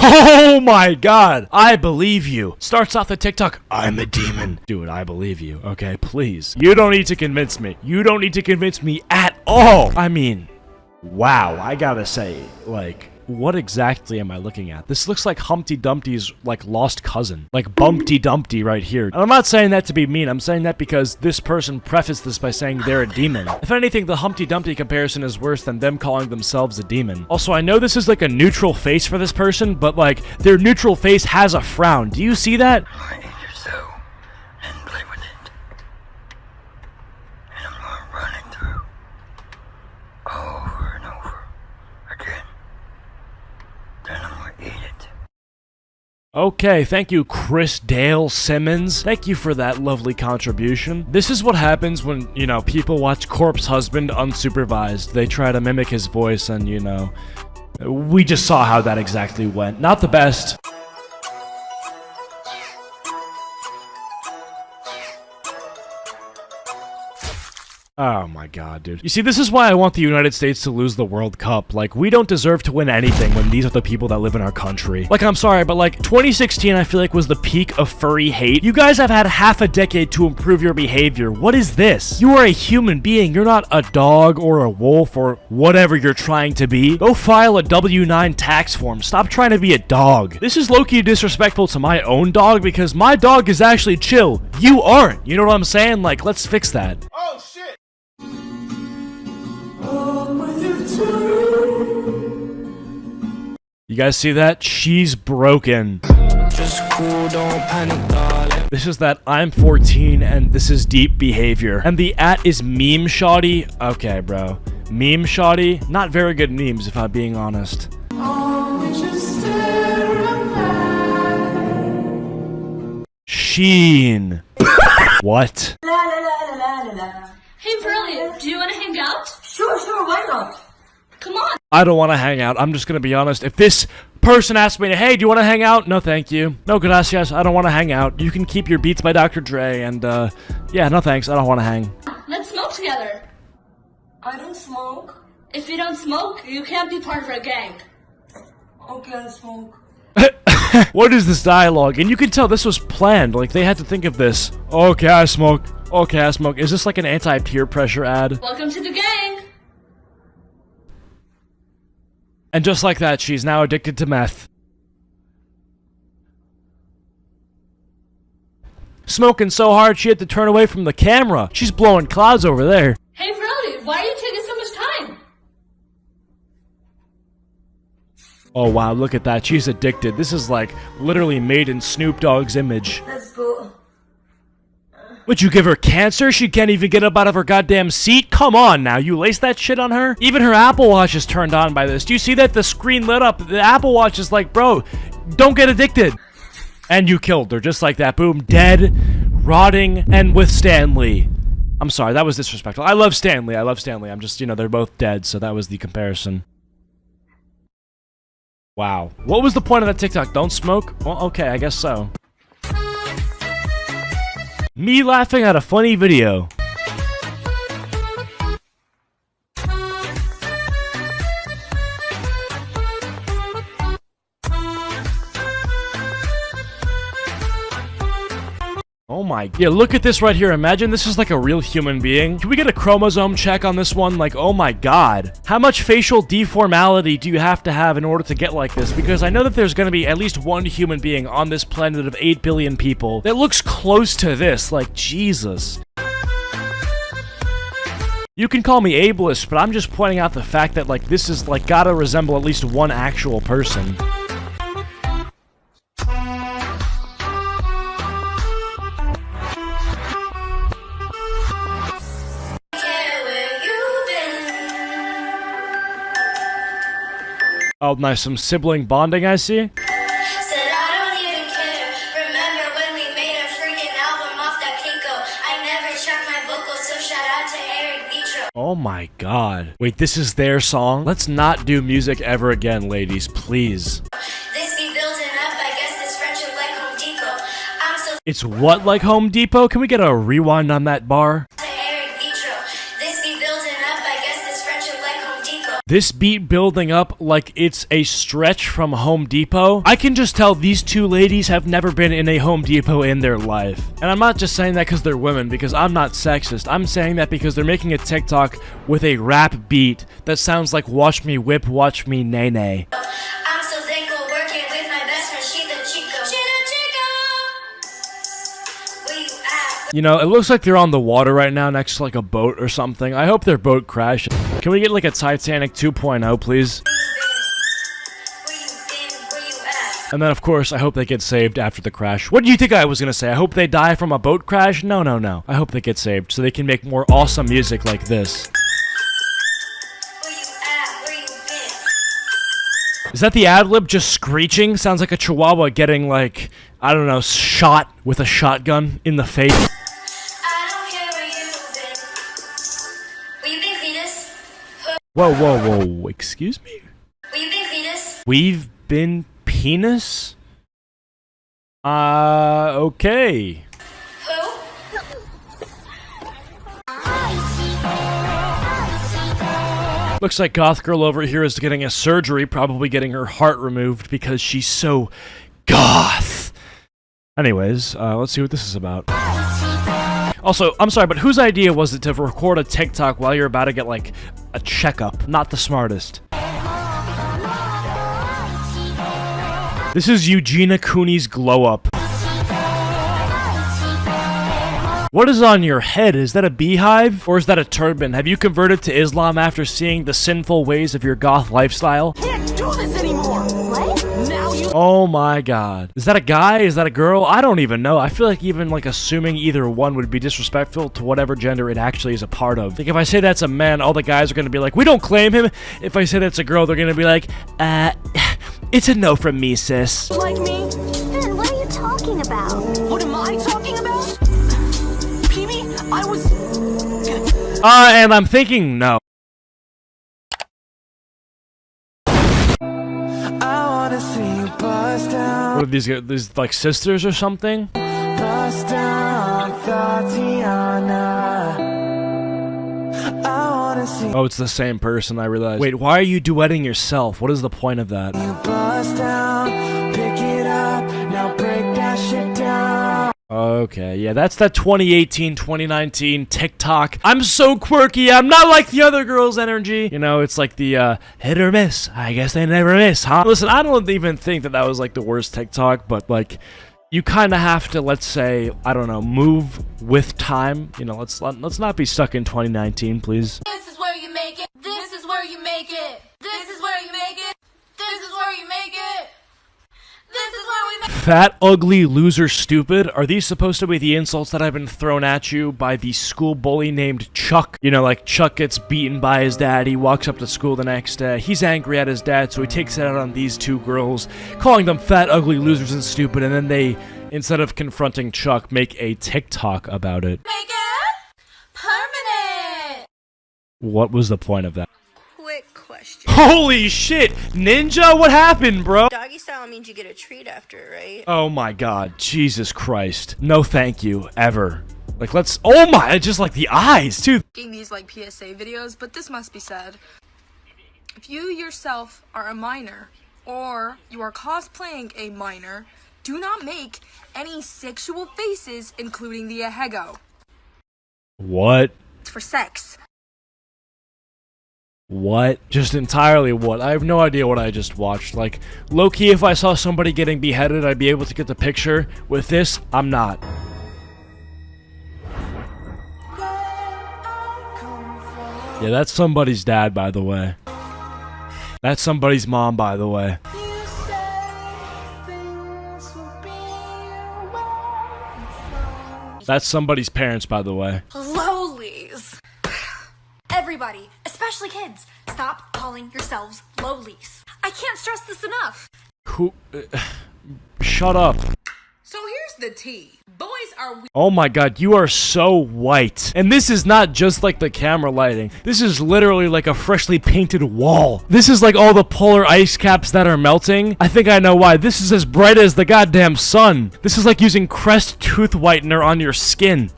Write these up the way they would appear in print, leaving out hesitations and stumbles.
Oh my god, I believe you. Starts off the TikTok, I'm a demon. Dude, I believe you, okay, please. You don't need to convince me. You don't need to convince me at all. I mean, wow, I gotta say, like, what exactly am I looking at? This looks like Humpty Dumpty's, like, lost cousin. Like, Bumpty Dumpty right here. And I'm not saying that to be mean. I'm saying that because this person prefaced this by saying they're a demon. If anything, the Humpty Dumpty comparison is worse than them calling themselves a demon. Also, I know this is, like, a neutral face for this person, but, like, their neutral face has a frown. Do you see that? I eat your soul and play with it. And I'm gonna run it through. Over and over again. Then I'm gonna eat it. Okay, thank you, Chris Dale Simmons. Thank you for that lovely contribution. This is what happens when, you know, people watch Corpse Husband unsupervised. They try to mimic his voice and, you know, we just saw how that exactly went. Not the best. Oh my god, dude. You see, this is why I want the United States to lose the World Cup. Like, we don't deserve to win anything when these are the people that live in our country. Like, I'm sorry, but like, 2016 I feel like was the peak of furry hate. You guys have had half a decade to improve your behavior. What is this? You are a human being. You're not a dog or a wolf or whatever you're trying to be. Go file a W-9 tax form. Stop trying to be a dog. This is low-key disrespectful to my own dog because my dog is actually chill. You aren't. You know what I'm saying? Like, let's fix that. Oh, shit! You guys see that? She's broken. Just cool, don't panic, darling. This is that I'm 14 and this is deep behavior. And the @ is meme shoddy. Okay, bro. Meme shoddy? Not very good memes, if I'm being honest. Sheen. What? Hey, brilliant. Do you want to hang out? Sure, why not? Come on. I don't want to hang out. I'm just gonna be honest. If this person asks me, hey, do you want to hang out? No, thank you. No, gracias. I don't want to hang out. You can keep your Beats by Dr. Dre and, yeah, no thanks. I don't want to hang. Let's smoke together. I don't smoke. If you don't smoke, you can't be part of our gang. Okay, I'll smoke. What is this dialogue? And you can tell this was planned. Like, they had to think of this. Okay, I smoke. Okay, I smoke. Is this like an anti-peer pressure ad? Welcome to the gang. And just like that, she's now addicted to meth. Smoking so hard, she had to turn away from the camera. She's blowing clouds over there. Hey, Brody, why are you taking so much time? Oh, wow, look at that. She's addicted. This is, like, literally made in Snoop Dogg's image. Let's go. Would you give her cancer? She can't even get up out of her goddamn seat? Come on now, you lace that shit on her? Even her Apple Watch is turned on by this. Do you see that? The screen lit up. The Apple Watch is like, bro, don't get addicted. And you killed her, just like that. Boom, dead, rotting, and with Stanley. I'm sorry, that was disrespectful. I love Stanley. I'm just, you know, they're both dead, so that was the comparison. Wow. What was the point of that TikTok? Don't smoke? Well, okay, I guess so. Me laughing at a funny video. Oh my, yeah, look at this right here. Imagine this is like a real human being. Can we get a chromosome check on this one? Like, oh my god. How much facial deformality do you have to have in order to get like this? Because I know that there's gonna be at least one human being on this planet of 8 billion people that looks close to this. Like, Jesus. You can call me ableist, but I'm just pointing out the fact that, like, this is, like, gotta resemble at least one actual person. Oh, nice. Some sibling bonding, I see. Said I don't even care. Remember when we made a freaking album off that Kinko? I never tracked my vocals, so shout out to Eric Vitro. Oh my god. Wait, this is their song? Let's not do music ever again, ladies, please. This be building up, I guess this friendship like Home Depot. I'm so It's what like Home Depot? Can we get a rewind on that bar? to Eric Vitro. This be building up, I guess this friendship like Home Depot. This beat building up like it's a stretch from Home Depot. I can just tell these two ladies have never been in a Home Depot in their life. And I'm not just saying that because they're women, because I'm not sexist. I'm saying that because they're making a TikTok with a rap beat that sounds like watch me whip, watch me nay nay. I'm so thankful working with my best friend, she the Chico. She the Chico! Where you at? You know, it looks like they're on the water right now next to like a boat or something. I hope their boat crashed. Can we get like a Titanic 2.0, please? Where you been? Where you at? And then, of course, I hope they get saved after the crash. What do you think I was gonna say? I hope they die from a boat crash? No, no, no. I hope they get saved so they can make more awesome music like this. Where you at? Where you been? Is that the ad-lib just screeching? Sounds like a chihuahua getting, like, I don't know, shot with a shotgun in the face. I don't care where you've been. Where you been, Cletus? Whoa, whoa, whoa, excuse me? Where you been, Cletus? We've been penis? Okay. Who? Looks like Goth Girl over here is getting a surgery, probably getting her heart removed because she's so goth. Anyways, let's see what this is about. Also, I'm sorry, but whose idea was it to record a TikTok while you're about to get, like, a checkup? Not the smartest. This is Eugenia Cooney's glow up. What is on your head? Is that a beehive? Or is that a turban? Have you converted to Islam after seeing the sinful ways of your goth lifestyle? Can't do this anymore. What? Now you. Oh my god. Is that a guy? Is that a girl? I don't even know. I feel like even like assuming either one would be disrespectful to whatever gender it actually is a part of. Like if I say that's a man, all the guys are gonna be like, we don't claim him. If I say that's a girl, they're gonna be like, it's a no from me, sis. Like me? Then what are you talking about? What am I talking about? PB, I was. And I'm thinking no. What are these? These like sisters or something? Oh, it's the same person, I realize. Wait, why are you duetting yourself? What is the point of that? Okay, yeah, that's that 2018, 2019 TikTok. I'm so quirky, I'm not like the other girls' energy. You know, it's like the, hit or miss. I guess they never miss, huh? Listen, I don't even think that that was like the worst TikTok, but like, you kind of have to, let's say, I don't know, move with time. You know, let's not be stuck in 2019, please. This is where you make it. This is where you make it. This is where you make it. This is where you make it. This is where we make it. Fat, ugly, loser, stupid. Are these supposed to be the insults that have been thrown at you by the school bully named Chuck? You know, like Chuck gets beaten by his dad. He walks up to school the next day. He's angry at his dad, so he takes it out on these two girls, calling them fat, ugly, losers, and stupid. And then they, instead of confronting Chuck, make a TikTok about it. Make it permanent. What was the point of that? Quick question. Holy shit! Ninja, what happened, bro? Doggy style means you get a treat after, right? Oh my god, Jesus Christ. No thank you, ever. Like, let's- oh my, just like the eyes, too. Making these like PSA videos, but this must be said. If you yourself are a minor, or you are cosplaying a minor, do not make any sexual faces, including the ahego. What? It's for sex. What? Just entirely what? I have no idea what I just watched. Like, low-key, if I saw somebody getting beheaded, I'd be able to get the picture. With this, I'm not. Yeah, that's somebody's dad, by the way. That's somebody's mom, by the way. That's somebody's parents, by the way. Lowlies. Everybody, especially kids, stop calling yourselves lowlies. I can't stress this enough. Who? Shut up. So here's the tea. Boys are Oh my god, you are so white. And this is not just like the camera lighting. This is literally like a freshly painted wall. This is like all the polar ice caps that are melting. I think I know why. This is as bright as the goddamn sun. This is like using Crest tooth whitener on your skin.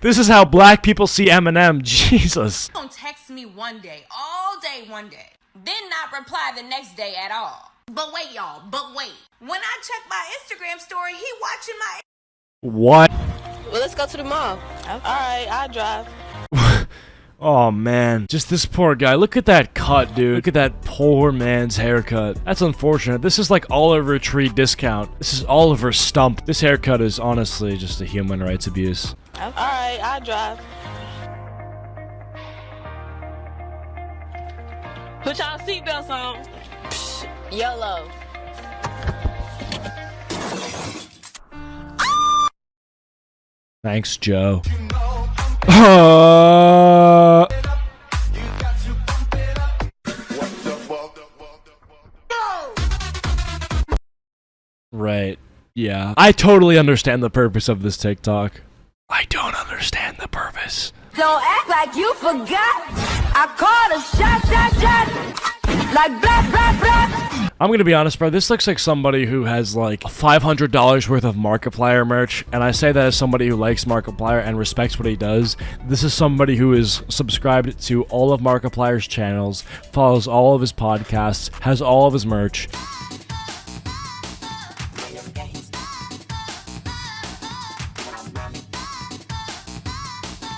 This is how black people see Eminem. Jesus. Don't text me one day, all day one day. then not reply the next day at all. But wait, y'all, but wait. When I check my Instagram story, he watching my... What? Well, let's go to the mall. Okay. All right, I'll drive. Oh man, just this poor guy. Look at that cut, dude. Look at that poor man's haircut. That's unfortunate. This is like Oliver Tree discount. This is Oliver Stump. This haircut is honestly just a human rights abuse. Okay. All right, I'll drive. Put y'all seatbelts on. Psh, YOLO. Thanks, Joe. Right. Yeah. I totally understand the purpose of this TikTok. I don't understand the purpose. Don't act like you forgot. I called a shot. Like blah, blah, blah. I'm gonna be honest, bro. This looks like somebody who has like $500 worth of Markiplier merch, and I say that as somebody who likes Markiplier and respects what he does. This is somebody who is subscribed to all of Markiplier's channels, follows all of his podcasts, has all of his merch.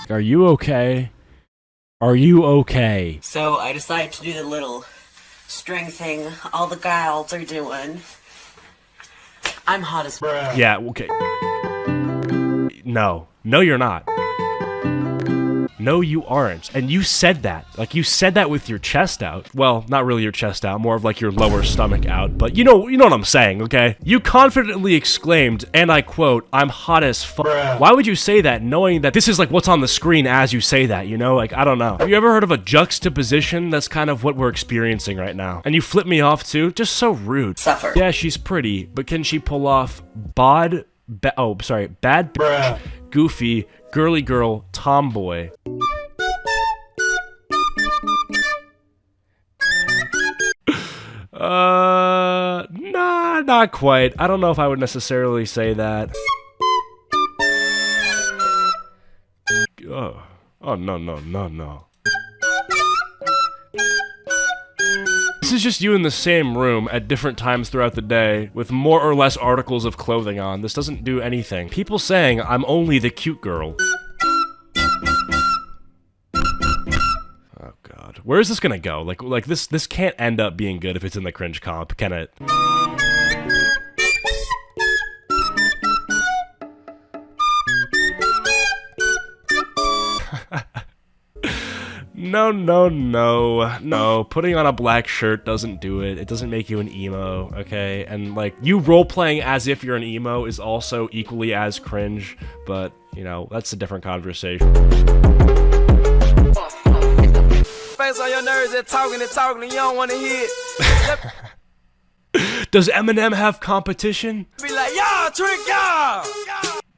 Are you okay? Are you okay? So I decided to do the little string thing all the gals are doing. I'm hot as bruh. Yeah, okay. No. No, you're not. No, you aren't. And you said that. Like, you said that with your chest out. Well, not really your chest out, more of like your lower stomach out. But you know what I'm saying, okay? You confidently exclaimed, and I quote, "I'm hot as fuck." Why would you say that knowing that this is like what's on the screen as you say that, you know? Like, I don't know. Have you ever heard of a juxtaposition? That's kind of what we're experiencing right now. And you flip me off too? Just so rude. Suffer. Yeah, she's pretty, but can she pull off bad bitch, goofy, girly girl, tomboy? Nah, not quite. I don't know if I would necessarily say that. Oh, no. This is just you in the same room at different times throughout the day with more or less articles of clothing on. This doesn't do anything. People saying I'm only the cute girl. Oh god. Where is this gonna go? Like this can't end up being good if it's in the cringe comp, can it? No. Putting on a black shirt doesn't do it. It doesn't make you an emo, okay? And, like, you role-playing as if you're an emo is also equally as cringe, but, you know, that's a different conversation. Face on your nerves, they're talking, you don't want to hear it. Does Eminem have competition? Be like, y'all, trick y'all!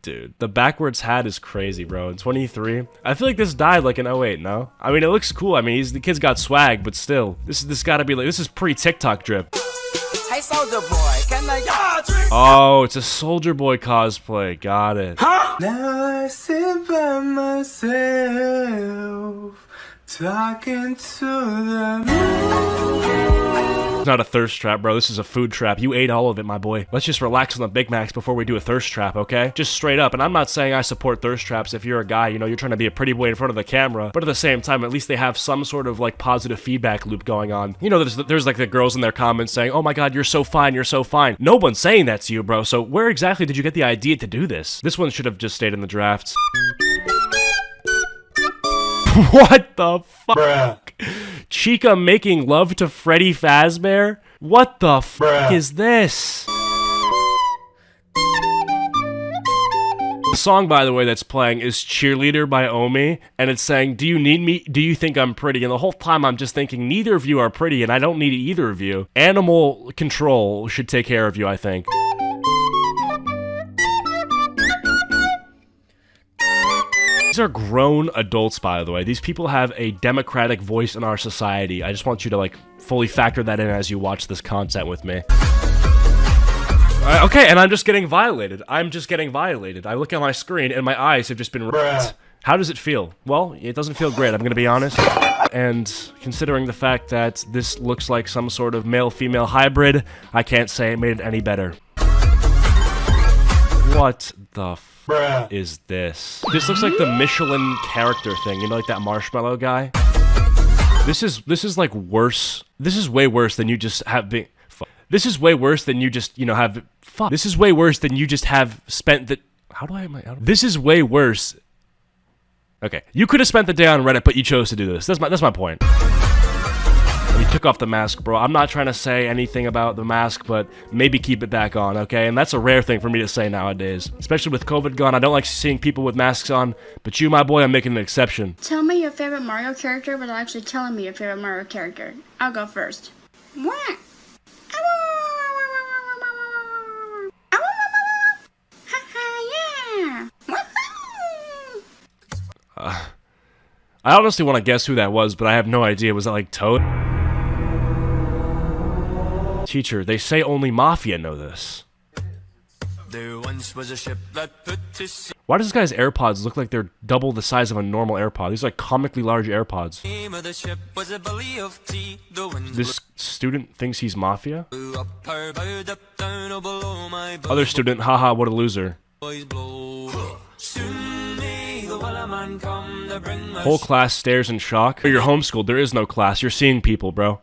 Dude, the backwards hat is crazy, bro. In 23, I feel like this died like in 08, no? I mean, it looks cool. I mean, the kid's got swag, but still, this gotta be like, this is pre-TikTok drip. Hey, Soldier Boy, can I trick? Oh, it's a Soldier Boy cosplay. Got it. Huh? Now I sit by myself, talking to the moon. It's not a thirst trap, bro. This is a food trap. You ate all of it, my boy. Let's just relax on the Big Macs before we do a thirst trap, okay? Just straight up. And I'm not saying I support thirst traps if you're a guy, you know, you're trying to be a pretty boy in front of the camera. But at the same time, at least they have some sort of, like, positive feedback loop going on. You know, there's like, the girls in their comments saying, "Oh my god, you're so fine, you're so fine." No one's saying that to you, bro. So where exactly did you get the idea to do this? This one should have just stayed in the drafts. What the fuck? Chica making love to Freddy Fazbear? What the fuck is this? The song, by the way, that's playing is Cheerleader by Omi, and it's saying, "Do you need me? Do you think I'm pretty?" And the whole time I'm just thinking, neither of you are pretty, and I don't need either of you. Animal control should take care of you, I think. These are grown adults, by the way. These people have a democratic voice in our society. I just want you to, like, fully factor that in as you watch this content with me. Okay, and I'm just getting violated. I look at my screen and my eyes have just been ripped. How does it feel? Well, it doesn't feel great, I'm gonna be honest. And considering the fact that this looks like some sort of male-female hybrid, I can't say it made it any better. What the f is this? This looks like the Michelin character thing, you know, like that marshmallow guy? This is like worse. This is way worse than you just have been. This is way worse than you just, you know, have. Fuck. This is way worse than you just have spent the. How do I? This is way worse. Okay, you could have spent the day on Reddit, but you chose to do this. That's my point. You took off the mask, bro. I'm not trying to say anything about the mask, but maybe keep it back on, okay? And that's a rare thing for me to say nowadays. Especially with COVID gone, I don't like seeing people with masks on, but you, my boy, I'm making an exception. Tell me your favorite Mario character without actually telling me your favorite Mario character. I'll go first. What? I honestly want to guess who that was, but I have no idea. Was that like Toad? Teacher, they say only Mafia know this. There once was a ship that put to sea. Why does this guy's AirPods look like they're double the size of a normal AirPod? These are like comically large AirPods. The name of the ship was a belly of tea. This student thinks he's Mafia? Up, up, down, oh, below my Other student, haha, what a loser. Whole class stares in shock. You're homeschooled, there is no class, you're seeing people, bro.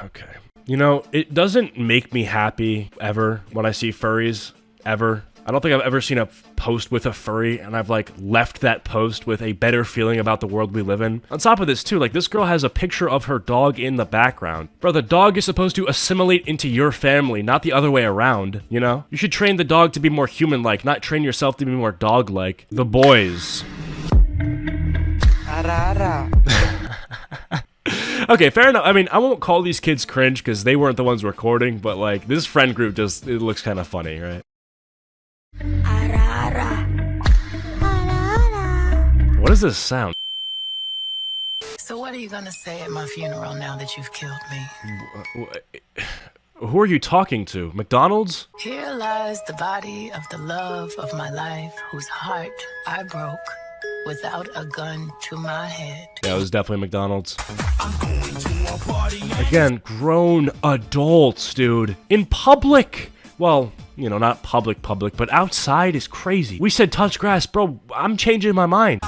Okay. You know, it doesn't make me happy, ever, when I see furries, ever. I don't think I've ever seen a post with a furry, and I've, like, left that post with a better feeling about the world we live in. On top of this, too, like, this girl has a picture of her dog in the background. Bro, the dog is supposed to assimilate into your family, not the other way around, you know? You should train the dog to be more human-like, not train yourself to be more dog-like. The boys. Okay, fair enough. I mean, I won't call these kids cringe, because they weren't the ones recording, but, like, this friend group just, it looks kind of funny, right? What is this sound? So what are you gonna say at my funeral now that you've killed me? Who are you talking to? McDonald's? Here lies the body of the love of my life, whose heart I broke without a gun to my head. Yeah, it was definitely McDonald's. Again, grown adults, dude. In public! Well, you know, not public, but outside is crazy. We said touch grass, bro. I'm changing my mind.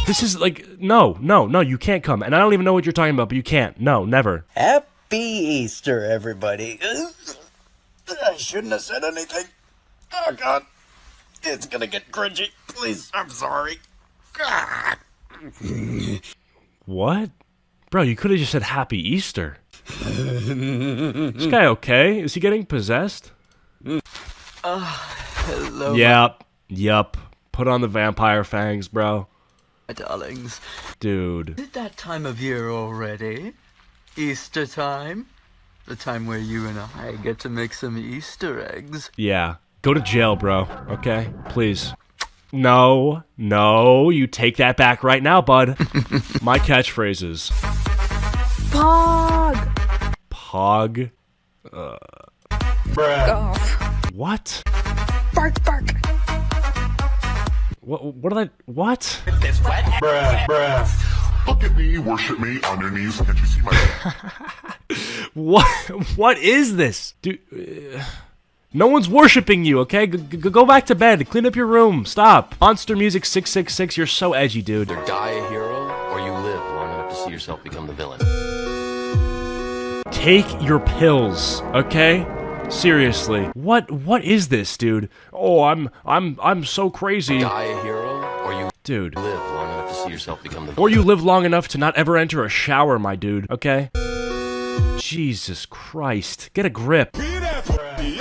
This is like, no, you can't come. And I don't even know what you're talking about, but you can't. No, never. Happy Easter, everybody. I shouldn't have said anything. Oh, God. It's gonna get cringy. Please, I'm sorry. What? Bro, you could have just said Happy Easter. This guy okay? Is he getting possessed? Hello. Yup. Put on the vampire fangs, bro. My darlings. Dude. Is it that time of year already? Easter time? The time where you and I get to make some Easter eggs. Yeah. Go to jail, bro. Okay? Please. No, you take that back right now, bud. My catchphrases. Pog. Bruh. What? Bark, bark. What did I... What? It's wet. Bruh. Look at me, worship me on your knees. Can't you see my... What is this? Dude... No one's worshiping you, okay? Go back to bed. Clean up your room. Stop. Monster Music 666, you're so edgy, dude. Either die a hero, or you live long enough to see yourself become the villain. Take your pills, okay? Seriously. What is this, dude? Oh, I'm so crazy. Die a hero, or you dude. Live long enough to see yourself become the villain. Or you live long enough to not ever enter a shower, my dude, okay? Jesus Christ. Get a grip.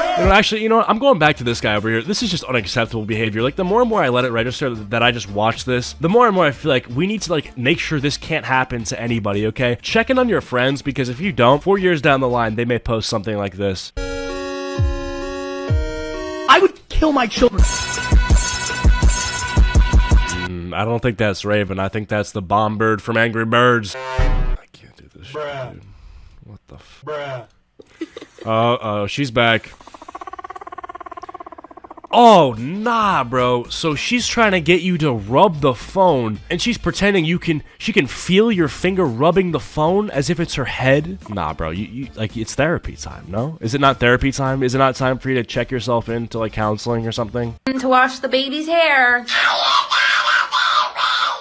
Actually, you know what? I'm going back to this guy over here. This is just unacceptable behavior. Like, the more and more I let it register that I just watch this, the more and more I feel like we need to, like, make sure this can't happen to anybody, okay? Check in on your friends, because if you don't, 4 years down the line, they may post something like this. I would kill my children. I don't think that's Raven. I think that's the bomb bird from Angry Birds. I can't do this shit, dude. What the f- Bruh. Uh-oh, she's back. Oh, nah, bro. So she's trying to get you to rub the phone, and she's pretending she can feel your finger rubbing the phone as if it's her head? Nah, bro, you like, it's therapy time, no? Is it not therapy time? Is it not time for you to check yourself into, like, counseling or something? To wash the baby's hair.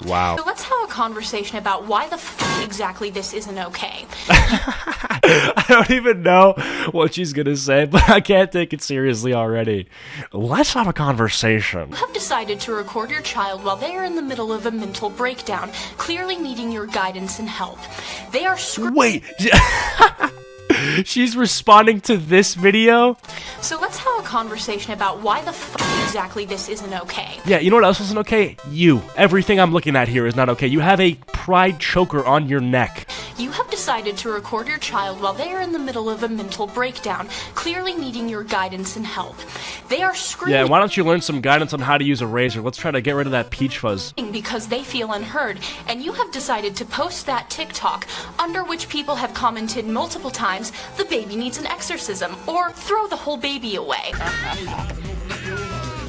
Wow. So let's have a conversation about why the f exactly this isn't okay. I don't even know what she's gonna say, but I can't take it seriously already. Let's have a conversation. You have decided to record your child while they are in the middle of a mental breakdown, clearly needing your guidance and help. They are Wait! She's responding to this video? So let's have a conversation about why the f exactly this isn't okay. Yeah, you know what else isn't okay? You. Everything I'm looking at here is not okay. You have a pride choker on your neck. You have decided to record your child while they are in the middle of a mental breakdown, clearly needing your guidance and help. They are screaming. Yeah, why don't you learn some guidance on how to use a razor? Let's try to get rid of that peach fuzz. Because they feel unheard, and you have decided to post that TikTok, under which people have commented multiple times, the baby needs an exorcism, or throw the whole baby away.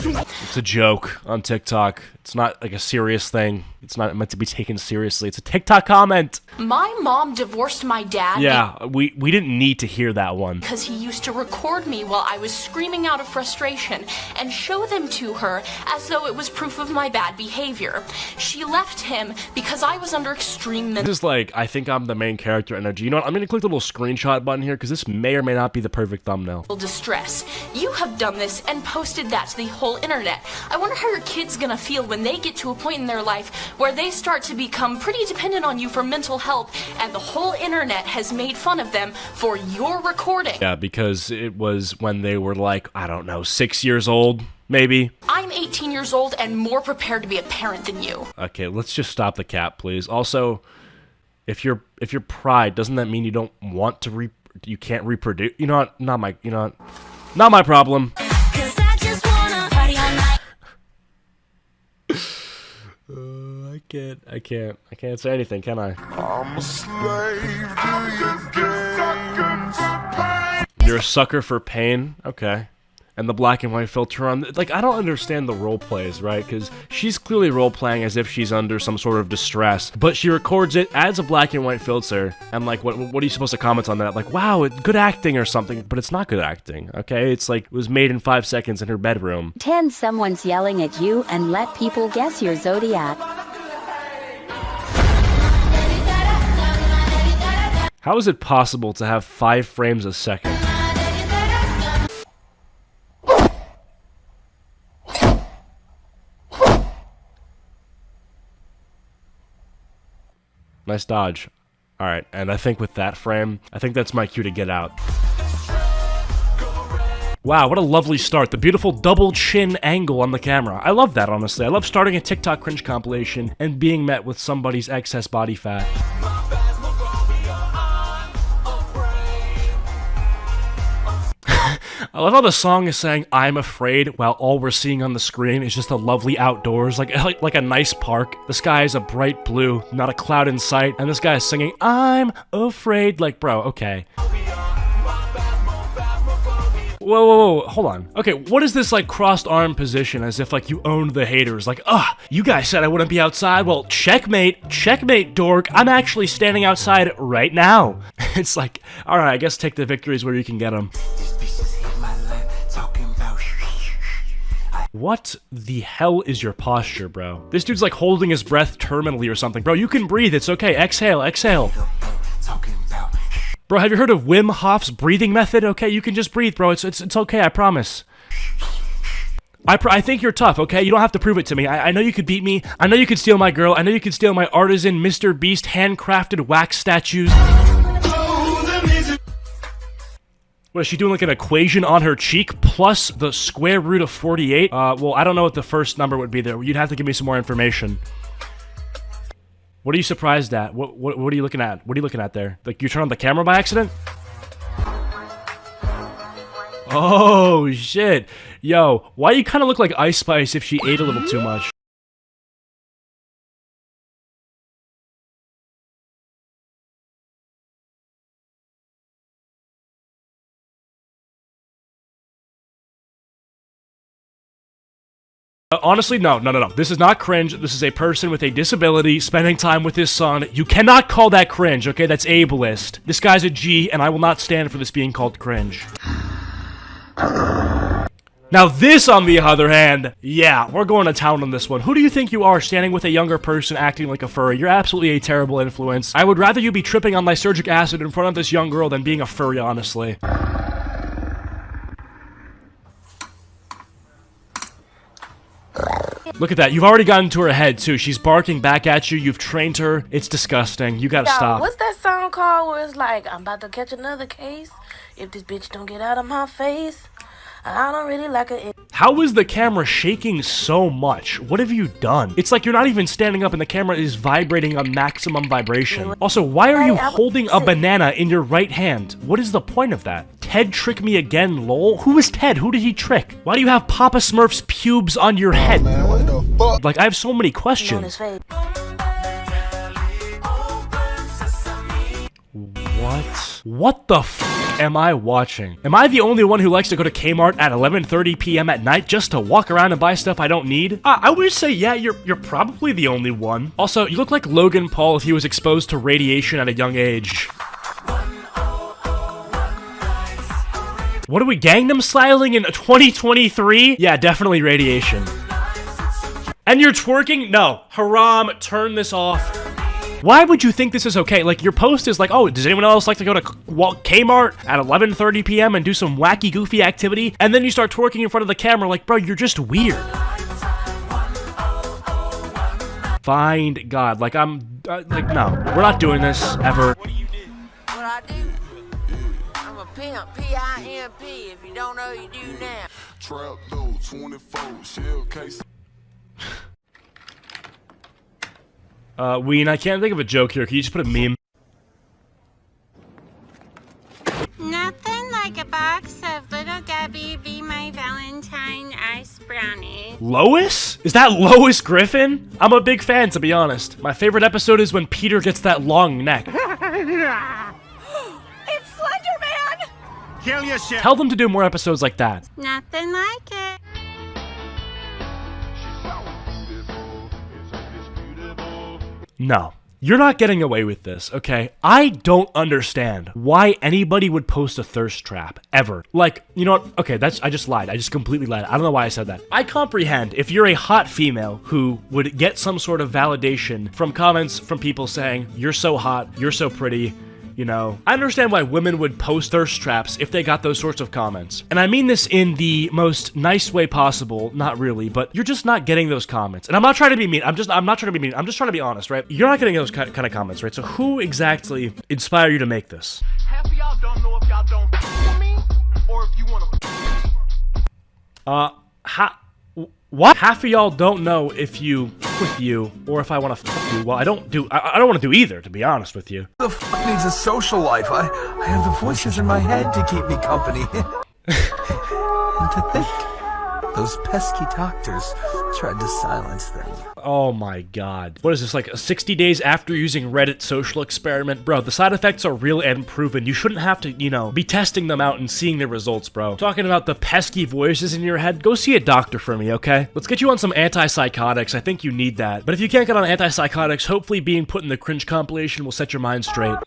It's a joke on TikTok. It's not like a serious thing. It's not meant to be taken seriously. It's a TikTok comment. My mom divorced my dad. Yeah, we didn't need to hear that one. Because he used to record me while I was screaming out of frustration and show them to her as though it was proof of my bad behavior. She left him because I was under extreme mental... This is like, I think I'm the main character energy. You know what? I'm going to click the little screenshot button here because this may or may not be the perfect thumbnail. ...distress. You have done this and posted that to the whole internet. I wonder how your kid's gonna feel when they get to a point in their life where they start to become pretty dependent on you for mental help, and the whole internet has made fun of them for your recording. Yeah, because it was when they were like, I don't know, 6 years old, maybe. I'm 18 years old and more prepared to be a parent than you. Okay, let's just stop the cap, please. Also, if you're pride, doesn't that mean you don't want to you can't reproduce? You know what? Not my problem. I can't say anything, can I? I'm a slave to your games. You're a sucker for pain? Okay. And the black and white filter on, like, I don't understand the role plays, right? Because she's clearly role playing as if she's under some sort of distress, but she records it, adds a black and white filter, and like, what are you supposed to comment on that? Like, wow, good acting or something, but it's not good acting, okay? It's like, it was made in 5 seconds in her bedroom. Pretend someone's yelling at you and let people guess your zodiac. How is it possible to have 5 frames a second? Nice dodge. Alright, and I think with that frame, I think that's my cue to get out. Wow, what a lovely start. The beautiful double chin angle on the camera. I love that, honestly. I love starting a TikTok cringe compilation and being met with somebody's excess body fat. I love how the song is saying, I'm afraid, while all we're seeing on the screen is just a lovely outdoors, like a nice park. The sky is a bright blue, not a cloud in sight, and this guy is singing, I'm afraid. Like, bro, okay. Whoa, hold on. Okay, what is this, like, crossed arm position as if, like, you owned the haters? Like, you guys said I wouldn't be outside. Well, checkmate, dork. I'm actually standing outside right now. It's like, alright, I guess take the victories where you can get them. What the hell is your posture, bro? This dude's like holding his breath terminally or something. Bro, you can breathe, it's okay. Exhale. Bro, have you heard of Wim Hof's breathing method? Okay, you can just breathe, bro. It's okay, I promise. I think you're tough, okay? You don't have to prove it to me. I know you could beat me. I know you could steal my girl. I know you could steal my artisan Mr. Beast handcrafted wax statues. What, is she doing like an equation on her cheek plus the square root of 48? Well, I don't know what the first number would be there. You'd have to give me some more information. What are you surprised at? What are you looking at? What are you looking at there? Like, you turned on the camera by accident? Oh, shit. Yo, why you kind of look like Ice Spice if she ate a little too much? Honestly, no. This is not cringe. This is a person with a disability spending time with his son. You cannot call that cringe, okay? That's ableist. This guy's a G, and I will not stand for this being called cringe. Now this, on the other hand, yeah, we're going to town on this one. Who do you think you are, standing with a younger person acting like a furry? You're absolutely a terrible influence. I would rather you be tripping on lysergic acid in front of this young girl than being a furry, honestly. Look at that. You've already gotten to her head, too. She's barking back at you. You've trained her. It's disgusting. You gotta stop. What's that song called where it's like, I'm about to catch another case if this bitch don't get out of my face? I don't really like it. How is the camera shaking so much? What have you done? It's like you're not even standing up and the camera is vibrating on maximum vibration. Also, why are you holding a banana in your right hand? What is the point of that? Ted trick me again, lol? Who is Ted? Who did he trick? Why do you have Papa Smurf's pubes on your head? Man, what the fuck? Like, I have so many questions. What the f am I watching? Am I the only one who likes to go to Kmart at 11:30 p.m. at night just to walk around and buy stuff I don't need? I would say, yeah, you're probably the only one. Also, you look like Logan Paul if he was exposed to radiation at a young age. What are we, Gangnam Styling in 2023? Yeah, definitely radiation. And you're twerking? No. Haram, turn this off. Why would you think this is okay? Like, your post is like, oh, does anyone else like to go to Kmart at 11:30 p.m. and do some wacky, goofy activity? And then you start twerking in front of the camera like, bro, you're just weird. Find God. Like, I'm, like, no. We're not doing this, ever. What do you do? What I do? I'm a pimp. P-I-M-P. If you don't know, you do now. Trap low, 24, shell case. Ween, I can't think of a joke here. Can you just put a meme? Nothing like a box of Little Debbie Be My Valentine ice brownie. Lois? Is that Lois Griffin? I'm a big fan, to be honest. My favorite episode is when Peter gets that long neck. It's Slenderman! Kill yourself. Tell them to do more episodes like that. Nothing like it. No. You're not getting away with this, okay? I don't understand why anybody would post a thirst trap, ever. Like, you know what? Okay, I just lied. I just completely lied. I don't know why I said that. I comprehend if you're a hot female who would get some sort of validation from comments from people saying, you're so hot, you're so pretty, you know. I understand why women would post thirst traps if they got those sorts of comments. And I mean this in the most nice way possible, not really, but you're just not getting those comments. And I'm not trying to be mean, I'm not trying to be mean, I'm just trying to be honest, right? You're not getting those kind of comments, right? So who exactly inspired you to make this? Half of y'all don't know if y'all don't f me, or if you wanna what? Half of y'all don't know if you with you or if I want to f you. Well, I don't want to do either, to be honest with you. Who the f needs a social life? I have the voices in my head to keep me company. And to think, those pesky doctors tried to silence them. Oh my god. What is this, like 60 days after using Reddit social experiment? Bro, the side effects are real and proven. You shouldn't have to, you know, be testing them out and seeing the results, bro. Talking about the pesky voices in your head, go see a doctor for me, okay? Let's get you on some antipsychotics. I think you need that. But if you can't get on antipsychotics, hopefully being put in the Cringe compilation will set your mind straight.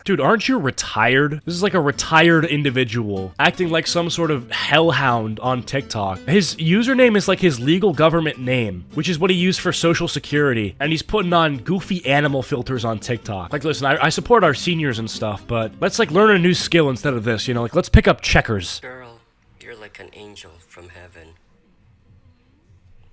Dude, aren't you retired? This is like a retired individual acting like some sort of hellhound on TikTok. His username is like his legal government name, which is what he used for social security. And he's putting on goofy animal filters on TikTok. Like, listen, I support our seniors and stuff, but let's like learn a new skill instead of this, you know? Like, let's pick up checkers. Girl, you're like an angel from heaven.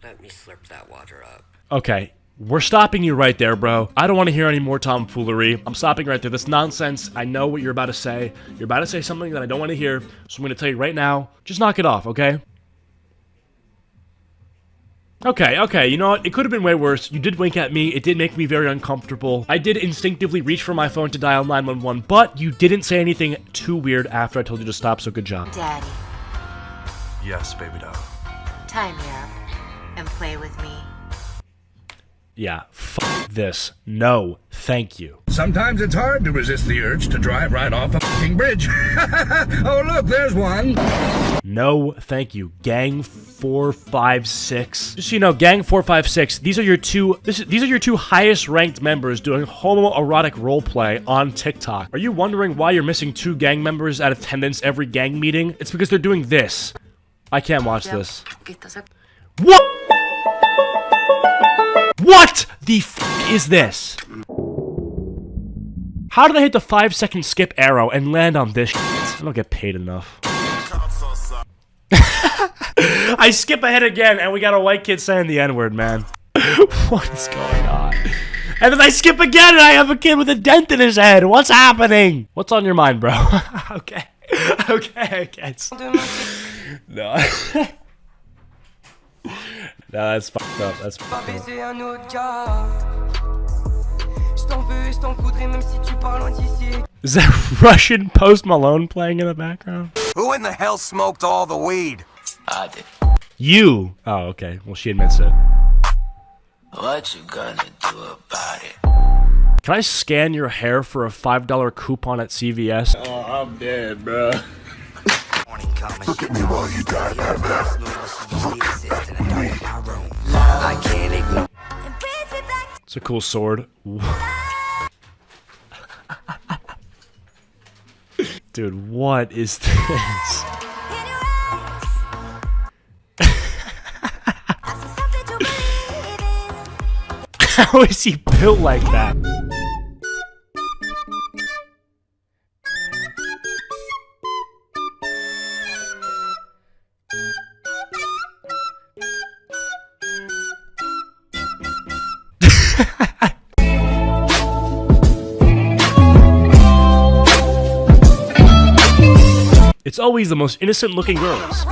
Let me slurp that water up. Okay. We're stopping you right there, bro. I don't want to hear any more tomfoolery. I'm stopping right there. This nonsense, I know what you're about to say. You're about to say something that I don't want to hear, so I'm going to tell you right now, just knock it off, okay? Okay, you know what? It could have been way worse. You did wink at me. It did make me very uncomfortable. I did instinctively reach for my phone to dial 911, but you didn't say anything too weird after I told you to stop, so good job. Daddy, Yes, baby doll. tie me up and play with me. Yeah, f this. No, thank you. Sometimes it's hard to resist the urge to drive right off a f***ing bridge. Oh, look, there's one. No, thank you. Gang 456. Just so you know, Gang 456. These are your two. These are your two highest ranked members doing homoerotic roleplay on TikTok. Are you wondering why you're missing 2 gang members at attendance every gang meeting? It's because they're doing this. I can't watch this. What? What the f is this? How did I hit the 5-second skip arrow and land on this shit? I don't get paid enough. I skip ahead again and we got a white kid saying the N-word, man. What is going on? And then I skip again and I have a kid with a dent in his head. What's happening? What's on your mind, bro? Okay. Okay. No. No, that's fucked up. That's fucked up. Is that Russian Post Malone playing in the background? Who in the hell smoked all the weed? I did. You. Oh, okay. Well, she admits it. What you gonna do about it? Can I scan your hair for a $5 coupon at CVS? Oh, I'm dead, bro. Look at me while you die, Batman. It's a cool sword. Dude, what is this? How is he built like that? It's always the most innocent looking girls.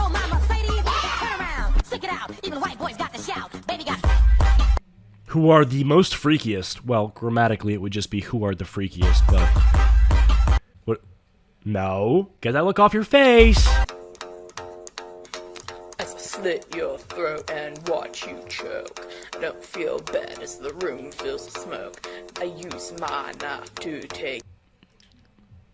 Who are the most freakiest? Well, grammatically it would just be who are the freakiest, but... What? No. Get that look off your face! I slit your throat and watch you choke. Don't feel bad as the room fills with smoke. I use my knife to take...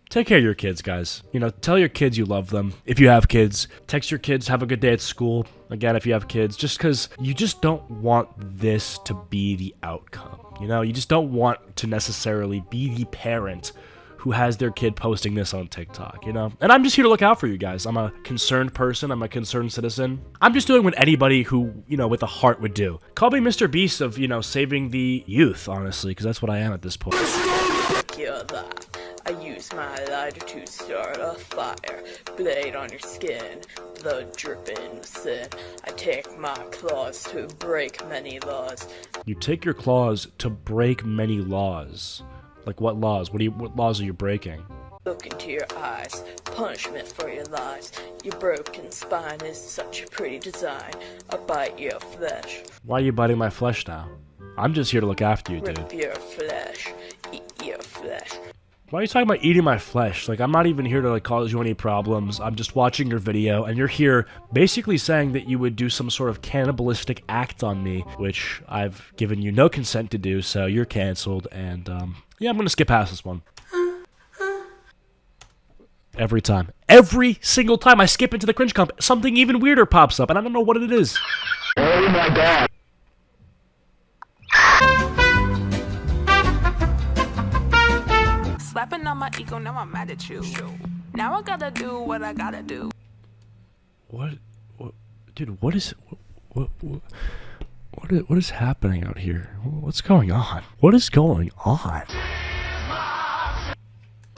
Take care of your kids, guys. You know, tell your kids you love them. If you have kids, text your kids, have a good day at school. Again, if you have kids, just because you just don't want this to be the outcome. You know, you just don't want to necessarily be the parent who has their kid posting this on TikTok, you know? And I'm just here to look out for you guys. I'm a concerned person. I'm a concerned citizen. I'm just doing what anybody who, you know, with a heart would do. Call me Mr. Beast of, you know, saving the youth, honestly, because that's what I am at this point. I use my lighter to start a fire. Blade on your skin, blood dripping sin. I take my claws to break many laws. You take your claws to break many laws. Like what laws? What laws are you breaking? Look into your eyes, punishment for your lies. Your broken spine is such a pretty design. I bite your flesh. Why are you biting my flesh now? I'm just here to look after you, dude. Rip your flesh, eat your flesh. Why are you talking about eating my flesh? Like, I'm not even here to, like, cause you any problems. I'm just watching your video, and you're here basically saying that you would do some sort of cannibalistic act on me, which I've given you no consent to do, so you're canceled, and, yeah, I'm gonna skip past this one. Every time. Every single time I skip into the cringe comp, something even weirder pops up, and I don't know what it is. Oh my god. Slapping on my ego, now I'm mad at you. Now I gotta do what I gotta do. What dude, what is happening out here? What's going on? What is going on?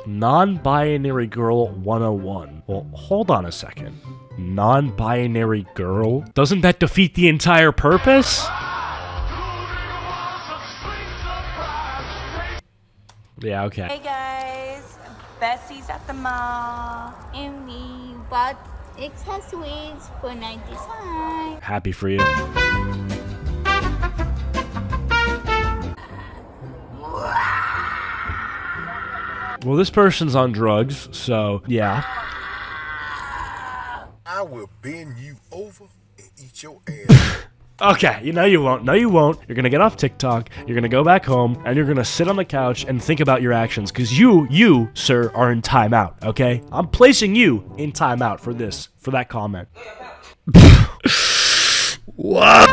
Non-binary girl 101. Well, hold on a second. Non-binary girl? Doesn't that defeat the entire purpose? Yeah, okay. Hey guys, Bessie's at the mall, and we bought accessories for $9.95. Happy for you. Well, this person's on drugs, so yeah. I will bend you over and eat your ass. Okay, you know you won't. No, you won't. You're gonna get off TikTok, you're gonna go back home, and you're gonna sit on the couch and think about your actions, because you, sir, are in timeout, okay? I'm placing you in timeout for this, for that comment. Wow.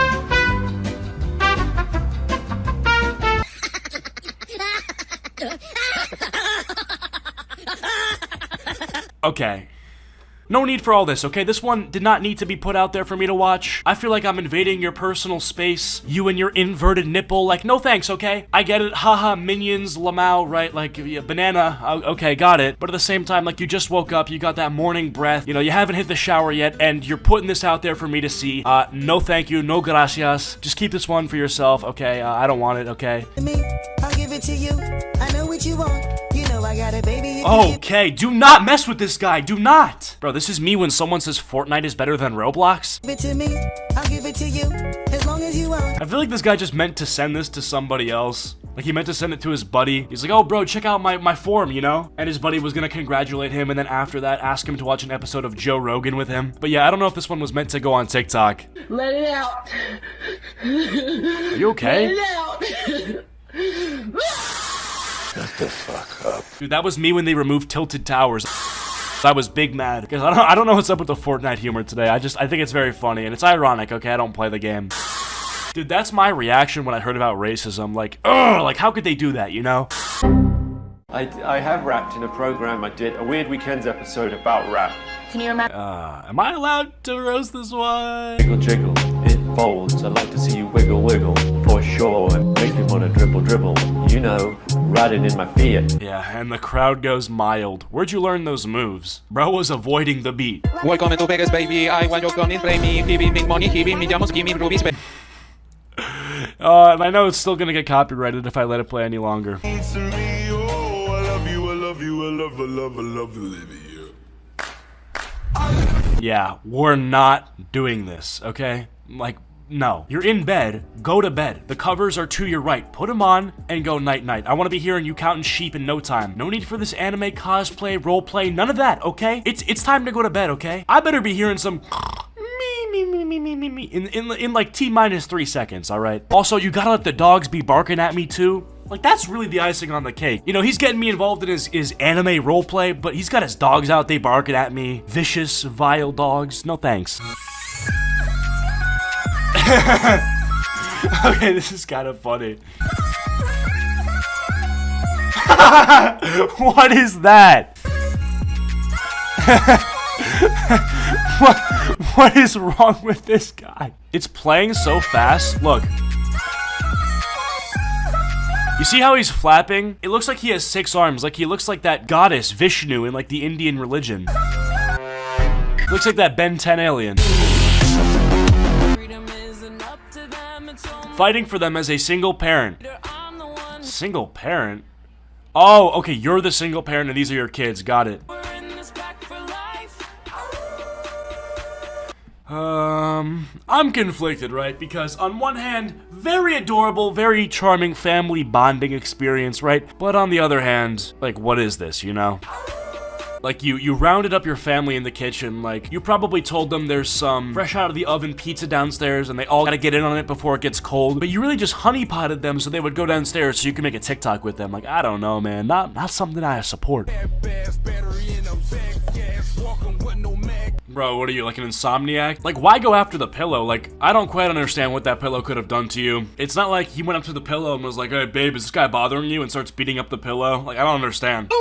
Okay. No need for all this, okay? This one did not need to be put out there for me to watch. I feel like I'm invading your personal space. You and your inverted nipple. Like, no thanks, okay? I get it. Haha, minions, Lamau, right? Like, yeah, banana. Okay, got it. But at the same time, like, you just woke up. You got that morning breath. You know, you haven't hit the shower yet. And you're putting this out there for me to see. No thank you. No gracias. Just keep this one for yourself, okay? I don't want it, okay? I'll give it to you. I know what you want. You know I got it, baby. Okay, do not mess with this guy. Do not. Bro, this is me when someone says Fortnite is better than Roblox. Give it to me. I'll give it to you. As long as you want. I feel like this guy just meant to send this to somebody else. Like, he meant to send it to his buddy. He's like, oh, bro, check out my form, you know? And his buddy was gonna congratulate him, and then after that, ask him to watch an episode of Joe Rogan with him. But yeah, I don't know if this one was meant to go on TikTok. Let it out. Are you okay? Let it out. Shut the fuck up. Dude, that was me when they removed Tilted Towers. I was big mad because I don't know what's up with the Fortnite humor today. I think it's very funny and it's ironic, okay? I don't play the game. Dude, that's my reaction when I heard about racism. Like, ugh, like how could they do that, you know? I have rapped in a program I did, a Weird Weekends episode about rap. Can you imagine? Am I allowed to roast this one? Jiggle, jiggle, it folds. I'd like to see you wiggle, wiggle, for sure. And make me wanna dribble, dribble. You know, riding in my Fiat. Yeah, and the crowd goes mild. Where'd you learn those moves? Bro was avoiding the beat. Welcome to Vegas, baby. I want you to come and play me. Giving me money, giving me diamonds, give me rubies, baby. And I know it's still gonna get copyrighted if I let it play any longer. Yeah, we're not doing this, okay? Like, no. You're in bed, go to bed. The covers are to your right. Put them on and go night-night. I want to be hearing you counting sheep in no time. No need for this anime cosplay, roleplay, none of that, okay? It's time to go to bed, okay? I better be hearing some me in like T-minus 3 seconds, alright? Also, you gotta let the dogs be barking at me too. Like, that's really the icing on the cake. You know, he's getting me involved in his anime roleplay, but he's got his dogs out, they barking at me. Vicious, vile dogs. No thanks. Okay, this is kind of funny. What is that? What is wrong with this guy? It's playing so fast. Look. You see how he's flapping? It looks like he has 6 arms. Like, he looks like that goddess Vishnu in, like, the Indian religion. Looks like that Ben 10 alien. Fighting for them as a single parent. Single parent? Oh, okay, you're the single parent and these are your kids. Got it. I'm conflicted, right? Because on one hand, very adorable, very charming family bonding experience, right? But on the other hand, like, what is this, you know? Like, you rounded up your family in the kitchen, like, you probably told them there's some fresh out of the oven pizza downstairs and they all gotta get in on it before it gets cold, but you really just honeypotted them so they would go downstairs so you can make a TikTok with them. Like, I don't know, man, not something I support. Bro, what are you, like an insomniac? Like, why go after the pillow? Like, I don't quite understand what that pillow could have done to you. It's not like he went up to the pillow and was like, hey, babe, is this guy bothering you? And starts beating up the pillow. Like, I don't understand.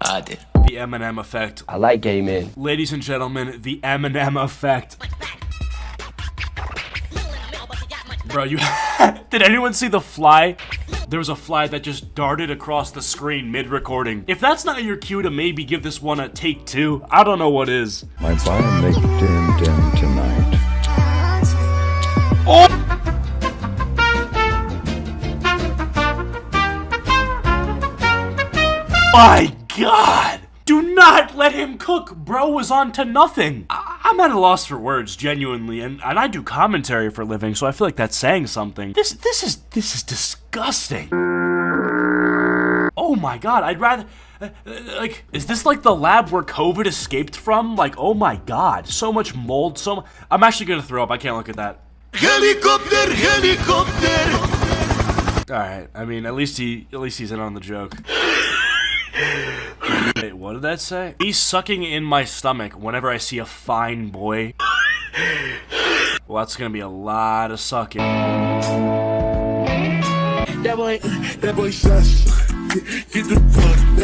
I did. The Eminem effect. I like gay men. Ladies and gentlemen, the Eminem effect. Bro, you... Did anyone see the fly? There was a fly that just darted across the screen mid-recording. If that's not your cue to maybe give this one a take 2, I don't know what is. My bottom make dim tonight. Oh! My God! Do not let him cook! Bro was on to nothing. I'm at a loss for words, genuinely, and I do commentary for a living, so I feel like that's saying something. This is disgusting. Oh my god, I'd rather... like, is this like the lab where COVID escaped from? Like, oh my god, so much mold, I'm actually gonna throw up, I can't look at that. Helicopter, helicopter. Alright, I mean, at least he's in on the joke. Wait, what did that say? He's sucking in my stomach whenever I see a fine boy. Well, that's gonna be a lot of sucking. That boy sus.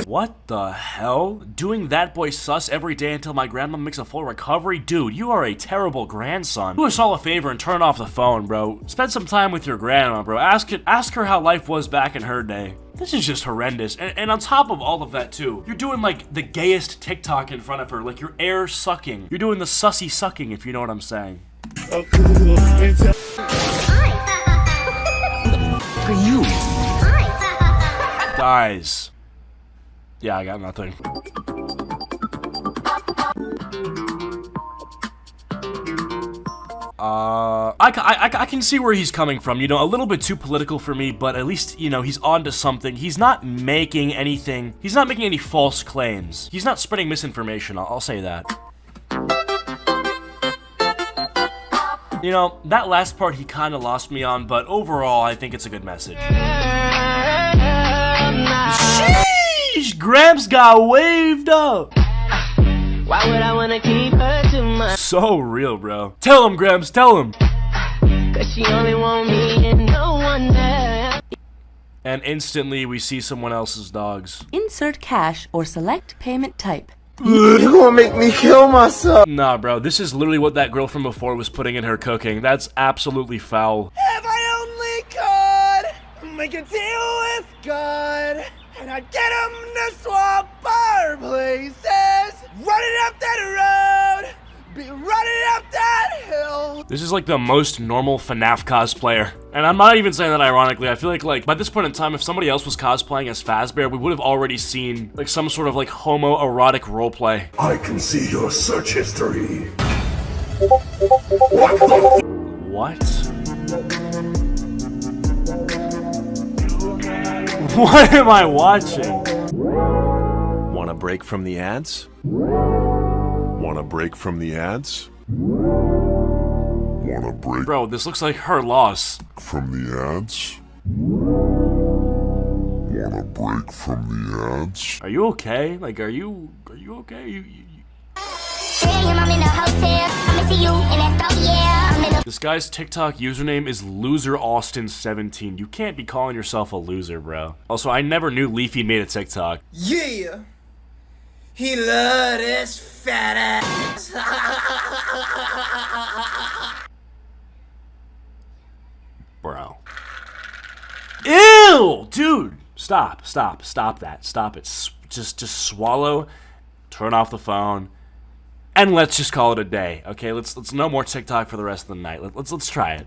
What the hell? Doing that boy sus every day until my grandma makes a full recovery? Dude, you are a terrible grandson. Do us all a favor and turn off the phone, bro. Spend some time with your grandma, bro. Ask her how life was back in her day. This is just horrendous. And on top of all of that, too, you're doing, like, the gayest TikTok in front of her. Like, you're air sucking. You're doing the sussy sucking, if you know what I'm saying. For you. Guys. Yeah, I got nothing. I can see where he's coming from, you know, a little bit too political for me, but at least, you know, he's onto something. He's not making anything, he's not making any false claims. He's not spreading misinformation, I'll say that. You know, that last part he kind of lost me on, but overall, I think it's a good message. Sheesh! Gramps got waved up! Why would I wanna keep her to myself? So real, bro. Tell him, Gramps, tell him! Cause she only want me and no one else. And instantly, we see someone else's dogs. Insert cash or select payment type. You gonna make me kill myself. Nah, bro, this is literally what that girl from before was putting in her cooking. That's absolutely foul. If I only could make a deal with God, and I'd get him to swap our places, running up that road, be running up that hill. This is like the most normal FNAF cosplayer. And I'm not even saying that ironically. I feel like by this point in time, if somebody else was cosplaying as Fazbear, we would have already seen like some sort of like homoerotic roleplay. I can see your search history. What? What am I watching? Want a break from the ads? Want a break from the ads? Want a break Bro, this looks like her loss. from the ads? Want a break from the ads? Are you okay? Like, are you okay? This guy's TikTok username is LoserAustin17. You can't be calling yourself a loser, bro. Also, I never knew Leafy made a TikTok. Yeah, he loved his fat ass. Bro. Ew! Dude! Stop that. Stop it. Just swallow, turn off the phone, and let's just call it a day, okay? Let's no more TikTok for the rest of the night. Let's try it.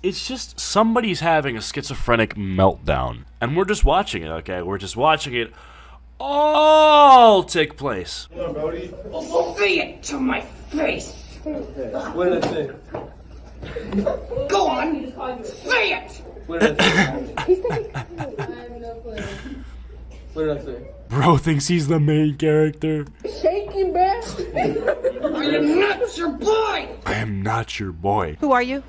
It's just somebody's having a schizophrenic meltdown, and we're just watching it, okay? We're just watching it all take place. Say it to my face. What did I say? Go on, say it. What did I say? What did I say? Bro thinks he's the main character. Shaking, bruh. I am not your boy. I am not your boy. Who are you?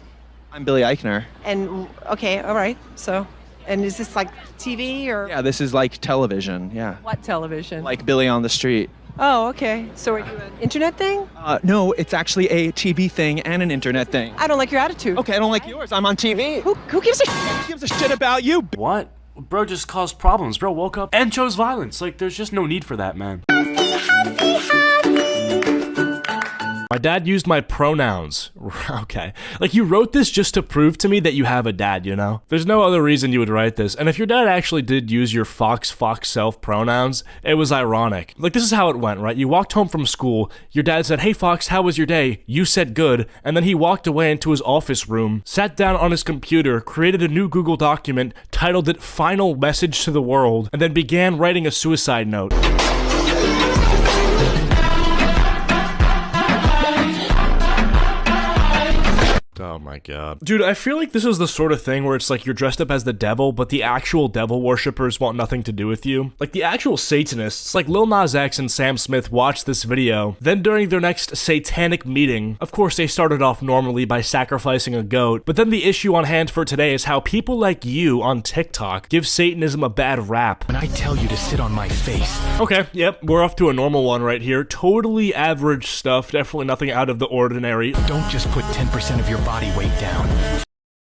I'm Billy Eichner. And, okay, all right, so, and is this like TV or? Yeah, this is like television, yeah. What television? Like Billy on the Street. Oh, okay. So are you an internet thing? No, it's actually a TV thing and an internet thing. I don't like your attitude. Okay, I don't like yours. I'm on TV. Who gives a shit? Who gives a shit about you? What? Bro just caused problems. Bro woke up and chose violence. Like, there's just no need for that, man. My dad used my pronouns. Okay. Like, you wrote this just to prove to me that you have a dad, you know? There's no other reason you would write this. And if your dad actually did use your fox self pronouns, it was ironic. Like, this is how it went, right? You walked home from school, your dad said, "Hey Fox, how was your day?" You said good, and then he walked away into his office room, sat down on his computer, created a new Google document, titled it Final Message to the World, and then began writing a suicide note. Oh my god. Dude, I feel like this is the sort of thing where it's like you're dressed up as the devil, but the actual devil worshippers want nothing to do with you. Like the actual Satanists, like Lil Nas X and Sam Smith watched this video, then during their next satanic meeting, of course they started off normally by sacrificing a goat, but then the issue on hand for today is how people like you on TikTok give Satanism a bad rap. When I tell you to sit on my face. Okay, yep, we're off to a normal one right here. Totally average stuff, definitely nothing out of the ordinary. Don't just put 10% of your body weight down.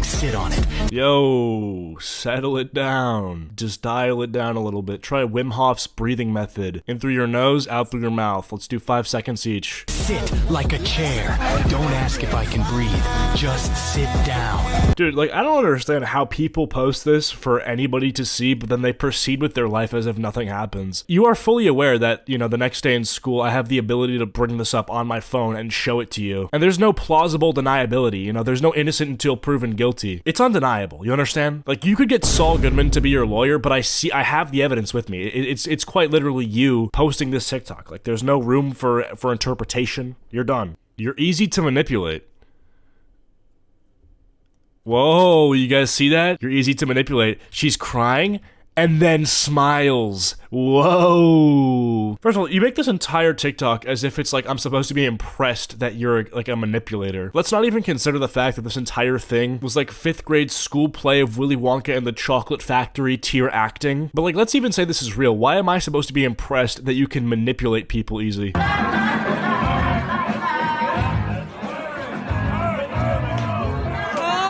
Sit on it. Yo, settle it down. Just dial it down a little bit. Try Wim Hof's breathing method. In through your nose, out through your mouth. Let's do 5 seconds each. Sit like a chair. Don't ask if I can breathe. Just sit down. Dude, like, I don't understand how people post this for anybody to see, but then they proceed with their life as if nothing happens. You are fully aware that, you know, the next day in school, I have the ability to bring this up on my phone and show it to you. And there's no plausible deniability, you know, there's no innocent until proven guilty. It's undeniable, you understand? Like, you could get Saul Goodman to be your lawyer, but I have the evidence with me. It's quite literally you posting this TikTok. Like, there's no room for interpretation. You're done. You're easy to manipulate. Whoa, you guys see that? You're easy to manipulate. She's crying and then smiles. Whoa. First of all, you make this entire TikTok as if it's like I'm supposed to be impressed that you're like a manipulator. Let's not even consider the fact that this entire thing was like 5th grade school play of Willy Wonka and the Chocolate Factory tier acting. But like, let's even say this is real. Why am I supposed to be impressed that you can manipulate people easily?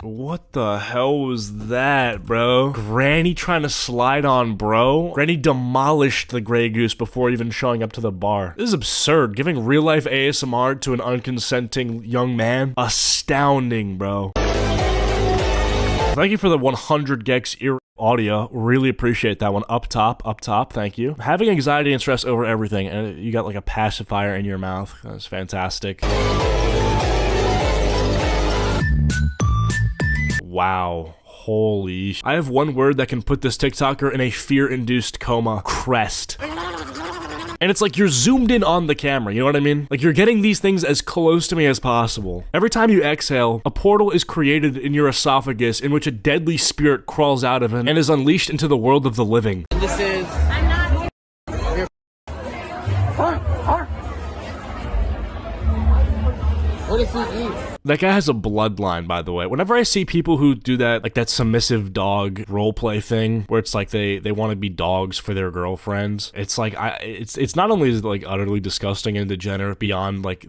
What the hell was that, bro? Granny trying to slide on bro? Granny demolished the Grey Goose before even showing up to the bar. This is absurd. Giving real-life ASMR to an unconsenting young man? Astounding, bro. Thank you for the 100 gex ear audio. Really appreciate that one. Up top, thank you. Having anxiety and stress over everything, and you got like a pacifier in your mouth. That's fantastic. Wow. Holy I have one word that can put this TikToker in a fear-induced coma. Crest. And it's like you're zoomed in on the camera, you know what I mean? Like you're getting these things as close to me as possible. Every time you exhale, a portal is created in your esophagus in which a deadly spirit crawls out of it and is unleashed into the world of the living. This is... What does he eat? That guy has a bloodline, by the way. Whenever I see people who do that, like that submissive dog roleplay thing, where it's like they want to be dogs for their girlfriends, it's like it's not only like utterly disgusting and degenerate beyond like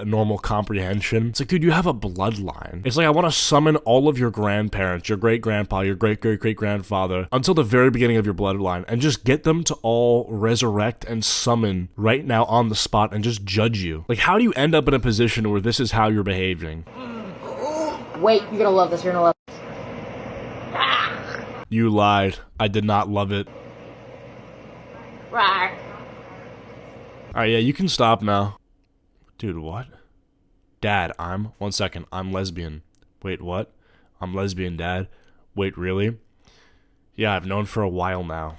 normal comprehension. It's like, dude, you have a bloodline. It's like I want to summon all of your grandparents, your great grandpa, your great grandfather, until the very beginning of your bloodline, and just get them to all resurrect and summon right now on the spot and just judge you. Like, how do you end up in a position where this is how you're behaving? Wait, you're gonna love this, you're gonna love this. You lied. I did not love it. Right. Alright, yeah, you can stop now. Dude, what? Dad, one second, I'm lesbian. Wait, what? I'm lesbian, Dad. Wait, really? Yeah, I've known for a while now.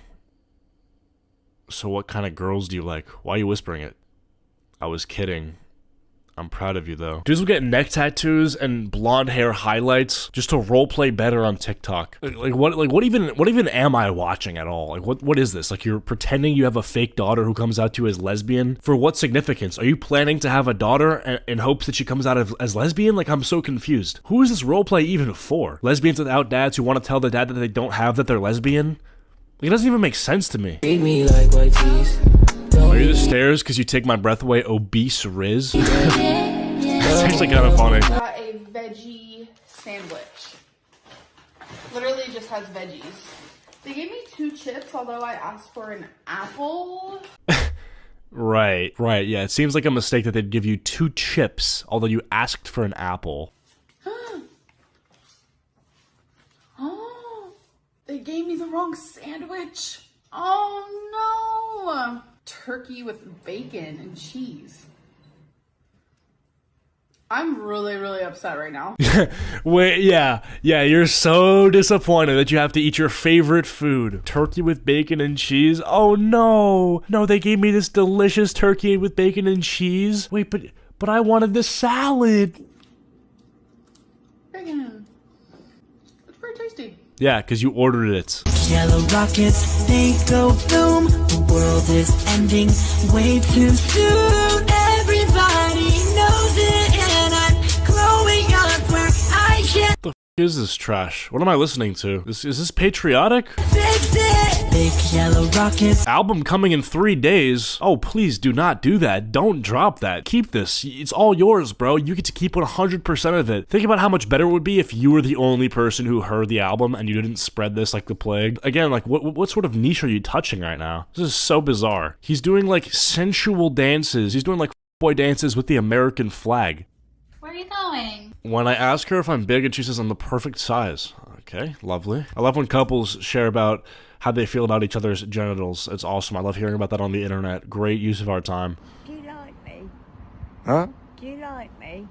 So what kind of girls do you like? Why are you whispering it? I was kidding. I'm proud of you, though. Dudes will get neck tattoos and blonde hair highlights just to roleplay better on TikTok. What even am I watching at all? Like, what is this? Like, you're pretending you have a fake daughter who comes out to you as lesbian? For what significance? Are you planning to have a daughter in hopes that she comes out as lesbian? Like, I'm so confused. Who is this roleplay even for? Lesbians without dads who want to tell their dad that they don't have that they're lesbian? Like, it doesn't even make sense to me. Treat me like white teeth. Are you the stairs because you take my breath away, obese Riz? That's actually kind of funny. Got a veggie sandwich. Literally just has veggies. They gave me 2 chips, although I asked for an apple. Right, yeah. It seems like a mistake that they'd give you 2 chips, although you asked for an apple. Oh, they gave me the wrong sandwich. Oh no! Turkey with bacon and cheese. I'm really, really upset right now. Wait, yeah, you're so disappointed that you have to eat your favorite food. Turkey with bacon and cheese? Oh no! No, they gave me this delicious turkey with bacon and cheese. Wait, but I wanted the salad. Bacon Yeah, because you ordered it. Yellow rockets, they go boom. The world is ending way too soon. Everybody knows it, and I'm growing up where I can't What the f is this trash? What am I listening to? Is this patriotic? fix it. Big yellow rockets. Album coming in 3 days. Oh, please do not do that. Don't drop that. Keep this. It's all yours, bro. You get to keep 100% of it. Think about how much better it would be if you were the only person who heard the album and you didn't spread this like the plague. Again, like, what sort of niche are you touching right now? This is so bizarre. He's doing, like, sensual dances. He's doing, like, boy dances with the American flag. Where are you going? When I ask her if I'm big and she says I'm the perfect size. Okay, lovely. I love when couples share about how they feel about each other's genitals. It's awesome. I love hearing about that on the internet. Great use of our time. Do you like me? Huh? Do you like me?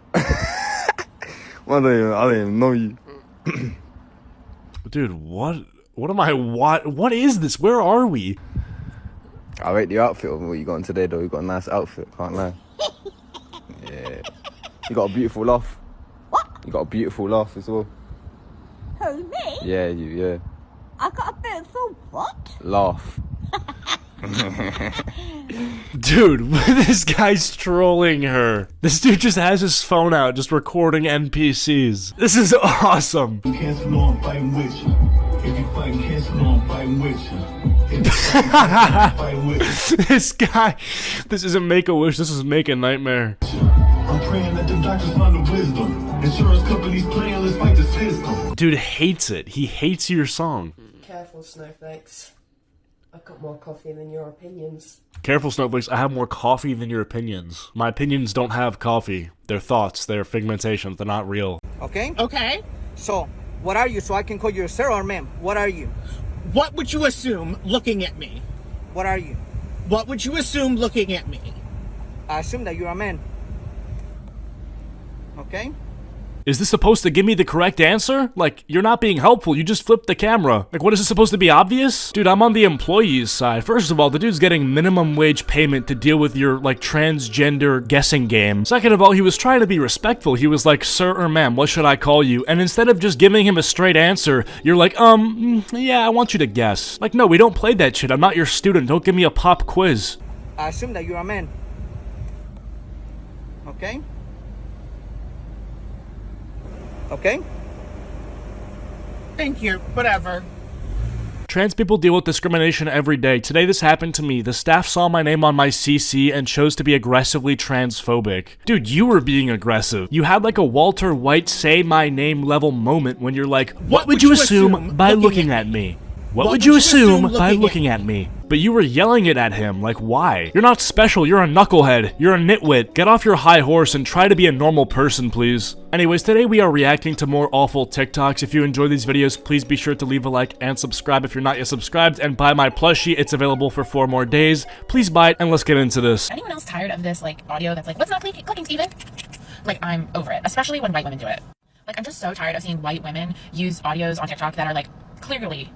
Well, I don't even know you. Dude, what am I, what is this? Where are we? I rate the outfit of what you got on today, though. You got a nice outfit, can't lie. Yeah. You got a beautiful laugh. What? You got a beautiful laugh as well. Who, me? Yeah, yeah. I got a beautiful what? Laugh. Dude, this guy's trolling her. This dude just has his phone out, just recording NPCs. This is awesome. This guy, this isn't Make-A-Wish, this is Make a Nightmare. I'm praying that the doctors find the wisdom. Insurance companies playing, let's fight the system. Dude hates it. He hates your song. Careful, snowflakes. I've got more coffee than your opinions. Careful, snowflakes. I have more coffee than your opinions. My opinions don't have coffee. They're thoughts. They're figmentations. They're not real. Okay? Okay. So, what are you so I can call you sir or ma'am? What are you? What would you assume looking at me? What are you? What would you assume looking at me? I assume that you're a man. Okay? Is this supposed to give me the correct answer? Like, you're not being helpful, you just flipped the camera. Like, what is this supposed to be obvious? Dude, I'm on the employee's side. First of all, the dude's getting minimum wage payment to deal with your, like, transgender guessing game. Second of all, he was trying to be respectful. He was like, sir or ma'am, what should I call you? And instead of just giving him a straight answer, you're like, yeah, I want you to guess. Like, no, we don't play that shit. I'm not your student. Don't give me a pop quiz. I assume that you're a man. Okay? Okay? Thank you. Whatever. Trans people deal with discrimination every day. Today this happened to me. The staff saw my name on my CC and chose to be aggressively transphobic. Dude, you were being aggressive. You had like a Walter White say my name level moment when you're like, what would you assume by looking at me? What would you assume by looking at me? But you were yelling it at him, like why? You're not special, you're a knucklehead, you're a nitwit. Get off your high horse and try to be a normal person, please. Anyways, today we are reacting to more awful TikToks. If you enjoy these videos, please be sure to leave a like and subscribe if you're not yet subscribed, and buy my plushie. It's available for 4 more days. Please buy it, and let's get into this. Anyone else tired of this, like, audio that's like, what's not clicking, Steven? Like, I'm over it, especially when white women do it. Like, I'm just so tired of seeing white women use audios on TikTok that are, like, clearly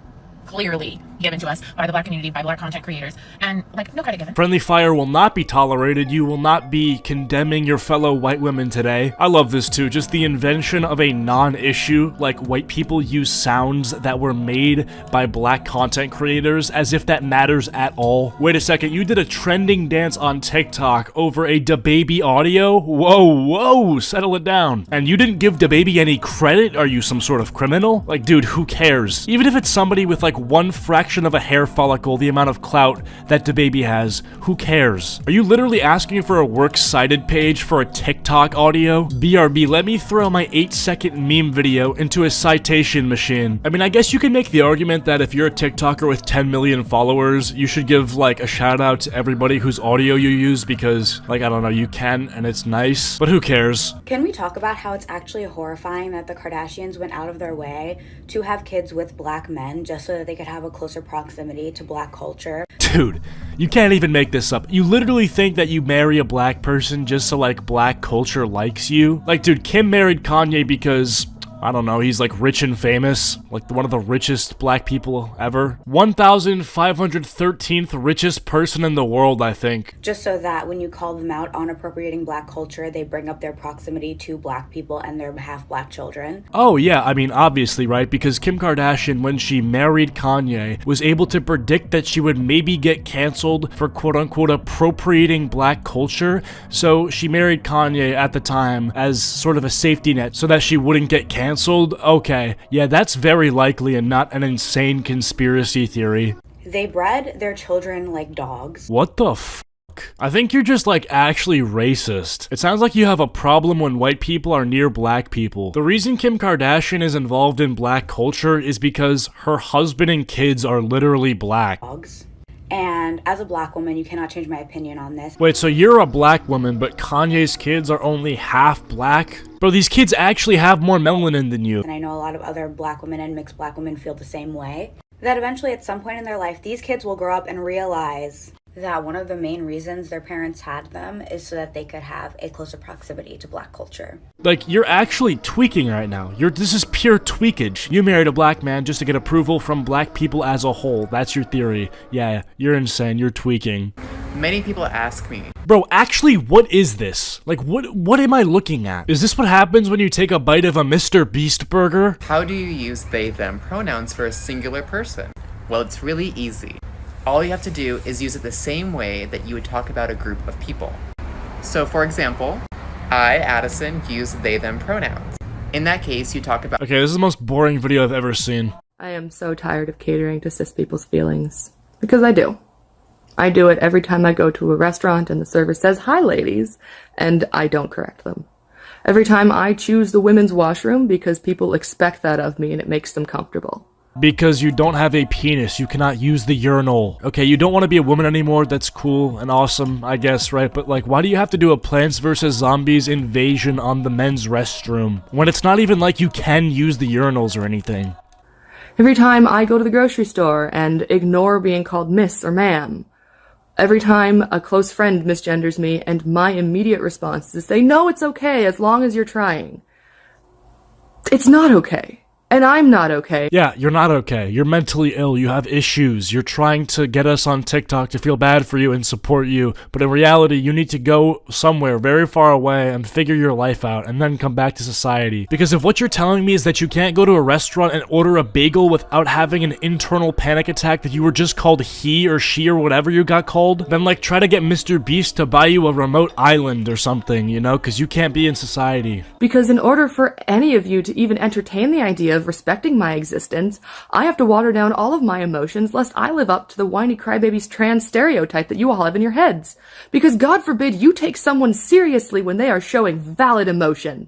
given to us by the black community, by black content creators, and like no credit given. Friendly fire will not be tolerated. You will not be condemning your fellow white women today. I love this too, just the invention of a non-issue, like white people use sounds that were made by black content creators as if that matters at all. Wait a second, you did a trending dance on TikTok over a DaBaby audio? Whoa, settle it down. And you didn't give DaBaby any credit? Are you some sort of criminal? Like, dude, who cares? Even if it's somebody with like one fraction of a hair follicle, the amount of clout that DaBaby has, who cares? Are you literally asking for a works cited page for a TikTok audio? BRB, let me throw my 8-second meme video into a citation machine. I mean, I guess you can make the argument that if you're a TikToker with 10 million followers, you should give like a shout out to everybody whose audio you use because, like, I don't know, you can and it's nice, but who cares? Can we talk about how it's actually horrifying that the Kardashians went out of their way to have kids with black men just so that they could have a closer proximity to black culture? Dude, you can't even make this up. You literally think that you marry a black person just so like black culture likes you? Like, dude, Kim married Kanye because I don't know, he's like rich and famous, like one of the richest black people ever. 1,513th richest person in the world, I think. Just so that when you call them out on appropriating black culture, they bring up their proximity to black people and their half-black children. Oh yeah, I mean obviously, right? Because Kim Kardashian, when she married Kanye, was able to predict that she would maybe get canceled for quote-unquote appropriating black culture, so she married Kanye at the time as sort of a safety net so that she wouldn't get canceled. Okay, yeah, that's very likely and not an insane conspiracy theory. They bred their children like dogs. What the f***? I think you're just like actually racist. It sounds like you have a problem when white people are near black people. The reason Kim Kardashian is involved in black culture is because her husband and kids are literally black. Dogs. And as a black woman, you cannot change my opinion on this. Wait, so you're a black woman, but Kanye's kids are only half black? Bro, these kids actually have more melanin than you. And I know a lot of other black women and mixed black women feel the same way. That eventually at some point in their life, these kids will grow up and realize that one of the main reasons their parents had them is so that they could have a closer proximity to black culture. Like, you're actually tweaking right now. This is pure tweakage. You married a black man just to get approval from black people as a whole. That's your theory. Yeah, you're insane. You're tweaking. Many people ask me, bro, actually, what is this? Like, what am I looking at? Is this what happens when you take a bite of a Mr. Beast burger? How do you use they, them pronouns for a singular person? Well, it's really easy. All you have to do is use it the same way that you would talk about a group of people. So, for example, I, Addison, use they, them pronouns. In that case, you talk about— Okay, this is the most boring video I've ever seen. I am so tired of catering to cis people's feelings. Because I do. I do it every time I go to a restaurant and the server says, "Hi, ladies," and I don't correct them. Every time I choose the women's washroom because people expect that of me and it makes them comfortable. Because you don't have a penis, you cannot use the urinal. Okay, you don't want to be a woman anymore, that's cool and awesome, I guess, right? But like, why do you have to do a Plants vs. Zombies invasion on the men's restroom when it's not even like you can use the urinals or anything? Every time I go to the grocery store and ignore being called miss or ma'am. Every time a close friend misgenders me and my immediate response is to say, "No, it's okay as long as you're trying." It's not okay. And I'm not okay. Yeah, you're not okay. You're mentally ill. You have issues. You're trying to get us on TikTok to feel bad for you and support you. But in reality, you need to go somewhere very far away and figure your life out and then come back to society. Because if what you're telling me is that you can't go to a restaurant and order a bagel without having an internal panic attack that you were just called he or she or whatever you got called, then like try to get Mr. Beast to buy you a remote island or something, you know? Because you can't be in society. Because in order for any of you to even entertain the idea of respecting my existence, I have to water down all of my emotions lest I live up to the whiny crybabies trans stereotype that you all have in your heads. Because God forbid you take someone seriously when they are showing valid emotion.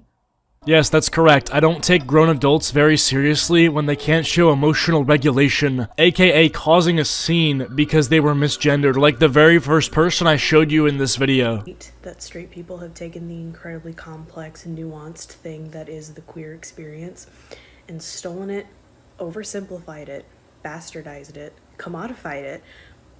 Yes, that's correct. I don't take grown adults very seriously when they can't show emotional regulation, aka causing a scene because they were misgendered, like the very first person I showed you in this video. That straight people have taken the incredibly complex and nuanced thing that is the queer experience and stolen it, oversimplified it, bastardized it, commodified it,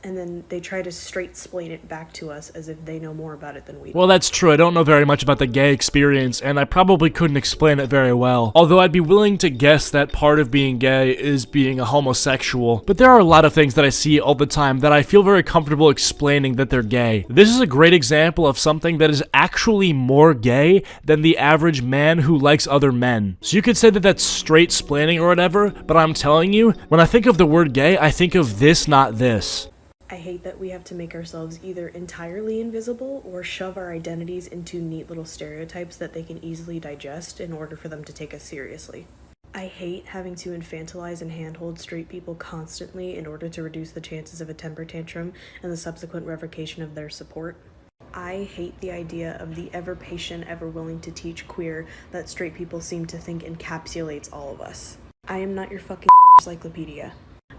and then they try to straight-splain it back to us as if they know more about it than we do. Well, that's true. I don't know very much about the gay experience, and I probably couldn't explain it very well. Although I'd be willing to guess that part of being gay is being a homosexual. But there are a lot of things that I see all the time that I feel very comfortable explaining that they're gay. This is a great example of something that is actually more gay than the average man who likes other men. So you could say that that's straight-splaining or whatever, but I'm telling you, when I think of the word gay, I think of this, not this. I hate that we have to make ourselves either entirely invisible or shove our identities into neat little stereotypes that they can easily digest in order for them to take us seriously. I hate having to infantilize and handhold straight people constantly in order to reduce the chances of a temper tantrum and the subsequent revocation of their support. I hate the idea of the ever patient, ever willing to teach queer that straight people seem to think encapsulates all of us. I am not your fucking encyclopedia.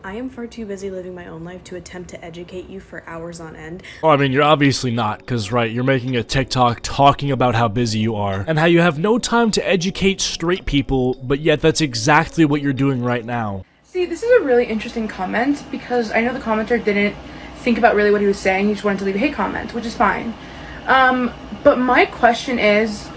I am far too busy living my own life to attempt to educate you for hours on end. Oh, I mean, you're obviously not, because, right, you're making a TikTok talking about how busy you are, and how you have no time to educate straight people, but yet that's exactly what you're doing right now. See, this is a really interesting comment, because I know the commenter didn't think about really what he was saying, he just wanted to leave a hate comment, which is fine. But my question is,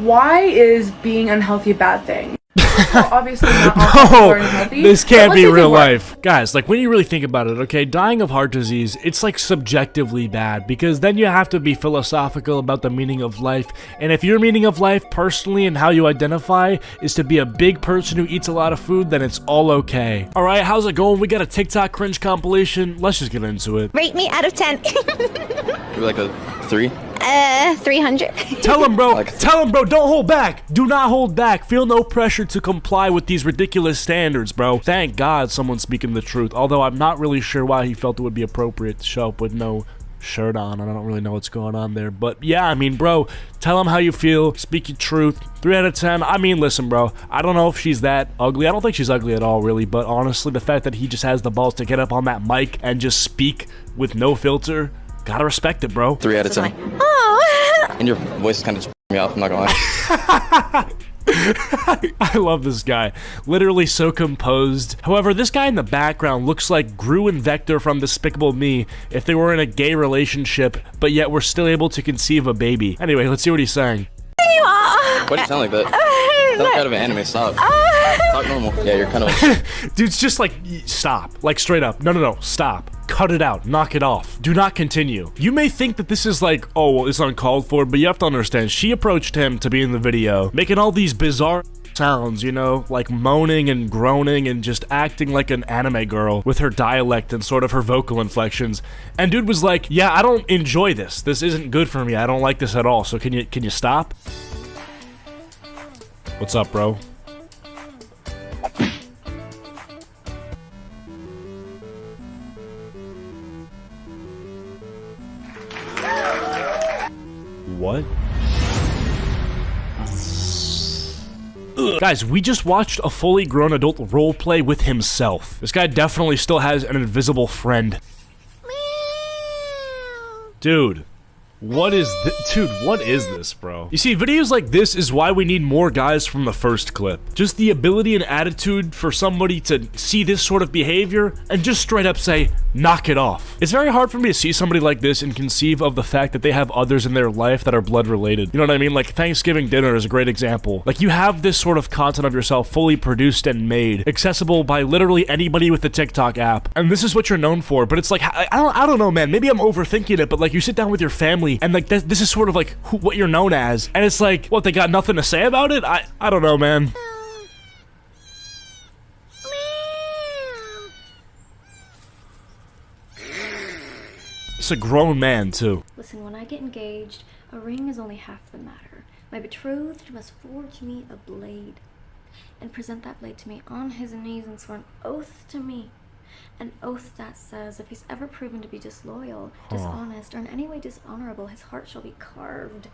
why is being unhealthy a bad thing? first of all, obviously not all people are healthy. This can't but be let's make it real work. life. Guys, like when you really think about it, okay, dying of heart disease, it's like subjectively bad because then you have to be philosophical about the meaning of life. And if your meaning of life personally and how you identify is to be a big person who eats a lot of food, then it's all okay. All right, how's it going? We got a TikTok cringe compilation. Let's just get into it. Rate me out of 10. Maybe like a 3? 300. Tell him, bro. Tell him, bro. Don't hold back. Do not hold back. Feel no pressure to comply with these ridiculous standards, bro. Thank God someone's speaking the truth. Although I'm not really sure why he felt it would be appropriate to show up with no shirt on. I don't really know what's going on there. But yeah, I mean, bro, tell him how you feel. Speak your truth. 3 out of 10. I mean, listen, bro. I don't know if she's that ugly. I don't think she's ugly at all, really. But honestly, the fact that he just has the balls to get up on that mic and just speak with no filter, gotta respect it, bro. 3 out of 10. Oh. And your voice is kind of me off, I'm not gonna lie. I love this guy. Literally so composed. However, this guy in the background looks like Gru and Vector from Despicable Me if they were in a gay relationship, but yet were still able to conceive a baby. Anyway, let's see what he's saying. You are. Why do you sound like that? Sound kind of an anime, stop. Talk normal. Yeah, you're kind of... Dude's just like, stop. Like, straight up. No, stop. Cut it out. Knock it off. Do not continue. You may think that this is like, oh, well, it's uncalled for, but you have to understand, she approached him to be in the video, making all these bizarre sounds, you know, like moaning and groaning and just acting like an anime girl with her dialect and sort of her vocal inflections. And dude was like, yeah, I don't enjoy this. This isn't good for me. I don't like this at all. So can you stop? What's up, bro? What? Ugh. Guys, we just watched a fully grown adult roleplay with himself. This guy definitely still has an invisible friend. Dude. What is this? Dude, what is this, bro? You see, videos like this is why we need more guys from the first clip. Just the ability and attitude for somebody to see this sort of behavior and just straight up say, knock it off. It's very hard for me to see somebody like this and conceive of the fact that they have others in their life that are blood related. You know what I mean? Like Thanksgiving dinner is a great example. Like you have this sort of content of yourself fully produced and made, accessible by literally anybody with the TikTok app. And this is what you're known for, but it's like, I don't know, man. Maybe I'm overthinking it, but like you sit down with your family and like this is sort of like what you're known as, and it's like, what, they got nothing to say about it? I don't know, man. It's a grown man too. Listen, when I get engaged, a ring is only half the matter. My betrothed must forge me a blade and present that blade to me on his knees and swear an oath to me. An oath that says if he's ever proven to be disloyal, dishonest, or in any way dishonorable, his heart shall be carved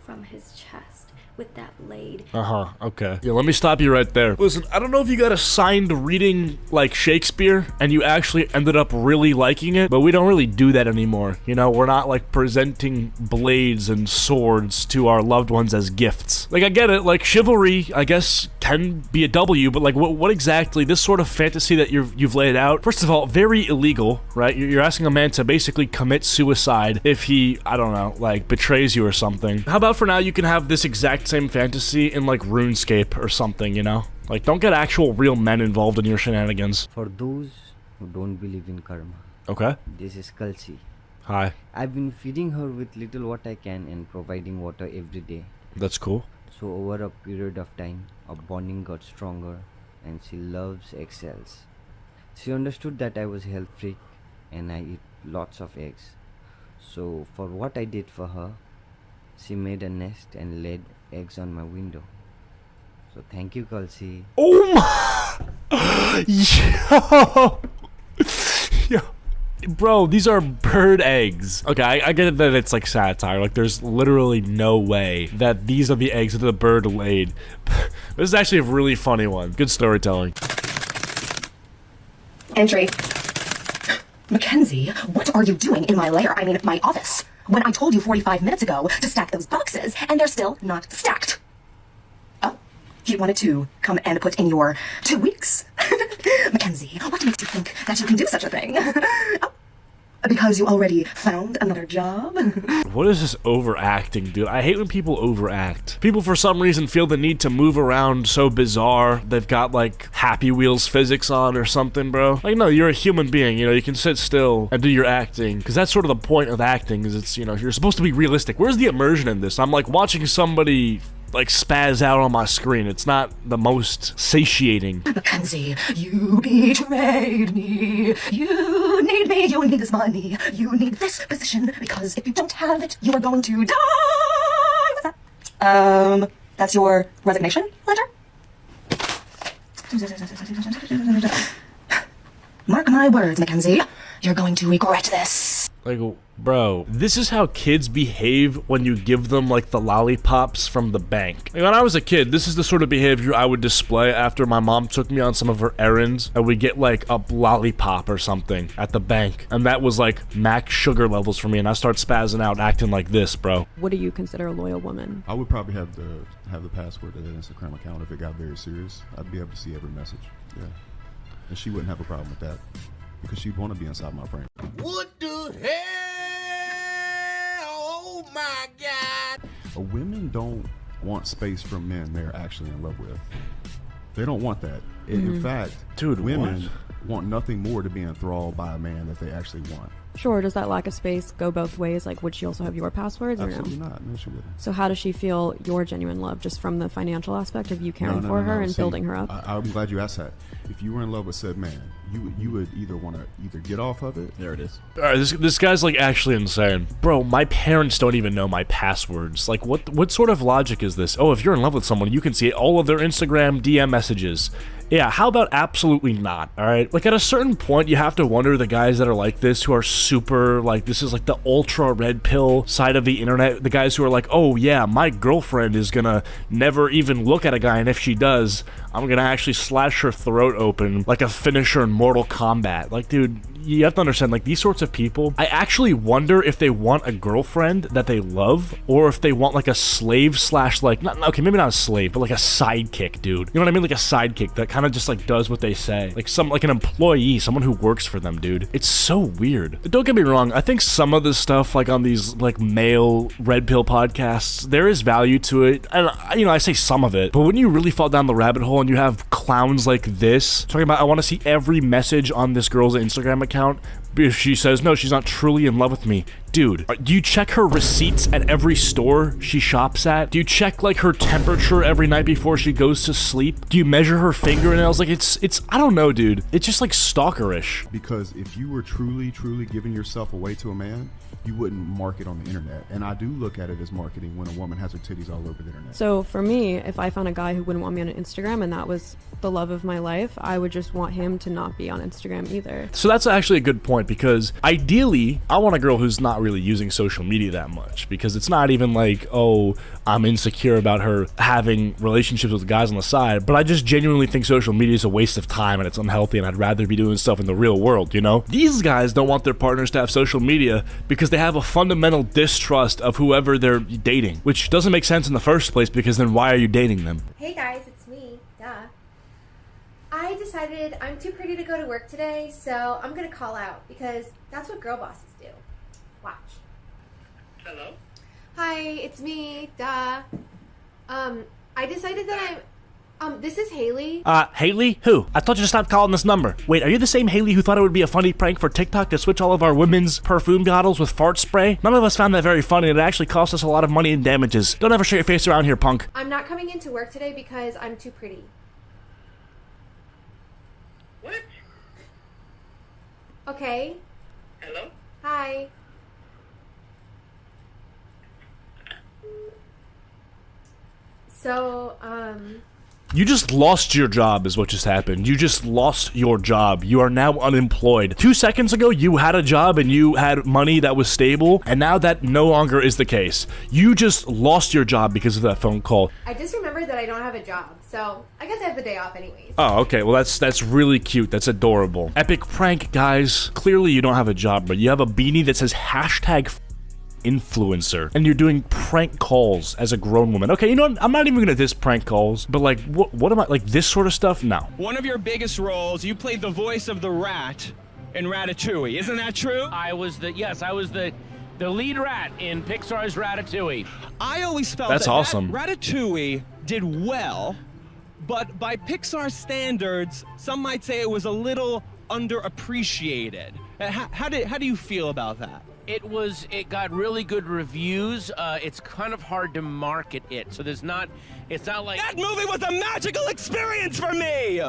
from his chest with that blade. Okay. Yeah, let me stop you right there. Listen, I don't know if you got assigned reading like Shakespeare and you actually ended up really liking it, but we don't really do that anymore. You know, we're not like presenting blades and swords to our loved ones as gifts. Like, I get it, like chivalry, I guess, can be a W, but like what exactly, this sort of fantasy that you've laid out, first of all, very illegal, right? You're asking a man to basically commit suicide if he, I don't know, like betrays you or something. How about for now you can have this exact same fantasy in like RuneScape or something, you know? Like, don't get actual real men involved in your shenanigans. For those who don't believe in karma. Okay. This is Kelsey. Hi. I've been feeding her with little what I can and providing water every day. That's cool. So over a period of time, our bonding got stronger and she loves eggshells. She understood that I was a health freak and I eat lots of eggs. So for what I did for her, she made a nest and laid eggs on my window. So thank you, Kelsey. Oh my! Yo! Yo! Bro, these are bird eggs. Okay, I get it that it's like satire. Like, there's literally no way that these are the eggs that the bird laid. This is actually a really funny one. Good storytelling. Entry. Mackenzie, what are you doing in my lair? I mean, my office. When I told you 45 minutes ago to stack those boxes, and they're still not stacked. Oh, you wanted to come and put in your 2 weeks? Mackenzie, what makes you think that you can do such a thing? Oh, because you already found another job? What is this overacting, dude? I hate when people overact. People for some reason feel the need to move around so bizarre. They've got like Happy Wheels physics on or something, bro. Like, no, you're a human being, you know, you can sit still and do your acting. Because that's sort of the point of acting, is it's, you know, you're supposed to be realistic. Where's the immersion in this? I'm like watching somebody like spaz out on my screen. It's not the most satiating. Mackenzie, you betrayed me. You need me. You need this money. You need this position because if you don't have it, you are going to die. What's that? That's your resignation letter? Mark my words, Mackenzie. You're going to regret this. Like, bro, this is how kids behave when you give them, like, the lollipops from the bank. Like, when I was a kid, this is the sort of behavior I would display after my mom took me on some of her errands, and we'd get, like, a lollipop or something at the bank. And that was, like, max sugar levels for me, and I start spazzing out, acting like this, bro. What do you consider a loyal woman? I would probably have the password to that Instagram account if it got very serious. I'd be able to see every message, yeah. And she wouldn't have a problem with that, because she'd want to be inside my frame. What the hell? Oh my God. Women don't want space from men they're actually in love with. They don't want that. In fact, dude, women want nothing more to be enthralled by a man that they actually want. Sure, does that lack of space go both ways? Like, would she also have your passwords or Absolutely not. No, she wouldn't. So how does she feel your genuine love? Just from the financial aspect of you caring for her and See, building her up? I'm glad you asked that. If you were in love with said man, you would either want to either get off of it. There it is. Alright, this guy's like actually insane. Bro, my parents don't even know my passwords. Like, what sort of logic is this? Oh, if you're in love with someone, you can see all of their Instagram DM messages. Yeah, how about absolutely not, alright? Like, at a certain point, you have to wonder the guys that are like this, who are super, like, this is like the ultra red pill side of the internet. The guys who are like, oh yeah, my girlfriend is gonna never even look at a guy, and if she does, I'm gonna actually slash her throat open like a finisher in Mortal Kombat. Like, dude, you have to understand, like, these sorts of people, I actually wonder if they want a girlfriend that they love, or if they want, like, a slave slash, like, not, okay, maybe not a slave, but like a sidekick, dude. You know what I mean? Like a sidekick that kind of just, like, does what they say. Like an employee, someone who works for them, dude. It's so weird. Don't get me wrong, I think some of the stuff, like, on these, like, male red pill podcasts, there is value to it, and, you know, I say some of it, but when you really fall down the rabbit hole and you have clowns like this, talking about, I want to see every message on this girl's Instagram account, if she says, no, she's not truly in love with me. Dude, do you check her receipts at every store she shops at? Do you check, like, her temperature every night before she goes to sleep? Do you measure her fingernails? Like, it's I don't know, dude. It's just, like, stalkerish. Because if you were truly giving yourself away to a man, you wouldn't market on the internet. And I do look at it as marketing when a woman has her titties all over the internet. So for me, if I found a guy who wouldn't want me on Instagram and that was the love of my life, I would just want him to not be on Instagram either. So that's actually a good point, because ideally, I want a girl who's not really using social media that much, because it's not even like, oh, I'm insecure about her having relationships with guys on the side, but I just genuinely think social media is a waste of time and it's unhealthy, and I'd rather be doing stuff in the real world, you know? These guys don't want their partners to have social media because they have a fundamental distrust of whoever they're dating, which doesn't make sense in the first place, because then why are you dating them? Hey guys, it's me, duh. I decided I'm too pretty to go to work today, so I'm gonna call out, because that's what girl bosses do. Watch. Hello? Hi, it's me, duh. I decided that this is Haley. Haley? Who? I thought you just stopped calling this number. Wait, are you the same Haley who thought it would be a funny prank for TikTok to switch all of our women's perfume bottles with fart spray? None of us found that very funny, and it actually cost us a lot of money in damages. Don't ever show your face around here, punk. I'm not coming into work today because I'm too pretty. What? Okay. Hello? Hi. So, You just lost your job is what just happened. You just lost your job. You are now unemployed. 2 seconds ago, you had a job and you had money that was stable, and now that no longer is the case. You just lost your job because of that phone call. I just remembered that I don't have a job, so I guess I have the day off anyways. Oh, okay. Well, that's really cute. That's adorable. Epic prank, guys. Clearly, you don't have a job, but you have a beanie that says hashtag influencer, and you're doing prank calls as a grown woman. Okay, you know what? I'm not even gonna diss prank calls, but like, what am I, like, this sort of stuff? No. One of your biggest roles, you played the voice of the rat in Ratatouille. Isn't that true? I was the lead rat in Pixar's Ratatouille. I always felt That's that awesome. Ratatouille did well, but by Pixar standards, some might say it was a little underappreciated. How do you feel about that? It got really good reviews. It's kind of hard to market it, so it's not like that movie was a magical experience for me.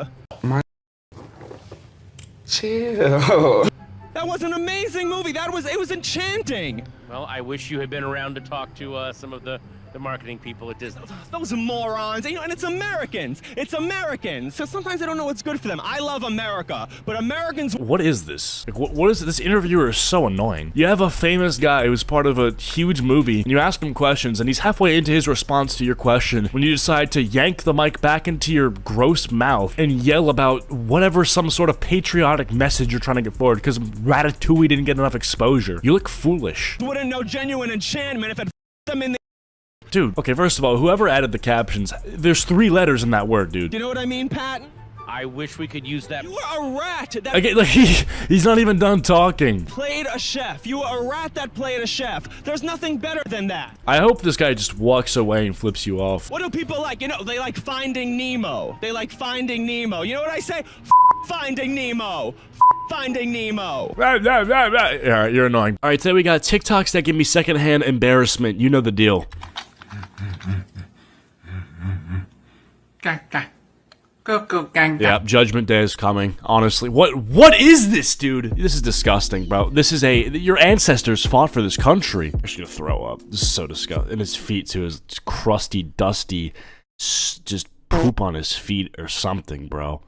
Chill. That was an amazing movie. It was enchanting. Well, I wish you had been around to talk to some of the marketing people at Disney. Those morons, and it's Americans. It's Americans. So sometimes I don't know what's good for them. I love America, but Americans. What is this? Like, what is it? This interviewer is so annoying. You have a famous guy who's part of a huge movie, and you ask him questions, and he's halfway into his response to your question when you decide to yank the mic back into your gross mouth and yell about whatever some sort of patriotic message you're trying to get forward because Ratatouille didn't get enough exposure. You look foolish. Wouldn't know genuine enchantment if it them in the. Dude, okay, first of all, whoever added the captions, there's 3 letters in that word, dude. You know what I mean, Pat? I wish we could use that. You were a rat that okay, like, he's not even done talking. Played a chef. You were a rat that played a chef. There's nothing better than that. I hope this guy just walks away and flips you off. What do people like? They like Finding Nemo. They like Finding Nemo. You know what I say? Finding Nemo. Finding Nemo. Alright, you're annoying. Alright, today we got TikToks that give me secondhand embarrassment. You know the deal. Yep, Judgment Day is coming. Honestly, what is this, dude? This is disgusting, bro. This is your ancestors fought for this country. I'm just gonna throw up. This is so disgusting. And his feet too is crusty, dusty, just poop on his feet or something, bro.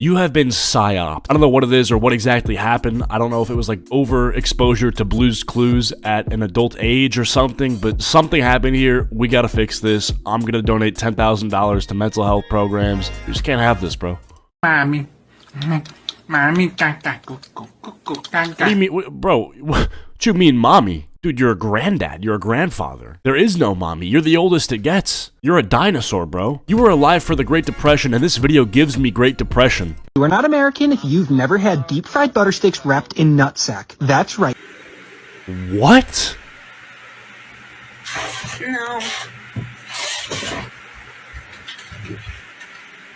You have been psyoped. I don't know what it is or what exactly happened. I don't know if it was like overexposure to Blue's Clues at an adult age or something, but something happened here. We gotta fix this. I'm gonna donate $10,000 to mental health programs. You just can't have this, bro. Mommy. Mommy. What do you mean, bro? What do you mean, mommy? Dude, you're a granddad. You're a grandfather. There is no mommy. You're the oldest it gets. You're a dinosaur, bro. You were alive for the Great Depression, and this video gives me Great Depression. You are not American if you've never had deep-fried butter sticks wrapped in nutsack. That's right. What?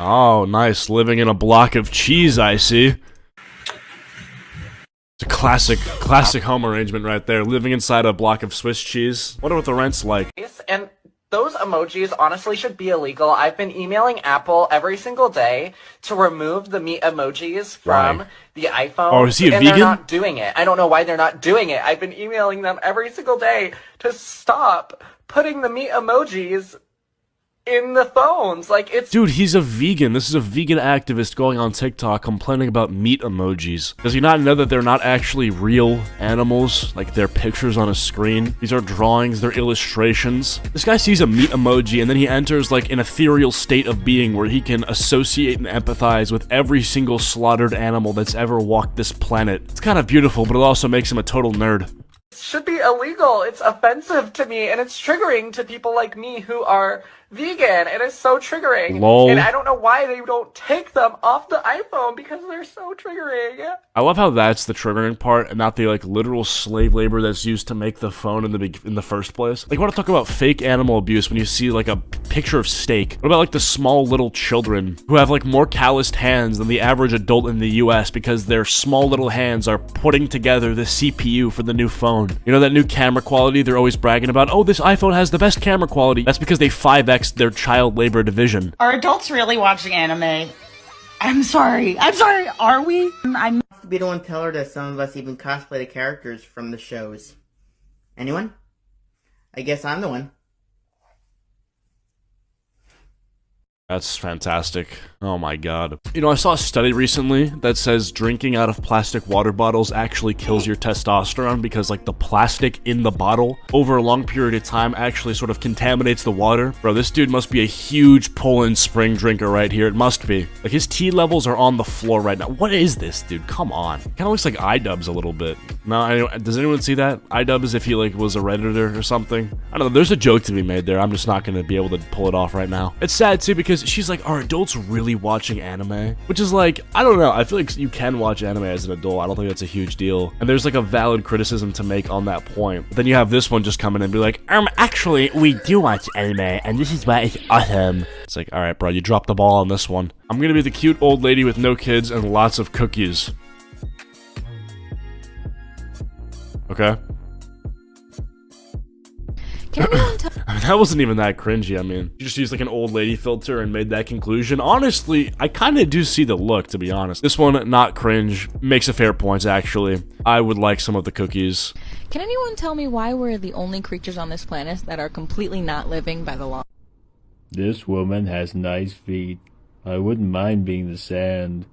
Oh, nice. Living in a block of cheese, I see. It's a classic home arrangement right there. Living inside a block of Swiss cheese. Wonder what the rent's like. And those emojis honestly should be illegal. I've been emailing Apple every single day to remove the meat emojis from the iPhone. Oh, is he a vegan? They're not doing it. I don't know why they're not doing it. I've been emailing them every single day to stop putting the meat emojis in the phones. Like, it's... Dude, he's a vegan. This is a vegan activist going on TikTok complaining about meat emojis. Does he not know that they're not actually real animals? Like, they're pictures on a screen. These are drawings, they're illustrations. This guy sees a meat emoji and then he enters, like, an ethereal state of being where he can associate and empathize with every single slaughtered animal that's ever walked this planet. It's kind of beautiful, but it also makes him a total nerd. should be illegal. It's offensive to me, and it's triggering to people like me who are vegan. It is so triggering. Lol. And I don't know why they don't take them off the iPhone, because they're so triggering. I love how that's the triggering part and not the like literal slave labor that's used to make the phone in the first place. Like, I want to talk about fake animal abuse when you see like a picture of steak. What about like the small little children who have like more calloused hands than the average adult in the US because their small little hands are putting together the CPU for the new phone? You know that new camera quality they're always bragging about? Oh, this iPhone has the best camera quality. That's because they 5x their child labor division. Are adults really watching anime? I'm sorry, are we? I'm be the one to tell her that some of us even cosplay the characters from the shows. Anyone? I guess I'm the one. That's fantastic. Oh my god. You know, I saw a study recently that says drinking out of plastic water bottles actually kills your testosterone because, like, the plastic in the bottle over a long period of time actually sort of contaminates the water. Bro, this dude must be a huge Poland Spring drinker right here. It must be. Like, his T levels are on the floor right now. What is this, dude? Come on. Kind of looks like iDubbbz a little bit. No, does anyone see that? iDubbbz as if he, like, was a Redditor or something. I don't know. There's a joke to be made there. I'm just not going to be able to pull it off right now. It's sad, too, because because she's like, are adults really watching anime? Which is like, I don't know. I feel like you can watch anime as an adult. I don't think that's a huge deal. And there's like a valid criticism to make on that point. But then you have this one just come in and be like, actually, we do watch anime, and this is why it's awesome. It's like, all right, bro, you dropped the ball on this one. I'm gonna be the cute old lady with no kids and lots of cookies. Okay. I mean, that wasn't even that cringy. I mean, you just used like an old lady filter and made that conclusion. Honestly, I kind of do see the look, to be honest. This one, not cringe, makes a fair point, actually. I would like some of the cookies. Can anyone tell me why we're the only creatures on this planet that are completely not living by the law? This woman has nice feet. I wouldn't mind being the sand.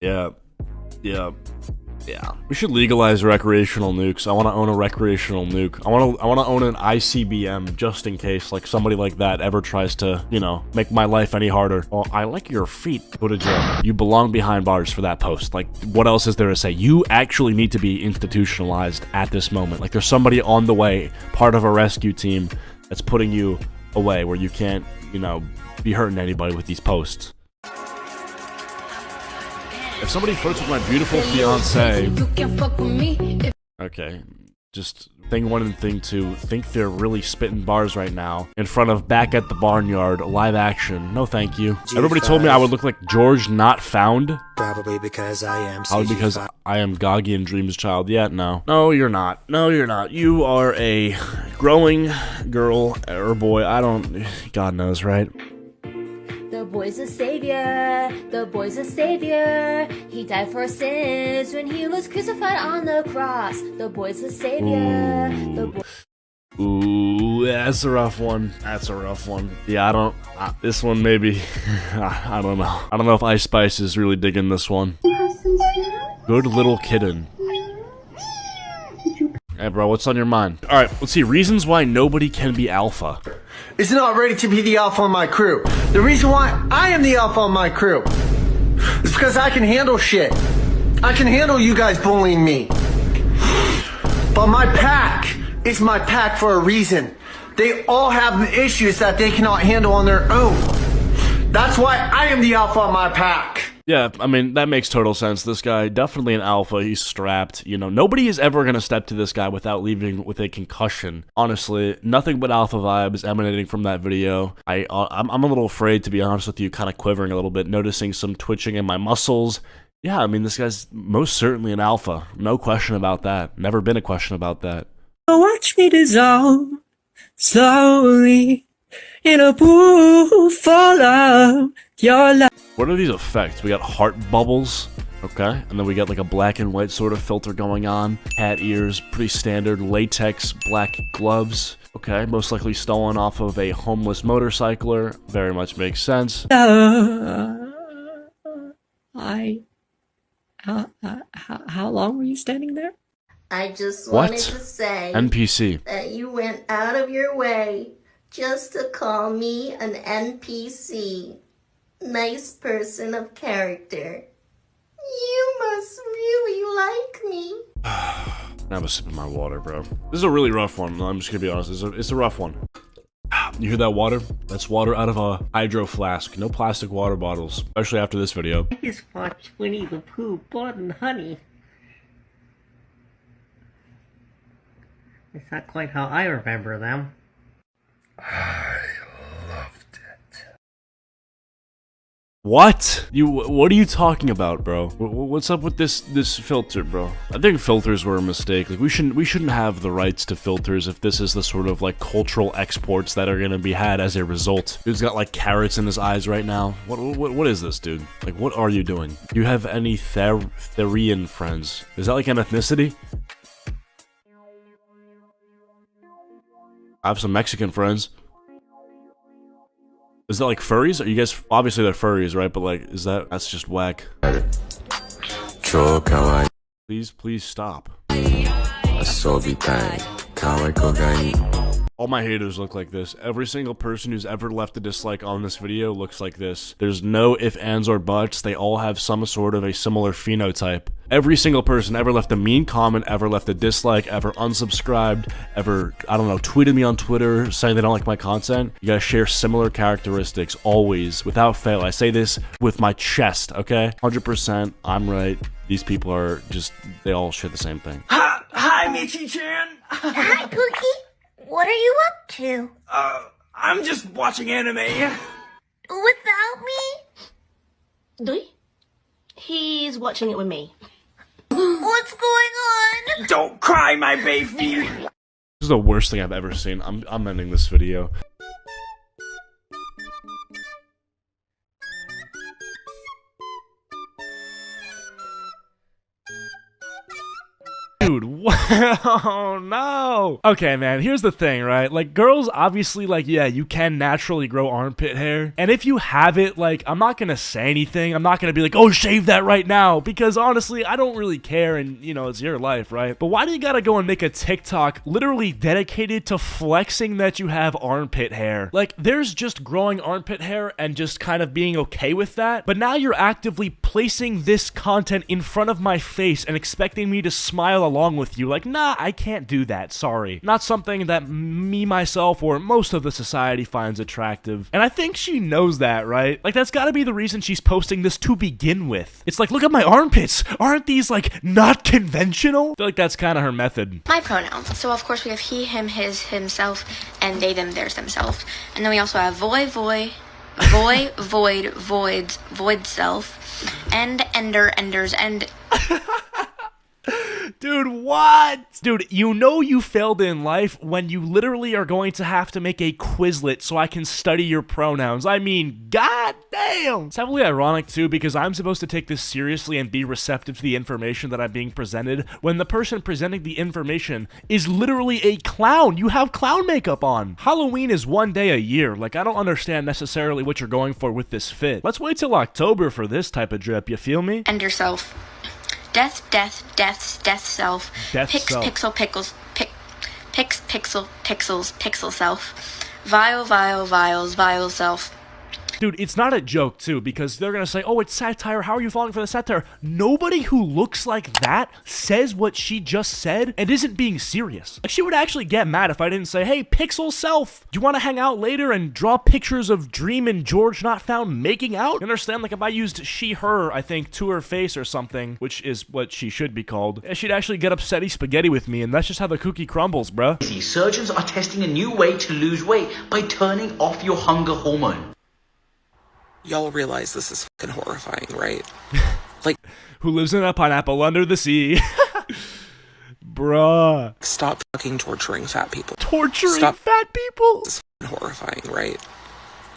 Yeah. We should legalize recreational nukes. I want to own a recreational nuke. I want to own an ICBM just in case like somebody like that ever tries to, you know, make my life any harder. Well, I like your feet. Go to jail. You belong behind bars for that post. Like, what else is there to say? You actually need to be institutionalized at this moment. Like, there's somebody on the way, part of a rescue team, that's putting you away where you can't, you know, be hurting anybody with these posts. If somebody flirts with my beautiful fiance, okay, just thing one and thing two, think they're really spitting bars right now in front of Back at the Barnyard, live action. No thank you. Everybody told me I would look like George Not Found. Probably because I am. Because I am Goggy and Dream's child. Yeah, no. No, you're not. No, you're not. You are a growing girl or boy. I don't... God knows, right? The boy's a savior, the boy's a savior. He died for sins when he was crucified on the cross. The boy's a savior. Ooh, that's a rough one. That's a rough one. Yeah, this one maybe, I don't know. I don't know if Ice Spice is really digging this one. Good little kitten. Hey bro, what's on your mind? Alright, let's see. Reasons why nobody can be alpha. Is not ready to be the alpha on my crew. The reason why I am the alpha on my crew is because I can handle shit. I can handle you guys bullying me. But my pack is my pack for a reason. They all have issues that they cannot handle on their own. That's why I am the alpha on my pack. Yeah, I mean, that makes total sense. This guy, definitely an alpha. He's strapped. You know, nobody is ever going to step to this guy without leaving with a concussion. Honestly, nothing but alpha vibes emanating from that video. I'm a little afraid, to be honest with you, kind of quivering a little bit, noticing some twitching in my muscles. Yeah, I mean, this guy's most certainly an alpha. No question about that. Never been a question about that. Watch me dissolve slowly in a pool full of your love. What are these effects? We got heart bubbles, okay, and then we got like a black and white sort of filter going on. Cat ears, pretty standard. Latex black gloves, okay, most likely stolen off of a homeless motorcycler. Very much makes sense. How long were you standing there? I just What? wanted to say NPC. that you went out of your way just to call me an NPC. Nice person of character. You must really like me. Have a sip of my water, bro. This is a really rough one. I'm just gonna be honest. It's a rough one. You hear that water? That's water out of a hydro flask. No plastic water bottles, especially after this video. I just watched Winnie the Pooh, Blood and Honey. It's not quite how I remember them. What? What are you talking about, bro? What's up with this filter, bro? I think filters were a mistake. Like we shouldn't have the rights to filters if this is the sort of like cultural exports that are gonna be had as a result. Dude's got like carrots in his eyes right now. What is this, dude? Like what are you doing? Do you have any Therian friends? Is that like an ethnicity? I have some Mexican friends. Is that like furries? Are you guys, obviously they're furries, right? But like, that's just whack. Please stop. All my haters look like this. Every single person who's ever left a dislike on this video looks like this. There's no ifs, ands, or buts. They all have some sort of a similar phenotype. Every single person ever left a mean comment, ever left a dislike, ever unsubscribed, ever, I don't know, tweeted me on Twitter saying they don't like my content. You guys share similar characteristics, always, without fail. I say this with my chest, okay? 100%, I'm right. These people are just, they all share the same thing. Hi, Michi-chan. Hi, Cookie. What are you up to? I'm just watching anime. Without me? Do he? He's watching it with me. What's going on? Don't cry, my baby. This is the worst thing I've ever seen. I'm ending this video. Dude, what? Oh no. Okay, man, here's the thing, right? Like, girls, obviously, like, yeah, you can naturally grow armpit hair. And if you have it, like, I'm not gonna say anything. I'm not gonna be like, oh, shave that right now. Because honestly, I don't really care, and, you know, it's your life, right? But why do you gotta go and make a TikTok literally dedicated to flexing that you have armpit hair? Like, there's just growing armpit hair and just kind of being okay with that. But now you're actively placing this content in front of my face and expecting me to smile along with you. Like, nah, I can't do that, sorry. Not something that me, myself, or most of the society finds attractive. And I think she knows that, right? Like, that's gotta be the reason she's posting this to begin with. It's like, look at my armpits! Aren't these, like, not conventional? I feel like that's kind of her method. My pronouns. So, of course, we have he, him, his, himself, and they, them, theirs, themself. And then we also have void, voids, void self, and ender, enders, and... Dude, what? Dude, you know you failed in life when you literally are going to have to make a Quizlet so I can study your pronouns. I mean, god damn! It's heavily ironic too, because I'm supposed to take this seriously and be receptive to the information that I'm being presented when the person presenting the information is literally a clown. You have clown makeup on. Halloween is one day a year. Like, I don't understand necessarily what you're going for with this fit. Let's wait till October for this type of drip, you feel me? And yourself. Death, self. Death Pix, self. pixel, pickles, pix, pixel, pixels, pixel self. Vile, vials, vile self. Dude, it's not a joke, too, because they're gonna say, oh, it's satire, how are you falling for the satire? Nobody who looks like that says what she just said and isn't being serious. Like, she would actually get mad if I didn't say, hey, Pixel Self, do you want to hang out later and draw pictures of Dream and George not found making out? You understand? Like, if I used she, her, I think, to her face or something, which is what she should be called, she'd actually get upsetty spaghetti with me, and that's just how the cookie crumbles, bruh. Surgeons are testing a new way to lose weight by turning off your hunger hormone. Y'all realize this is fucking horrifying, right? Like, who lives in a pineapple under the sea? Bruh. Stop fucking torturing fat people. Torturing fat people? This is fucking horrifying, right?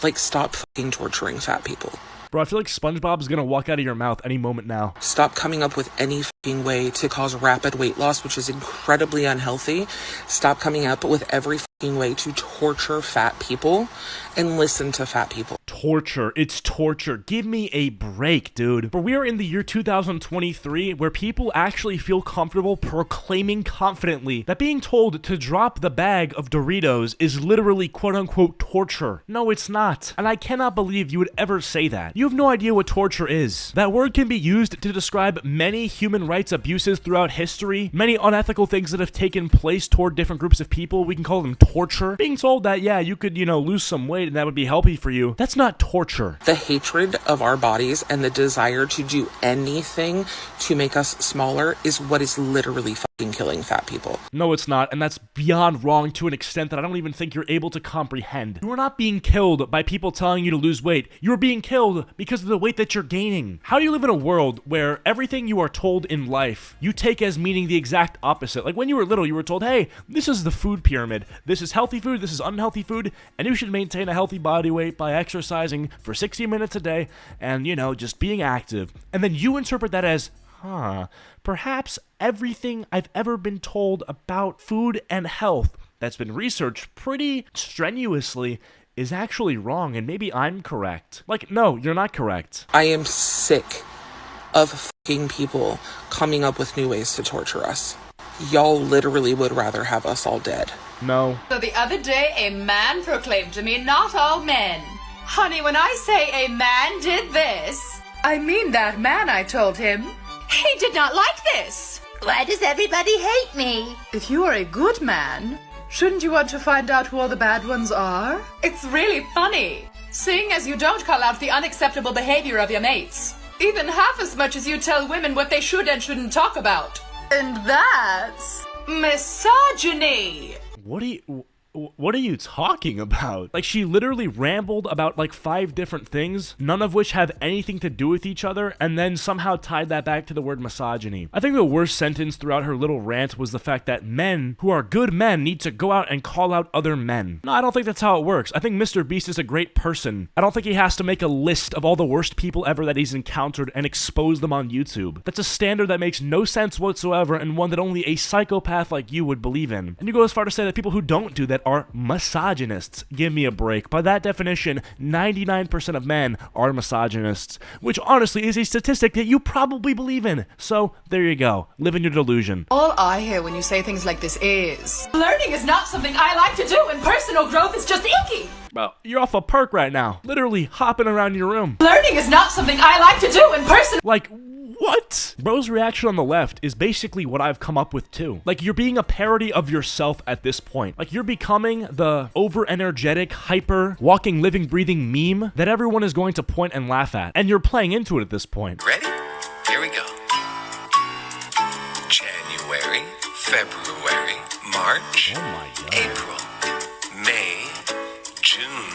Like, stop fucking torturing fat people. Bro, I feel like SpongeBob's gonna walk out of your mouth any moment now. Stop coming up with any fucking way to cause rapid weight loss, which is incredibly unhealthy. Stop coming up with every fucking way to torture fat people and listen to fat people. Torture. It's torture. Give me a break, dude. But we are in the year 2023 where people actually feel comfortable proclaiming confidently that being told to drop the bag of Doritos is literally quote-unquote torture. No, it's not. And I cannot believe you would ever say that. You have no idea what torture is. That word can be used to describe many human rights abuses throughout history, many unethical things that have taken place toward different groups of people. We can call them torture. Being told that, yeah, you could, you know, lose some weight and that would be healthy for you, that's not torture. The hatred of our bodies and the desire to do anything to make us smaller is what is literally fucking killing fat people. No, it's not, and that's beyond wrong to an extent that I don't even think you're able to comprehend. You are not being killed by people telling you to lose weight. You're being killed because of the weight that you're gaining. How do you live in a world where everything you are told in life, you take as meaning the exact opposite? Like when you were little, you were told, hey, this is the food pyramid. This is healthy food, this is unhealthy food, and you should maintain a healthy body weight by exercising for 60 minutes a day and, you know, just being active. And then you interpret that as, perhaps everything I've ever been told about food and health that's been researched pretty strenuously is actually wrong, and maybe I'm correct. Like, no, you're not correct. I am sick of fucking people coming up with new ways to torture us. Y'all literally would rather have us all dead. No. So the other day, a man proclaimed to me, not all men. Honey, when I say a man did this, I mean that man, I told him. He did not like this. Why does everybody hate me? If you are a good man, shouldn't you want to find out who all the bad ones are? It's really funny, seeing as you don't call out the unacceptable behavior of your mates. Even half as much as you tell women what they should and shouldn't talk about. And that's misogyny. What are you talking about? Like, she literally rambled about like 5 different things, none of which have anything to do with each other, and then somehow tied that back to the word misogyny. I think the worst sentence throughout her little rant was the fact that men who are good men need to go out and call out other men. No, I don't think that's how it works. I think Mr. Beast is a great person. I don't think he has to make a list of all the worst people ever that he's encountered and expose them on YouTube. That's a standard that makes no sense whatsoever, and one that only a psychopath like you would believe in. And you go as far to say that people who don't do that are misogynists. Give me a break. By that definition, 99% of men are misogynists, which honestly is a statistic that you probably believe in. So, there you go. Live in your delusion. All I hear when you say things like this is, learning is not something I like to do, and personal growth is just icky. Bro, you're off a perk right now. Literally hopping around your room. Learning is not something I like to do, and personal... Like, what? Bro's reaction on the left is basically what I've come up with too. Like, you're being a parody of yourself at this point. Like, you're becoming the over-energetic, hyper, walking, living, breathing meme that everyone is going to point and laugh at. And you're playing into it at this point. Ready? Here we go. January, February, March, April, May, June.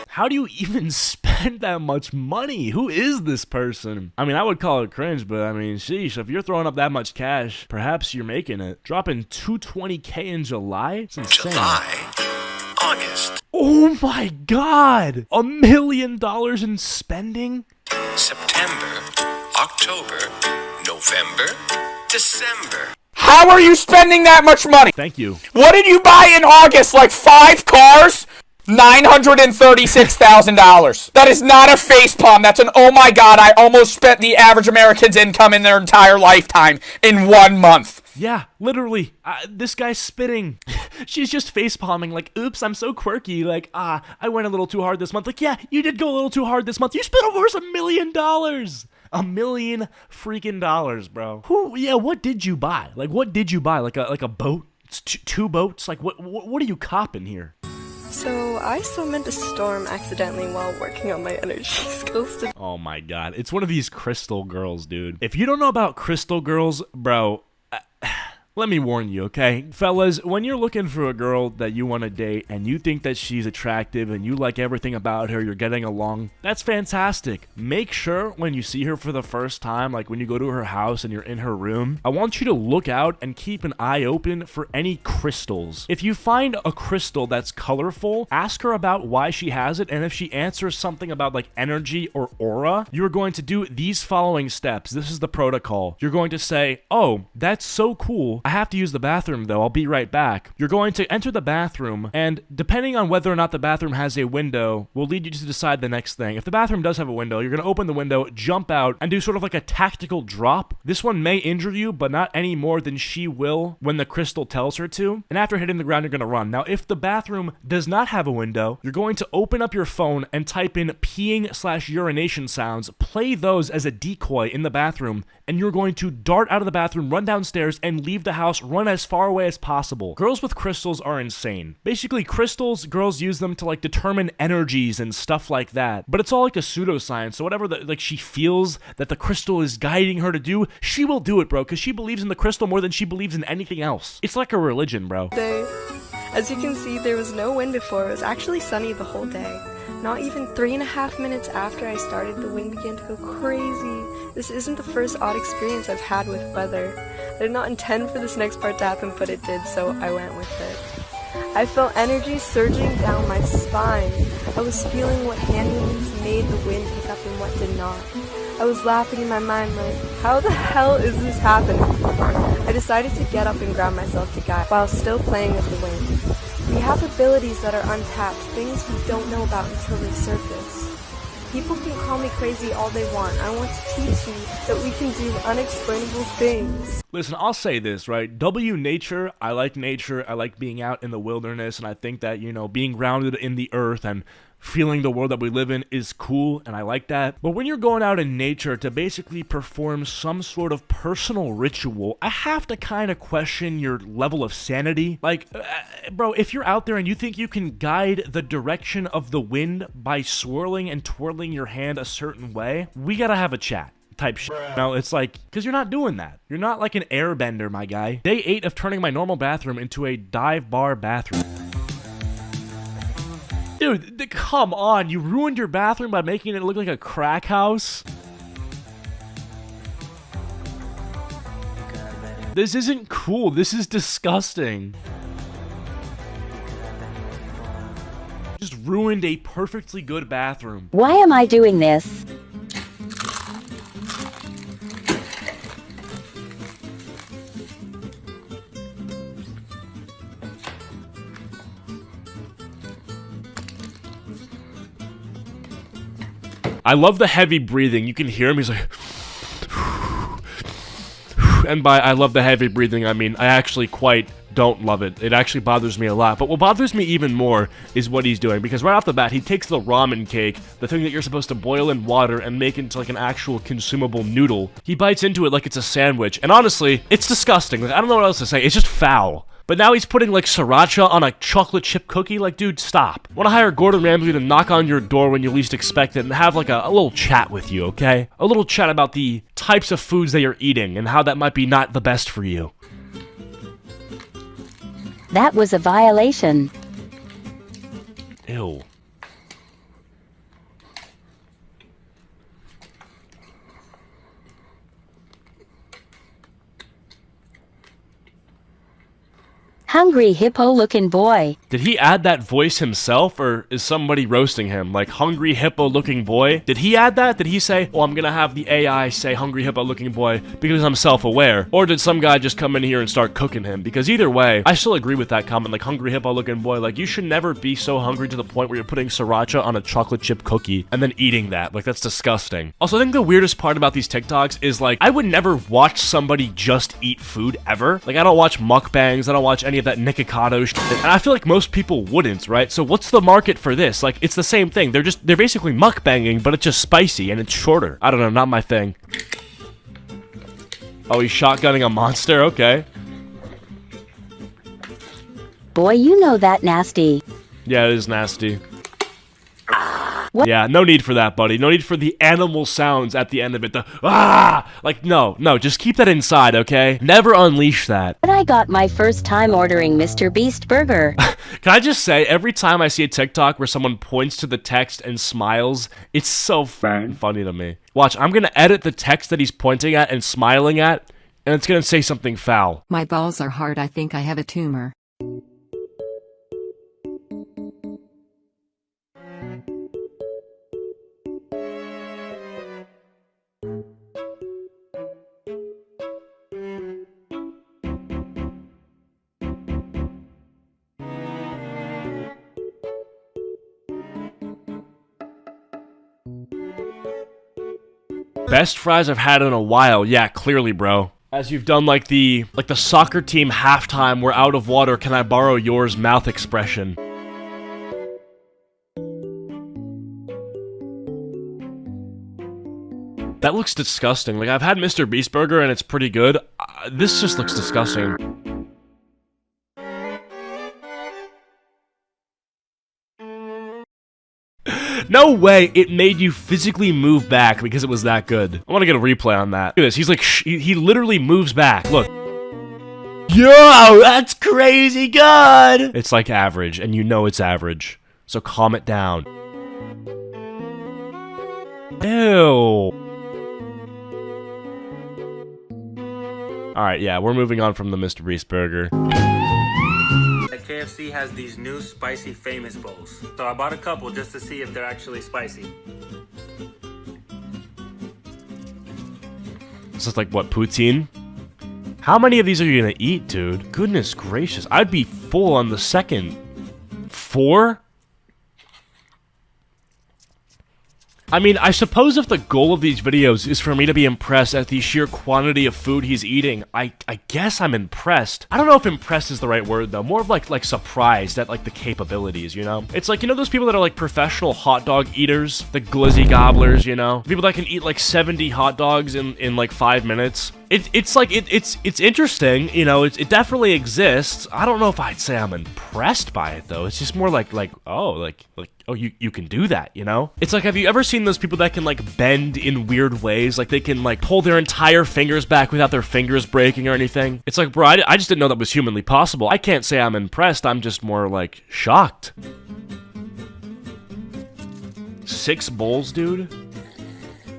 How do you even spend that much money? Who is this person? I mean, I would call it cringe, but I mean, sheesh, if you're throwing up that much cash, perhaps you're making it. Dropping $220K in July? It's insane. July, August. Oh my god! $1 million in spending? September, October, November, December. How are you spending that much money? Thank you. What did you buy in August? Like 5 cars? $936,000. That is not a facepalm. That's an oh my god, I almost spent the average American's income in their entire lifetime in 1 month. Yeah, literally. This guy's spitting. She's just facepalming like, oops, I'm so quirky. Like, I went a little too hard this month. Like, yeah, you did go a little too hard this month. You spent almost $1 million. $1 million freaking dollars, bro. What did you buy? Like, what did you buy? Like a boat? It's 2 boats? Like, what are you copping here? So, I summoned a storm accidentally while working on my energy skills today. Oh my god, it's one of these crystal girls, dude. If you don't know about crystal girls, bro, let me warn you, okay? Fellas, when you're looking for a girl that you want to date and you think that she's attractive and you like everything about her, you're getting along, that's fantastic. Make sure when you see her for the first time, like when you go to her house and you're in her room, I want you to look out and keep an eye open for any crystals. If you find a crystal that's colorful, ask her about why she has it, and if she answers something about like energy or aura, you're going to do these following steps. This is the protocol. You're going to say, oh, that's so cool. I have to use the bathroom though, I'll be right back. You're going to enter the bathroom, and depending on whether or not the bathroom has a window, will lead you to decide the next thing. If the bathroom does have a window, you're going to open the window, jump out, and do sort of like a tactical drop. This one may injure you, but not any more than she will when the crystal tells her to. And after hitting the ground, you're going to run. Now, if the bathroom does not have a window, you're going to open up your phone and type in peeing/urination sounds, play those as a decoy in the bathroom, and you're going to dart out of the bathroom, run downstairs, and leave the house, run as far away as possible. Girls with crystals are insane. Basically, crystals, girls use them to like determine energies and stuff like that. But it's all like a pseudoscience. So whatever like she feels that the crystal is guiding her to do, she will do it, bro, because she believes in the crystal more than she believes in anything else. It's like a religion, bro. As you can see, there was no wind before. It was actually sunny the whole day. Not even 3.5 minutes after I started, the wind began to go crazy. This isn't the first odd experience I've had with weather. I did not intend for this next part to happen, but it did, so I went with it. I felt energy surging down my spine. I was feeling what hand movements made the wind pick up and what did not. I was laughing in my mind like, how the hell is this happening? I decided to get up and grab myself to guide while still playing with the wind. We have abilities that are untapped, things we don't know about until they surface. People can call me crazy all they want. I want to teach you that we can do unexplainable things. Listen, I'll say this, right? Nature. I like being out in the wilderness, and I think that, you know, being grounded in the earth and feeling the world that we live in is cool, and I like that. But when you're going out in nature to basically perform some sort of personal ritual, I have to kind of question your level of sanity. Like, bro, if you're out there and you think you can guide the direction of the wind by swirling and twirling your hand a certain way, we gotta have a chat. Type shit. No, it's like, because you're not doing that. You're not like an airbender, my guy. Day 8 of turning my normal bathroom into a dive bar bathroom. Dude, come on. You ruined your bathroom by making it look like a crack house? This isn't cool. This is disgusting. Just ruined a perfectly good bathroom. Why am I doing this? I love the heavy breathing. You can hear him. He's like... And by I love the heavy breathing, I mean I actually quite don't love it. It actually bothers me a lot. But what bothers me even more is what he's doing. Because right off the bat, he takes the ramen cake, the thing that you're supposed to boil in water and make into like an actual consumable noodle. He bites into it like it's a sandwich. And honestly, it's disgusting. Like, I don't know what else to say. It's just foul. But now he's putting like sriracha on a chocolate chip cookie. Like, dude, stop. I want to hire Gordon Ramsay to knock on your door when you least expect it and have like a little chat with you, okay? A little chat about the types of foods that you're eating and how that might be not the best for you. That was a violation. Ew. Hungry hippo-looking boy. Did he add that voice himself, or is somebody roasting him? Like, hungry hippo-looking boy? Did he add that? Did he say, oh, I'm gonna have the AI say hungry hippo-looking boy because I'm self-aware? Or did some guy just come in here and start cooking him? Because either way, I still agree with that comment, like, hungry hippo-looking boy. Like, you should never be so hungry to the point where you're putting sriracha on a chocolate chip cookie and then eating that. Like, that's disgusting. Also, I think the weirdest part about these TikToks is, like, I would never watch somebody just eat food, ever. Like, I don't watch mukbangs, I don't watch any of that Nikocado shit, and I feel like most people wouldn't, right? So what's the market for this? Like, it's the same thing. They're basically mukbanging, but it's just spicy and it's shorter. I don't know, not my thing. Oh, he's shotgunning a monster? Okay. Boy, you know that nasty. Yeah, it is nasty. What? Yeah, no need for that, buddy. No need for the animal sounds at the end of it. The like, no, just keep that inside, okay? Never unleash that. But I got my first time ordering Mr. Beast burger. Can I just say, every time I see a TikTok where someone points to the text and smiles, it's so funny to me. Watch, I'm gonna edit the text that he's pointing at and smiling at, and it's gonna say something foul. My balls are hard. I think I have a tumor. Best fries I've had in a while. Yeah, clearly, bro. As you've done like the soccer team halftime, we're out of water, can I borrow yours mouth expression. That looks disgusting. Like, I've had Mr. Beast Burger and it's pretty good. This just looks disgusting. No way it made you physically move back because it was that good. I want to get a replay on that. Look at this. He's like, he literally moves back. Look. Yo, that's crazy good. It's like average, and you know it's average. So calm it down. Ew. Alright, yeah, we're moving on from the Mr. Beast Burger. KFC has these new spicy famous bowls. So I bought a couple just to see if they're actually spicy. This is like, what, poutine? How many of these are you gonna eat, dude? Goodness gracious, I'd be full on the second. 4? I mean, I suppose if the goal of these videos is for me to be impressed at the sheer quantity of food he's eating, I guess I'm impressed. I don't know if impressed is the right word though, more of like surprised at like the capabilities, you know? It's like, you know those people that are like professional hot dog eaters? The glizzy gobblers, you know? People that can eat like 70 hot dogs in like 5 minutes. It's interesting, you know, it definitely exists. I don't know if I'd say I'm impressed by it though. It's just more like oh, you can do that, you know? It's like, have you ever seen those people that can like bend in weird ways? Like they can like pull their entire fingers back without their fingers breaking or anything? It's like, bro, I just didn't know that was humanly possible. I can't say I'm impressed, I'm just more like shocked. 6 bowls, dude?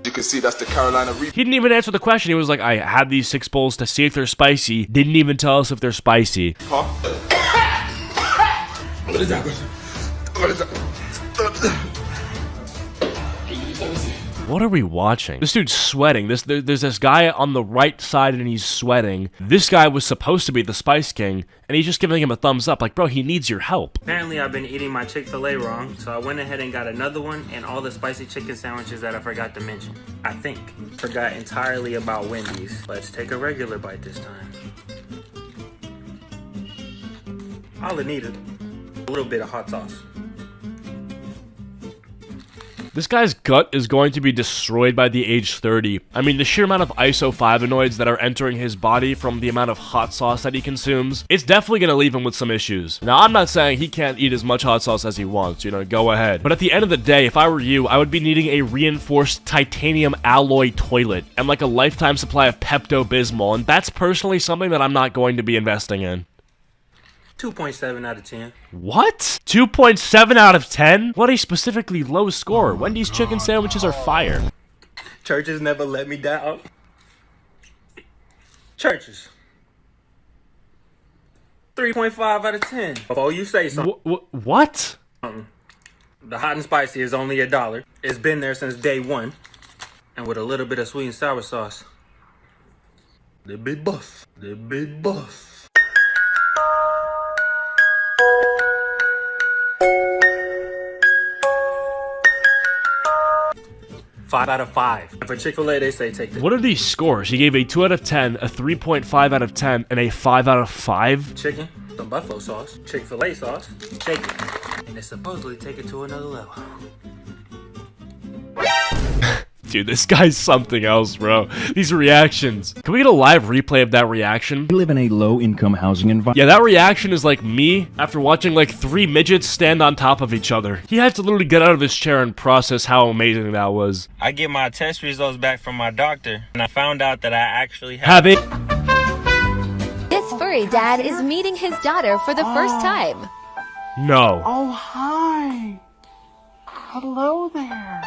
You can see that's the Carolina Reaper. He didn't even answer the question. He was like, I had these 6 bowls to see if they're spicy. Didn't even tell us if they're spicy. Huh? What is that? What is that? What are we watching? This dude's sweating. There's this guy on the right side and he's sweating. This guy was supposed to be the Spice King and he's just giving him a thumbs up like, bro, he needs your help. Apparently I've been eating my Chick-fil-A wrong, so I went ahead and got another one and all the spicy chicken sandwiches that I forgot to mention. I think. Forgot entirely about Wendy's. Let's take a regular bite this time. All it needed, a little bit of hot sauce. This guy's gut is going to be destroyed by the age 30. I mean, the sheer amount of isoflavonoids that are entering his body from the amount of hot sauce that he consumes, it's definitely going to leave him with some issues. Now, I'm not saying he can't eat as much hot sauce as he wants, you know, go ahead. But at the end of the day, if I were you, I would be needing a reinforced titanium alloy toilet and like a lifetime supply of Pepto-Bismol, and that's personally something that I'm not going to be investing in. 2.7 out of 10. What? 2.7 out of 10? What a specifically low score. Wendy's chicken sandwiches are fire. Churches never let me down. Churches. 3.5 out of 10. Before you say something. What? The hot and spicy is only $1. It's been there since day 1. And with a little bit of sweet and sour sauce. The big boss. The big boss. 5 out of 5. For Chick-fil-A, they say take this. What are these scores? He gave a 2 out of 10, a 3.5 out of 10, and a 5 out of 5? Chicken, some buffalo sauce, Chick-fil-A sauce, shake it, and they supposedly take it to another level. Dude, this guy's something else, bro. These reactions. Can we get a live replay of that reaction? We live in a low-income housing environment. Yeah, that reaction is like me after watching like 3 midgets stand on top of each other. He had to literally get out of his chair and process how amazing that was. I get my test results back from my doctor, and I found out that I actually have it. This furry dad is meeting his daughter for the first time. No. Oh, hi. Hello there.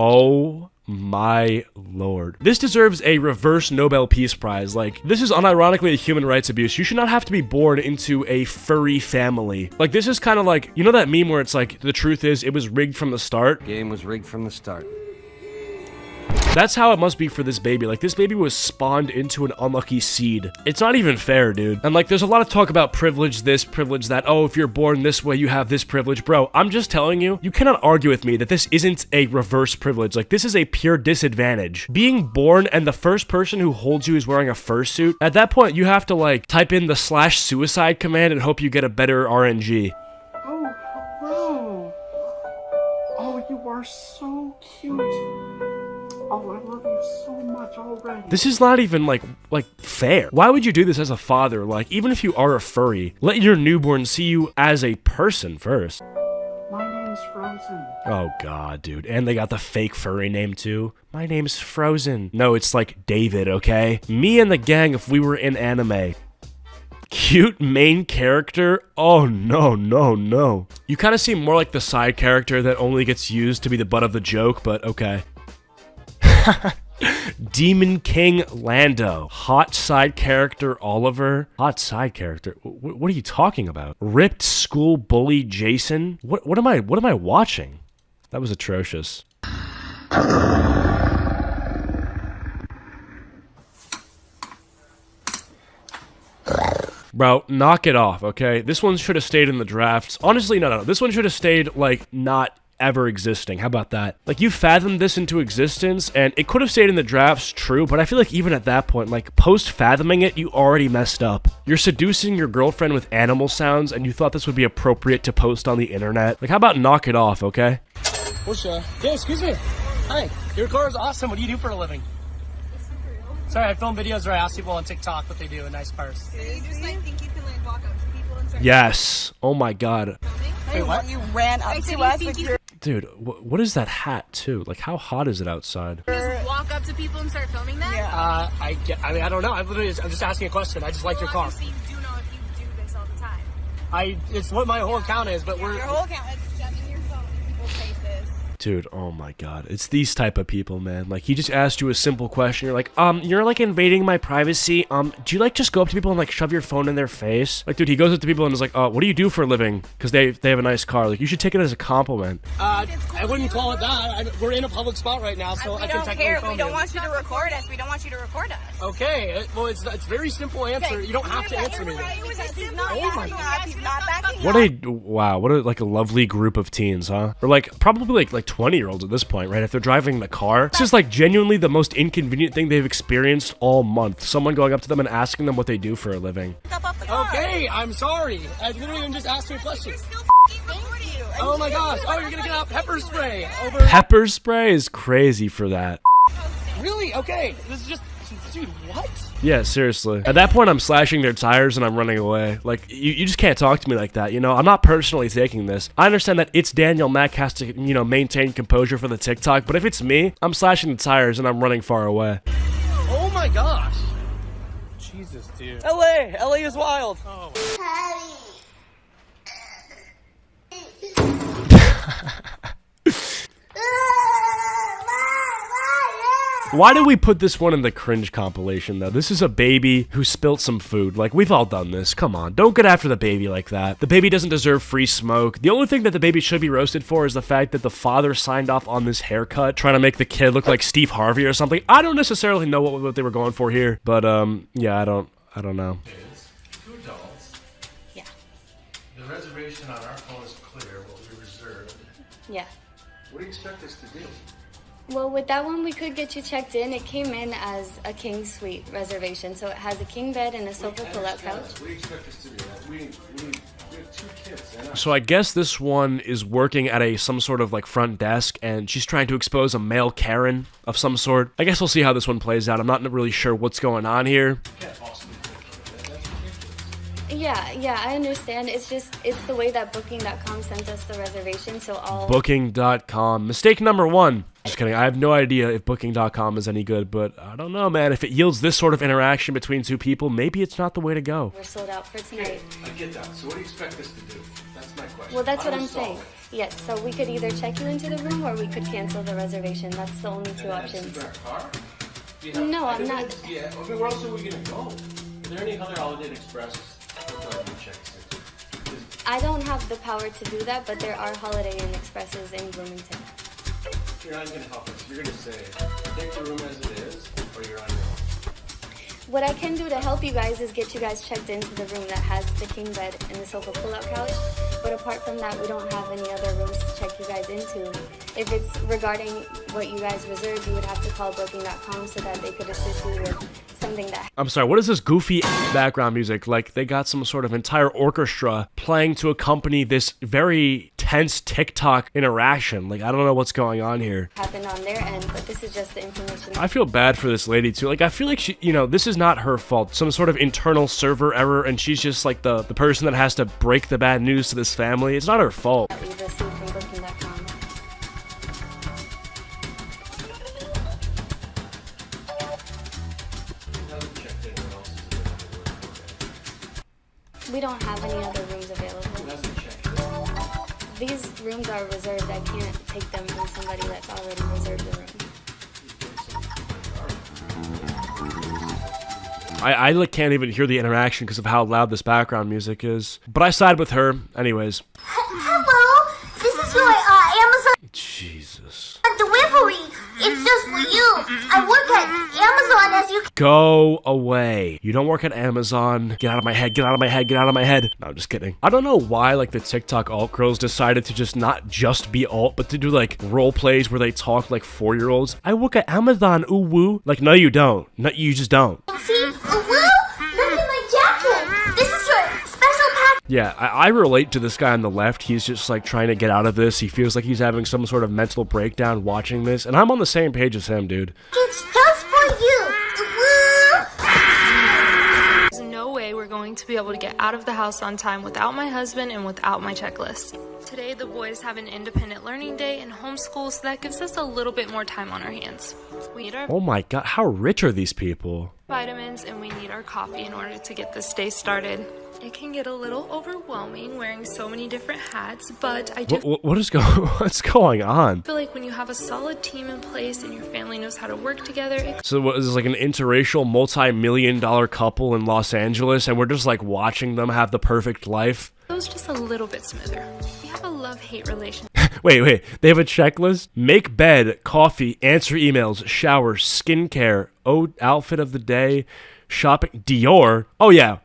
Oh my lord. This deserves a reverse Nobel Peace Prize. Like, this is unironically a human rights abuse. You should not have to be born into a furry family. Like, this is kind of like, you know that meme where it's like, the truth is, it was rigged from the start? Game was rigged from the start. That's how it must be for this baby. Like, this baby was spawned into an unlucky seed. It's not even fair, dude. And like, there's a lot of talk about privilege this, privilege that. Oh, if you're born this way, you have this privilege. Bro, I'm just telling you, you cannot argue with me that this isn't a reverse privilege. Like, this is a pure disadvantage. Being born and the first person who holds you is wearing a fursuit, at that point, you have to like, type in the /suicide command and hope you get a better RNG. Oh, hello. Oh, you are so cute. Oh, I love you so much already. This is not even like fair. Why would you do this as a father? Like, even if you are a furry, let your newborn see you as a person first. My name's Frozen. Oh god, dude. And they got the fake furry name too. My name's Frozen. No, it's like David, okay? Me and the gang if we were in anime. Cute main character? Oh no, no, no. You kind of seem more like the side character that only gets used to be the butt of the joke, but okay. Demon King Lando. Hot side character Oliver. Hot side character? What are you talking about? Ripped school bully Jason? What am I watching? That was atrocious. Bro, knock it off, okay? This one should have stayed in the drafts. Honestly, no. This one should have stayed, like, not ever existing. How about that? Like, you fathomed this into existence, and it could have stayed in the drafts, true, but I feel like even at that point, like, post-fathoming it, you already messed up. You're seducing your girlfriend with animal sounds, and you thought this would be appropriate to post on the internet. Like, how about knock it off, okay? Yeah, excuse me. Hi, your car is awesome. What do you do for a living? Sorry, I film videos where I ask people on TikTok what they do in nice cars. You just like think you can like walk up to people and start. Yes. Oh my god. Wait, what? You ran up to us with your. Dude, what is that hat, too? Like, how hot is it outside? Just walk up to people and start filming them? Yeah. I mean, I don't know. I'm just asking a question. I just like your car. Obviously, you do know if you do this all the time. It's what my whole account is, but Your whole account is shoving your phone in people's faces. Dude, oh my god. It's these type of people, man. Like, he just asked you a simple question. You're like, you're like invading my privacy. Do you like just go up to people and like shove your phone in their face? Like, dude, he goes up to people and is like, what do you do for a living? Because they have a nice car. Like, you should take it as a compliment. I wouldn't call it that. We're in a public spot right now, so I can technically film you. We don't want you to record us. We don't want you to record us. Okay, well, it's a very simple answer. You don't have to answer me. He's not backing What a like a lovely group of teens, huh? Or like probably like 20-year-olds at this point, right? If they're driving the car, it's just like genuinely the most inconvenient thing they've experienced all month. Someone going up to them and asking them what they do for a living. Okay, I'm sorry. I literally just asked you a question. Oh my gosh! Oh, you're gonna get out pepper spray over. Pepper spray is crazy for that. Really? Okay, this is just, dude. What? Yeah, seriously. At that point, I'm slashing their tires and I'm running away. Like, you just can't talk to me like that, you know? I'm not personally taking this. I understand that it's Daniel Mack has to, you know, maintain composure for the TikTok, but if it's me, I'm slashing the tires and I'm running far away. Oh my gosh! Jesus, dude. LA is wild. Oh. Why did we put this one in the cringe compilation, though? This is a baby who spilt some food. Like, we've all done this. Come on. Don't get after the baby like that. The baby doesn't deserve free smoke. The only thing that the baby should be roasted for is the fact that the father signed off on this haircut, trying to make the kid look like Steve Harvey or something. I don't necessarily know what they were going for here, but, yeah, I don't know. Two adults. Yeah. The reservation on our phone is clear, what we reserved. Yeah. What do you expect us to do? Well, with that one, we could get you checked in. It came in as a king suite reservation, so it has a king bed and a sofa pull-out couch. What do you expect us to do? We have two kids. So I guess this one is working at some sort of like front desk, and she's trying to expose a male Karen of some sort. I guess we'll see how this one plays out. I'm not really sure what's going on here. Yeah, I understand. It's the way that Booking.com sent us the reservation, so all... Booking.com. Mistake number one. Just kidding. I have no idea if Booking.com is any good, but I don't know, man. If it yields this sort of interaction between two people, maybe it's not the way to go. We're sold out for tonight. I get that. So what do you expect us to do? That's my question. Well, that's what I'm saying. Yes, so we could either check you into the room or we could cancel the reservation. That's the only two options. No, I'm not... Yeah, okay, where else are we going to go? Are there any other Holiday Inn Express? I don't have the power to do that, but there are Holiday Inn Expresses in Bloomington. You're not going to help us. You're going to say, take the room as it is, or you're on your own. What I can do to help you guys is get you guys checked into the room that has the king bed and the sofa pull-out couch. But apart from that, we don't have any other rooms to check you guys into. If it's regarding what you guys reserved, you would have to call Booking.com so that they could assist you with something that... I'm sorry, what is this goofy background music? Like, they got some sort of entire orchestra playing to accompany this very tense TikTok interaction. Like, I don't know what's going on here. Happened on their end, but this is just the information. I feel bad for this lady, too. Like, I feel like she, you know, this is not her fault. Some sort of internal server error, and she's just like the person that has to break the bad news to this family. It's not her fault. That we've received from Booking.com. We don't have any other rooms available. These rooms are reserved. I can't take them from somebody that's already reserved the room. I like can't even hear the interaction because of how loud this background music is. But I side with her, anyways. Hello, this is your Amazon Jesus. delivery. It's just for you. I work at Amazon, as you can. Go away. You don't work at Amazon. Get out of my head. Get out of my head. Get out of my head. No, I'm just kidding. I don't know why like the TikTok alt girls decided to just not just be alt, but to do like role plays where they talk like 4-year-olds. I work at Amazon. Ooh woo. Like no, you don't. No, you just don't. See? Look at my jacket. This is your special pack. Yeah, I relate to this guy on the left. He's just like trying to get out of this. He feels like he's having some sort of mental breakdown watching this, and I'm on the same page as him, dude. It's just for you. There's no way we're going to be able to get out of the house on time without my husband and without my checklist. Today, the boys have an independent learning day and homeschool, so that gives us a little bit more time on our hands. We need our Oh my god, how rich are these people? vitamins and we need our coffee in order to get this day started. It can get a little overwhelming wearing so many different hats, but I do What's going on? feel like when you have a solid team in place and your family knows how to work together, it So what is this, like an interracial multi-million-dollar couple in Los Angeles, and we're just like watching them have the perfect life? goes just a little bit smoother. We have a love-hate relationship. Wait, they have a checklist? Make bed, coffee, answer emails, shower, skincare, outfit of the day, shopping, Dior. Oh yeah.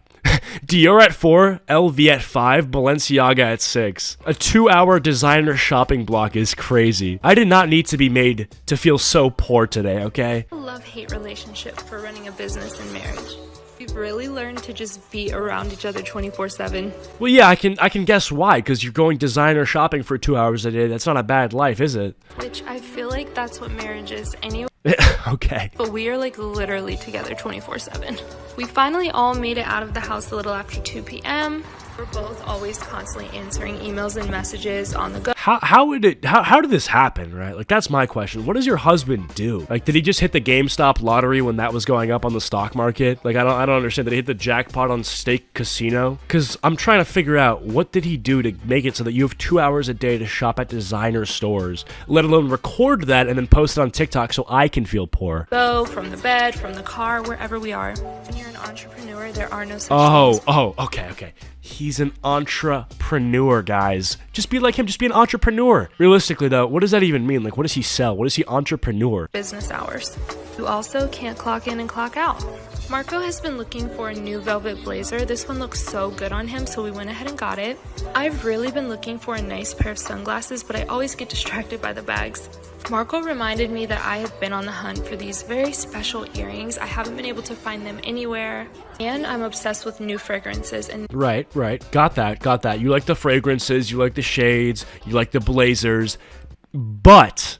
Dior at 4, LV at 5, Balenciaga at 6. A 2-hour designer shopping block is crazy. I did not need to be made to feel so poor today, okay? A love-hate relationship for running a business and marriage. We've really learned to just be around each other 24/7. Well, yeah, I can guess why, because you're going designer shopping for 2 hours a day. That's not a bad life, is it? Which I feel like that's what marriage is anyway. Okay. But we are like literally together 24/7. We finally all made it out of the house a little after 2 p.m. We're both always constantly answering emails and messages on the go. How did this happen, right? Like, that's my question. What does your husband do? Like, did he just hit the GameStop lottery when that was going up on the stock market? Like, I don't understand. Did he hit the jackpot on Steak Casino? Because I'm trying to figure out, what did he do to make it so that you have 2 hours a day to shop at designer stores, let alone record that and then post it on TikTok so I can feel poor? Go from the bed, from the car, wherever we are. When you're an entrepreneur, there are no such things. Okay. He's an entrepreneur, guys. Just be like him. Just be an entrepreneur. Realistically, though, what does that even mean? Like, what does he sell? What is he entrepreneur? Business hours. You also can't clock in and clock out. Marco has been looking for a new velvet blazer. This one looks so good on him, so we went ahead and got it. I've really been looking for a nice pair of sunglasses, but I always get distracted by the bags. Marco reminded me that I have been on the hunt for these very special earrings. I haven't been able to find them anywhere, and I'm obsessed with new fragrances. And Right. Got that. You like the fragrances, you like the shades, you like the blazers, but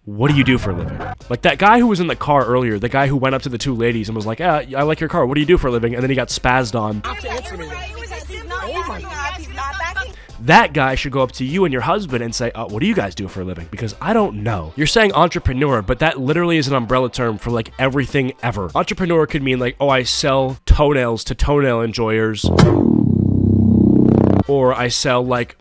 what do you do for a living? Like that guy who was in the car earlier, the guy who went up to the two ladies and was like, I like your car, what do you do for a living? And then he got spazzed on. That guy should go up to you and your husband and say, what do you guys do for a living? Because I don't know. You're saying entrepreneur, but that literally is an umbrella term for like everything ever. Entrepreneur could mean like, I sell toenails to toenail enjoyers. Or I sell like,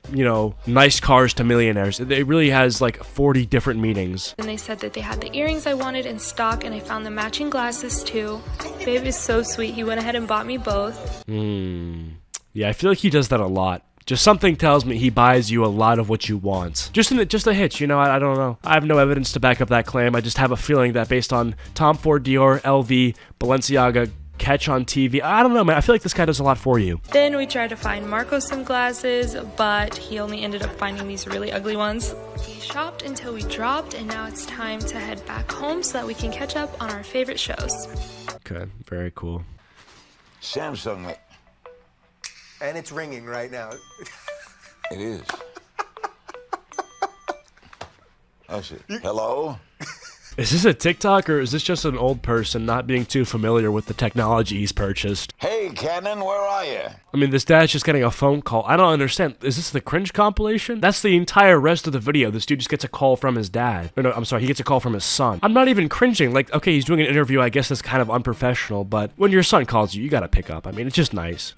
nice cars to millionaires. It really has like 40 different meanings. And they said that they had the earrings I wanted in stock, and I found the matching glasses too. Babe is so sweet. He went ahead and bought me both. Yeah, I feel like he does that a lot. Just something tells me he buys you a lot of what you want. Just a hitch, I don't know. I have no evidence to back up that claim. I just have a feeling that based on Tom Ford, Dior, LV, Balenciaga, Catch on TV. I don't know, man. I feel like this guy does a lot for you. Then we tried to find Marco some glasses, but he only ended up finding these really ugly ones. We shopped until we dropped, and now it's time to head back home so that we can catch up on our favorite shows. Okay, very cool. Samsung. And it's ringing right now. It is. Oh shit. Hello? Is this a TikTok or is this just an old person not being too familiar with the technology he's purchased? Hey, Cannon, where are you? I mean, this dad's just getting a phone call. I don't understand. Is this the Cringe compilation? That's the entire rest of the video. This dude just gets a call from his dad. Or no, I'm sorry, he gets a call from his son. I'm not even cringing. Like, okay, he's doing an interview. I guess that's kind of unprofessional, but when your son calls you, you gotta pick up. I mean, it's just nice.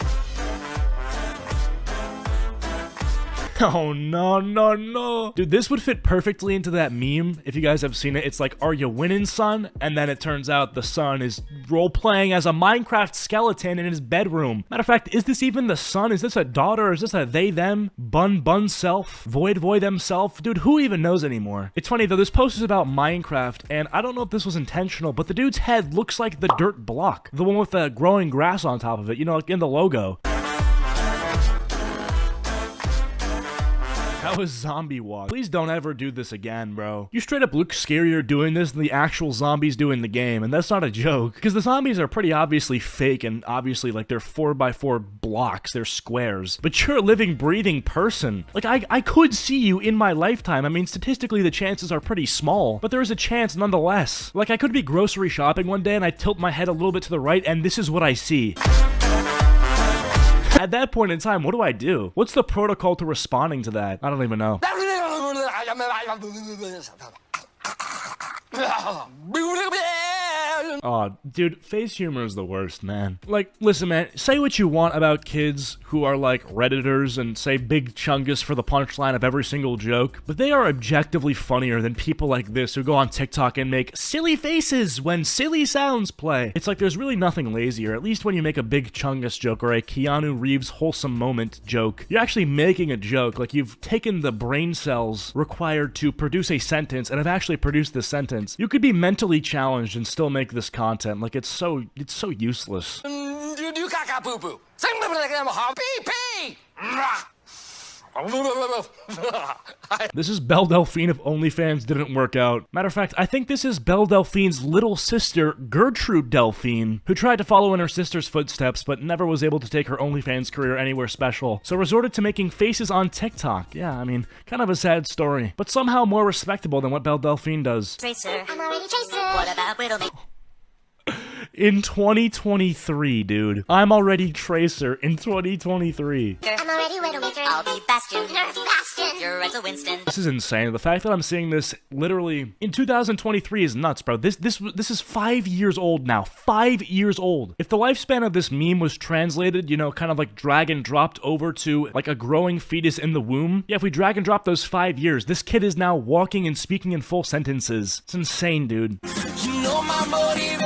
Oh, no, no, no. Dude, this would fit perfectly into that meme, if you guys have seen it. It's like, are you winning, son? And then it turns out the son is role-playing as a Minecraft skeleton in his bedroom. Matter of fact, is this even the son? Is this a daughter? Is this a they, them? Bun, self? Void, themself? Dude, who even knows anymore? It's funny, though, this post is about Minecraft, and I don't know if this was intentional, but the dude's head looks like the dirt block. The one with the growing grass on top of it, you know, like in the logo. How is zombie walk? Please don't ever do this again, bro. You straight up look scarier doing this than the actual zombies do in the game, and that's not a joke. Because the zombies are pretty obviously fake, and obviously, like, they're 4x4 blocks, they're squares. But you're a living, breathing person. Like, I could see you in my lifetime. I mean, statistically, the chances are pretty small, but there is a chance nonetheless. Like, I could be grocery shopping one day, and I tilt my head a little bit to the right, and this is what I see. At that point in time, what do I do? What's the protocol to responding to that? I don't even know. Oh, dude, face humor is the worst, man. Like, listen, man, say what you want about kids who are like Redditors and say Big Chungus for the punchline of every single joke, but they are objectively funnier than people like this who go on TikTok and make silly faces when silly sounds play. It's like there's really nothing lazier, at least when you make a Big Chungus joke or a Keanu Reeves wholesome moment joke. You're actually making a joke, like you've taken the brain cells required to produce a sentence and have actually produced this sentence. You could be mentally challenged and still make this content. Like, it's so useless. This is Belle Delphine if OnlyFans didn't work out. Matter of fact, I think this is Belle Delphine's little sister, Gertrude Delphine, who tried to follow in her sister's footsteps, but never was able to take her OnlyFans career anywhere special, so resorted to making faces on TikTok. Yeah, I mean, kind of a sad story, but somehow more respectable than what Belle Delphine does. Tracer. I'm already Tracer. What about Widowmaker? In 2023, dude. I'm already Tracer in 2023. I'm already Widowmaker. I'll be Bastion. Nerf Bastion. You're Renzo Winston. This is insane. The fact that I'm seeing this literally in 2023 is nuts, bro. This is 5 years old now. 5 years old. If the lifespan of this meme was translated, you know, kind of like drag and dropped over to like a growing fetus in the womb, yeah, if we drag and drop those 5 years, this kid is now walking and speaking in full sentences. It's insane, dude. You know my motivation.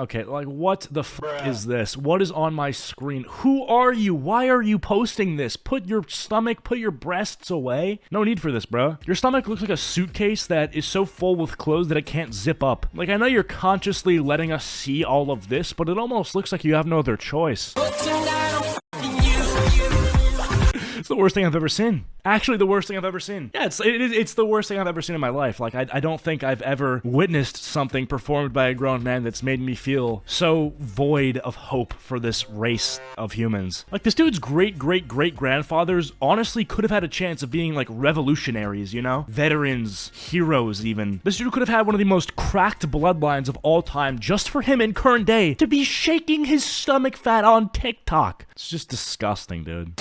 Okay, like, what the f is this? What is on my screen? Who are you? Why are you posting this? Put your stomach, put your breasts away. No need for this, bro. Your stomach looks like a suitcase that is so full with clothes that it can't zip up. Like, I know you're consciously letting us see all of this, but it almost looks like you have no other choice. It's the worst thing I've ever seen. Actually, the worst thing I've ever seen. Yeah, it's the worst thing I've ever seen in my life. Like, I don't think I've ever witnessed something performed by a grown man that's made me feel so void of hope for this race of humans. Like, this dude's great-great-great-grandfathers honestly could have had a chance of being, like, revolutionaries, you know? Veterans, heroes, even. This dude could have had one of the most cracked bloodlines of all time just for him in current day to be shaking his stomach fat on TikTok. It's just disgusting, dude.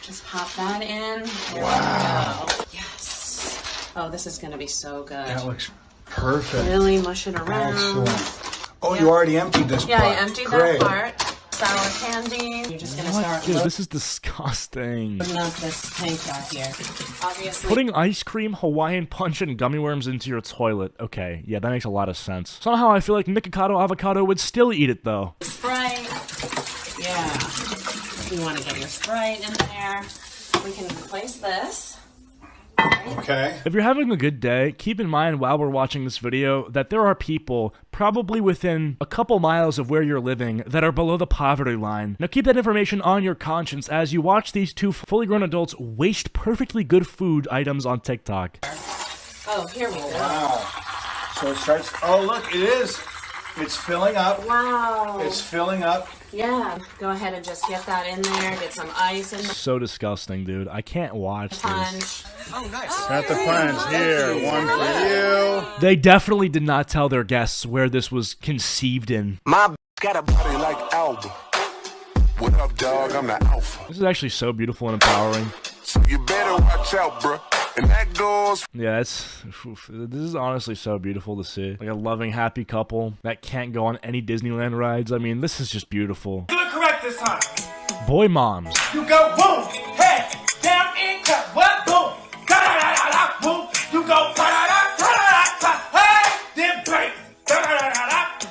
Just pop that in. There wow. We go. Yes. Oh, this is going to be so good. That looks perfect. Really mush it around. Excellent. Oh, you already emptied this part. Yeah, I emptied that part. Sour candy. You're just going to start. Dude, this is disgusting. Putting up this tank right here. Obviously. Putting ice cream, Hawaiian punch, and gummy worms into your toilet. Okay, yeah, that makes a lot of sense. Somehow I feel like Mikado Avocado would still eat it, though. Sprite. Yeah. You want to get your Sprite in there. We can replace this. Okay. If you're having a good day, keep in mind while we're watching this video that there are people probably within a couple miles of where you're living that are below the poverty line. Now keep that information on your conscience as you watch these two fully grown adults waste perfectly good food items on TikTok. Oh, here we go. Wow. So it starts. Oh, look, it is. It's filling up. Wow. It's filling up. Yeah. Go ahead and just get that in there. Get some ice in there. So disgusting, dude. I can't watch this. Oh, nice. Got the punch here. One for you. They definitely did not tell their guests where this was conceived in. My got a body like Alba. What up, dog? I'm the alpha. This is actually so beautiful and empowering. So you better watch out, bro. And that goes. Yeah, this is honestly so beautiful to see. Like a loving, happy couple that can't go on any Disneyland rides. I mean, this is just beautiful. You're correct this time. Boy moms. You go boom, head, down, in, cut, what, boom, da-da-da-da-da, boom. You go da-da-da, da-da-da-da, hey, then break, da-da-da-da-da.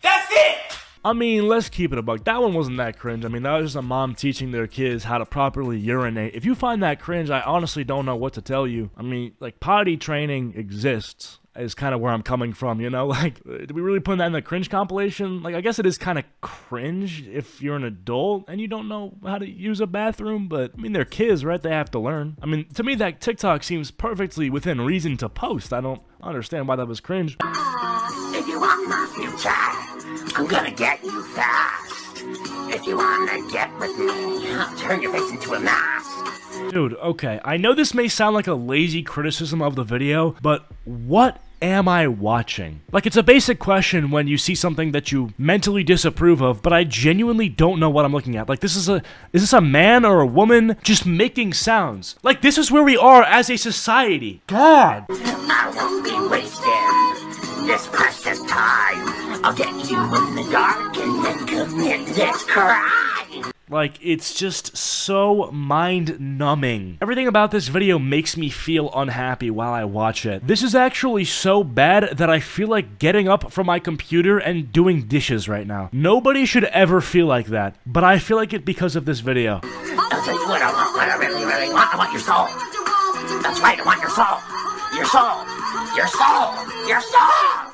That's it. I mean, let's keep it a buck. That one wasn't that cringe. I mean, that was just a mom teaching their kids how to properly urinate. If you find that cringe, I honestly don't know what to tell you. I mean, like, potty training exists. Is kind of where I'm coming from, you know? Like, did we really put that in the cringe compilation? Like, I guess it is kind of cringe if you're an adult and you don't know how to use a bathroom, but, I mean, they're kids, right? They have to learn. I mean, to me, that TikTok seems perfectly within reason to post. I don't understand why that was cringe. If you want my future, I'm gonna get you fast. If you wanna get with me, I'll turn your face into a mask. Dude, okay, I know this may sound like a lazy criticism of the video, but what am I watching? Like, it's a basic question when you see something that you mentally disapprove of, but I genuinely don't know what I'm looking at. Like, is this a man or a woman just making sounds? Like, this is where we are as a society. God! I won't be wasting this precious time. I'll get you in the dark and then commit this crime. Like, it's just so mind-numbing. Everything about this video makes me feel unhappy while I watch it. This is actually so bad that I feel like getting up from my computer and doing dishes right now. Nobody should ever feel like that, but I feel like it because of this video. I'll tell you what I want, what I really, really want. I want your soul. That's right, I want your soul. Your soul. Your soul. Your soul.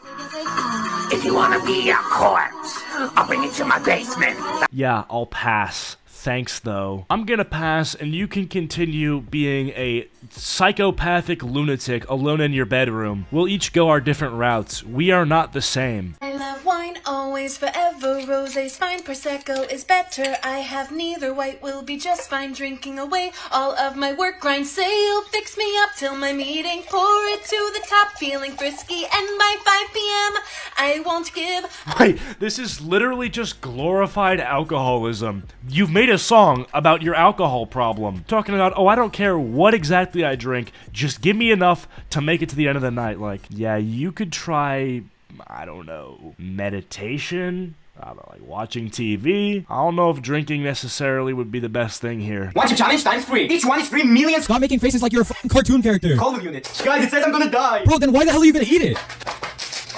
If you want to be a corpse, I'll bring you to my basement. Yeah, I'll pass. Thanks, though. I'm gonna pass, and you can continue being a psychopathic lunatic alone in your bedroom. We'll each go our different routes. We are not the same. I love wine, always, forever. Rosé's fine, Prosecco is better. I have neither, white will be just fine. Drinking away all of my work grind. Say you'll fix me up till my meeting. Pour it to the top, feeling frisky. And by 5 p.m., I won't give. Wait, this is literally just glorified alcoholism. You've made a song about your alcohol problem. Talking about, oh, I don't care what exactly I drink, just give me enough to make it to the end of the night. Like, yeah, you could try, I don't know, meditation? I don't know, like watching TV? I don't know if drinking necessarily would be the best thing here. Watch a challenge times 3. Each one is 3 million. Stop making faces like you're a fucking cartoon character. Call the unit. Guys, it says I'm gonna die. Bro, then why the hell are you gonna eat it?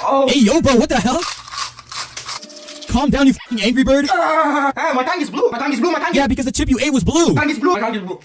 Oh. Hey, yo, bro, what the hell? Calm down, you fucking angry bird. My tongue is blue. My tongue is blue. My tongue is... Yeah, because the chip you ate was blue. My tongue is blue. My tongue is blue.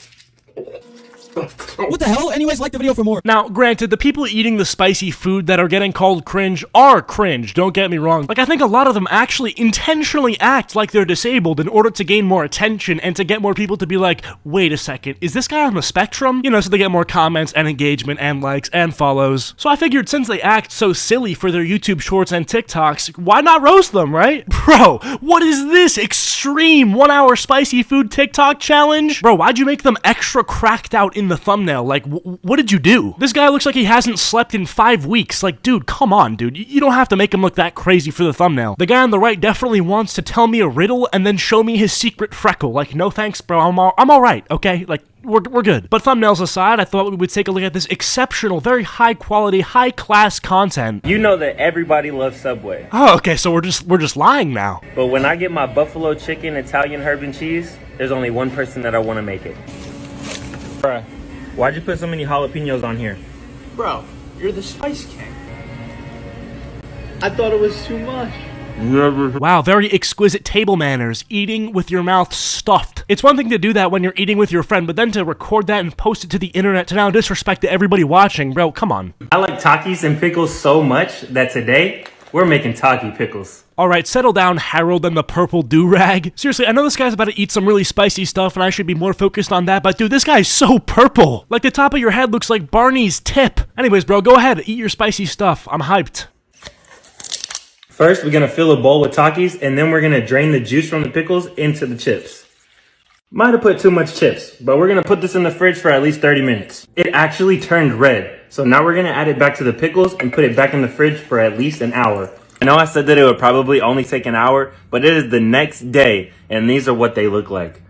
What the hell? Anyways, like the video for more. Now, granted, the people eating the spicy food that are getting called cringe are cringe, don't get me wrong. Like, I think a lot of them actually intentionally act like they're disabled in order to gain more attention and to get more people to be like, wait a second, is this guy on the spectrum? You know, so they get more comments and engagement and likes and follows. So I figured since they act so silly for their YouTube shorts and TikToks, why not roast them, right? Bro, what is this extreme 1 hour spicy food TikTok challenge? Bro, why'd you make them extra cracked out in the thumbnail? Like, what did you do? This guy looks like he hasn't slept in 5 weeks. Like, dude, come on, dude. You don't have to make him look that crazy for the thumbnail. The guy on the right definitely wants to tell me a riddle and then show me his secret freckle. Like, no thanks, bro. I'm all right, okay? Like, we're good. But thumbnails aside, I thought we would take a look at this exceptional, very high quality, high class content. You know that everybody loves Subway. Oh, okay, so we're just lying now. But when I get my buffalo chicken Italian herb and cheese, there's only one person that I want to make it. Bruh, why'd you put so many jalapenos on here? Bro, you're the Spice King. I thought it was too much. Wow, very exquisite table manners, eating with your mouth stuffed. It's one thing to do that when you're eating with your friend, but then to record that and post it to the internet to now disrespect to everybody watching, bro, come on. I like Takis and pickles so much that today, we're making Taki pickles. Alright, settle down, Harold and the purple do-rag. Seriously, I know this guy's about to eat some really spicy stuff and I should be more focused on that, but dude, this guy's so purple. Like the top of your head looks like Barney's tip. Anyways, bro, go ahead, eat your spicy stuff. I'm hyped. First, we're gonna fill a bowl with Takis, and then we're gonna drain the juice from the pickles into the chips. Might have put too much chips, but we're gonna put this in the fridge for at least 30 minutes. It actually turned red, so now we're gonna add it back to the pickles and put it back in the fridge for at least an hour. I know I said that it would probably only take an hour, but it is the next day, and these are what they look like.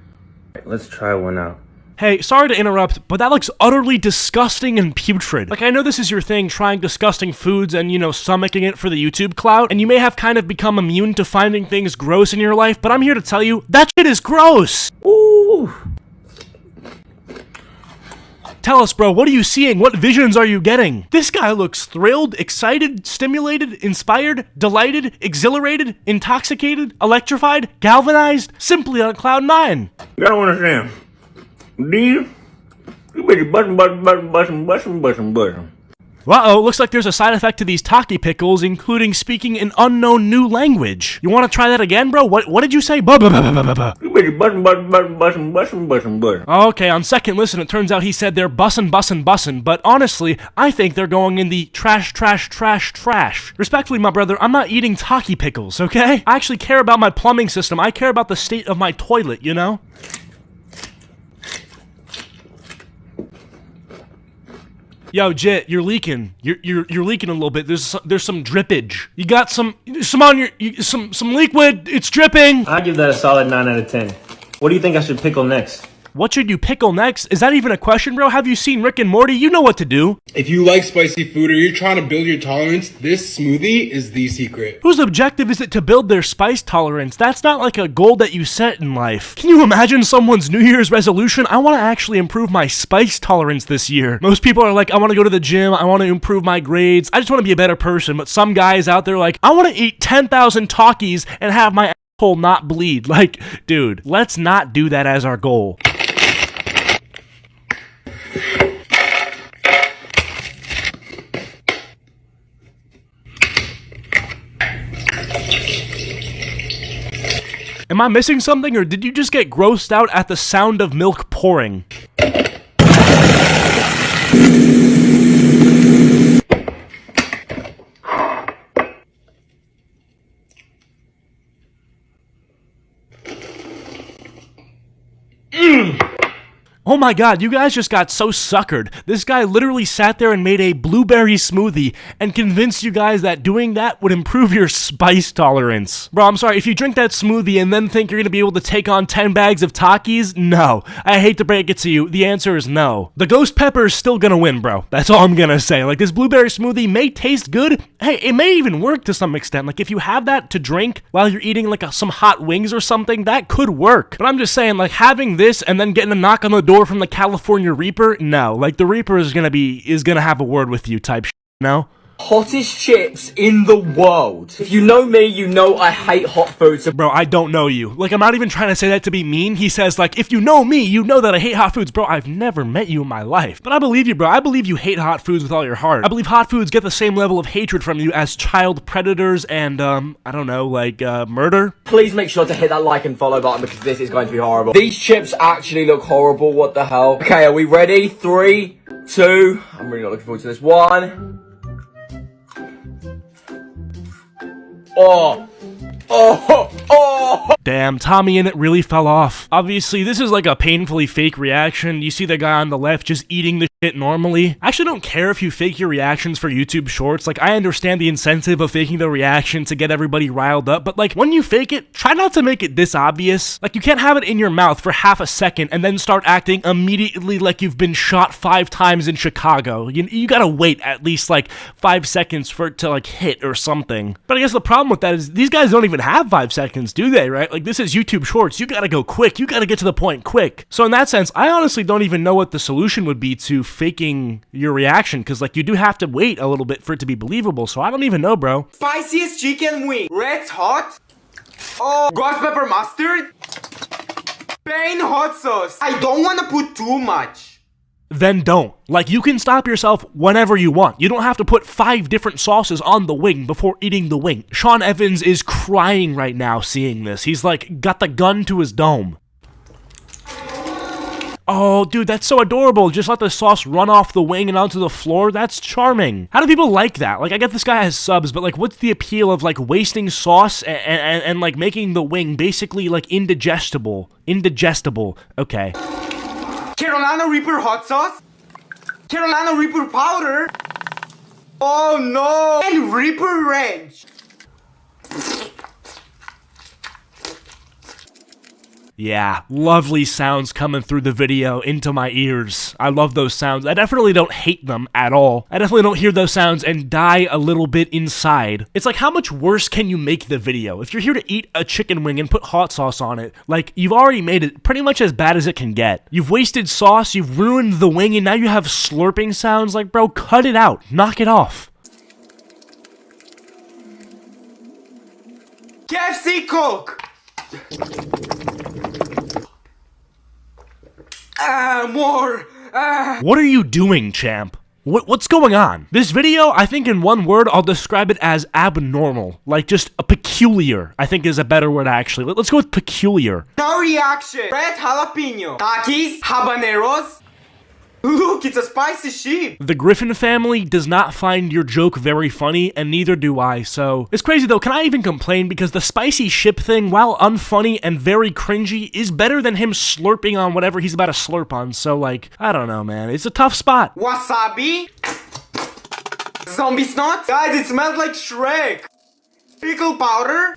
Let's try one out. Hey, sorry to interrupt, but that looks utterly disgusting and putrid. Like, I know this is your thing, trying disgusting foods and, you know, stomaching it for the YouTube clout, and you may have kind of become immune to finding things gross in your life, but I'm here to tell you, that shit is gross! Ooh. Tell us, bro, what are you seeing? What visions are you getting? This guy looks thrilled, excited, stimulated, inspired, delighted, exhilarated, intoxicated, electrified, galvanized, simply on cloud 9. You gotta understand. These, you better button. Uh-oh, looks like there's a side effect to these Taki pickles, including speaking an unknown new language. You want to try that again, bro? What did you say? You better button. Okay, on second listen, it turns out he said they're bussin', but honestly, I think they're going in the trash. Respectfully, my brother, I'm not eating Taki pickles, okay? I actually care about my plumbing system. I care about the state of my toilet, you know? Yo, Jit, you're leaking. You're leaking a little bit. There's some drippage. You got some on your some liquid. It's dripping. I give that a solid 9 out of 10. What do you think I should pickle next? What should you pickle next? Is that even a question, bro? Have you seen Rick and Morty? You know what to do. If you like spicy food or you're trying to build your tolerance, this smoothie is the secret. Whose objective is it to build their spice tolerance? That's not like a goal that you set in life. Can you imagine someone's New Year's resolution? I want to actually improve my spice tolerance this year. Most people are like, I want to go to the gym. I want to improve my grades. I just want to be a better person. But some guys out there like, I want to eat 10,000 Takis and have my asshole not bleed. Like, dude, let's not do that as our goal. Am I missing something, or did you just get grossed out at the sound of milk pouring? Oh my god, you guys just got so suckered. This guy literally sat there and made a blueberry smoothie and convinced you guys that doing that would improve your spice tolerance. Bro, I'm sorry, if you drink that smoothie and then think you're gonna be able to take on 10 bags of Takis, no. I hate to break it to you, the answer is no. The ghost pepper is still gonna win, bro. That's all I'm gonna say. Like, this blueberry smoothie may taste good. Hey, it may even work to some extent. Like, if you have that to drink while you're eating like some hot wings or something, that could work. But I'm just saying, like, having this and then getting a knock on the door from the California Reaper, no. Like, the Reaper is gonna have a word with you type shit, no? Hottest chips in the world. If you know me, you know I hate hot food. So bro, I don't know you. Like, I'm not even trying to say that to be mean. He says, like, if you know me, you know that I hate hot foods. Bro, I've never met you in my life. But I believe you, bro. I believe you hate hot foods with all your heart. I believe hot foods get the same level of hatred from you as child predators and, I don't know, like, murder. Please make sure to hit that like and follow button because this is going to be horrible. These chips actually look horrible. What the hell? Okay, are we ready? 3, 2, I'm really not looking forward to this. 1. Oh! Damn, Tommy in it really fell off. Obviously, this is like a painfully fake reaction. You see the guy on the left just eating the shit normally. I actually don't care if you fake your reactions for YouTube Shorts. Like, I understand the incentive of faking the reaction to get everybody riled up, but like, when you fake it, try not to make it this obvious. Like, you can't have it in your mouth for half a second and then start acting immediately like you've been shot 5 times in Chicago. You gotta wait at least like 5 seconds for it to like hit or something. But I guess the problem with that is these guys don't even have 5 seconds, do they, right? Like, this is YouTube Shorts. You gotta go quick. You gotta get to the point quick. So in that sense, I honestly don't even know what the solution would be to faking your reaction, because like, you do have to wait a little bit for it to be believable. So I don't even know, bro. Spiciest chicken wing. Red hot. Oh, ghost pepper mustard. Plain hot sauce. I don't want to put too much. Then don't. Like, you can stop yourself whenever you want. You don't have to put 5 different sauces on the wing before eating the wing. Sean Evans is crying right now seeing this. He's like, got the gun to his dome. Oh, dude, that's so adorable. Just let the sauce run off the wing and onto the floor. That's charming. How do people like that? Like, I get this guy has subs, but like, what's the appeal of like wasting sauce and like making the wing basically like indigestible? Indigestible. Okay. Carolina Reaper hot sauce, Carolina Reaper powder, oh no, and Reaper Ranch. Yeah, lovely sounds coming through the video into my ears. I love those sounds. I definitely don't hate them at all. I definitely don't hear those sounds and die a little bit inside. It's like, how much worse can you make the video? If you're here to eat a chicken wing and put hot sauce on it, like, you've already made it pretty much as bad as it can get. You've wasted sauce, you've ruined the wing, and now you have slurping sounds. Like, bro, cut it out. Knock it off. KFC Coke! More! What are you doing, champ? What's going on? This video, I think in one word, I'll describe it as abnormal. Like, just a peculiar, I think is a better word, actually. Let's go with peculiar. No reaction! Red jalapeno. Takis, habaneros. Look, it's a spicy sheep. The Griffin family does not find your joke very funny, and neither do I, so... It's crazy though, can I even complain? Because the spicy ship thing, while unfunny and very cringy, is better than him slurping on whatever he's about to slurp on, so like, I don't know, man. It's a tough spot. Wasabi. Zombie snot. Guys, it smells like Shrek. Pickle powder.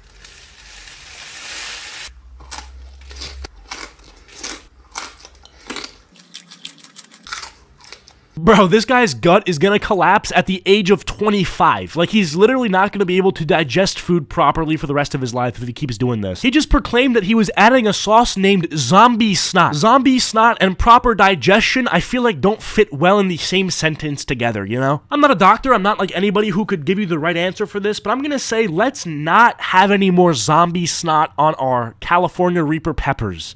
Bro, this guy's gut is gonna collapse at the age of 25. Like, he's literally not gonna be able to digest food properly for the rest of his life if he keeps doing this. He just proclaimed that he was adding a sauce named zombie snot. Zombie snot and proper digestion, I feel like, don't fit well in the same sentence together, you know? I'm not a doctor, I'm not like anybody who could give you the right answer for this, but I'm gonna say, let's not have any more zombie snot on our California Reaper peppers.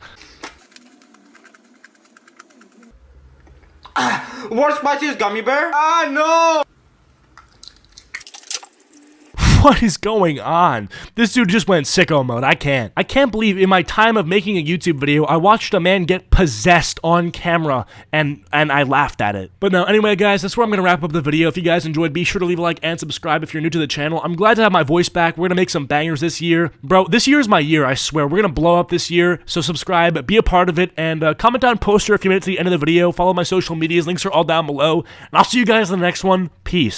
Worst spiciest gummy bear? Ah, no! What is going on? This dude just went sicko mode. I can't believe in my time of making a YouTube video, I watched a man get possessed on camera and I laughed at it. But no, anyway guys, that's where I'm gonna wrap up the video. If you guys enjoyed, be sure to leave a like and subscribe if you're new to the channel. I'm glad to have my voice back. We're gonna make some bangers this year. Bro, this year is my year, I swear. We're gonna blow up this year, so subscribe, be a part of it, and comment down poster if you made it to the end of the video. Follow my social medias, links are all down below, and I'll see you guys in the next one. Peace.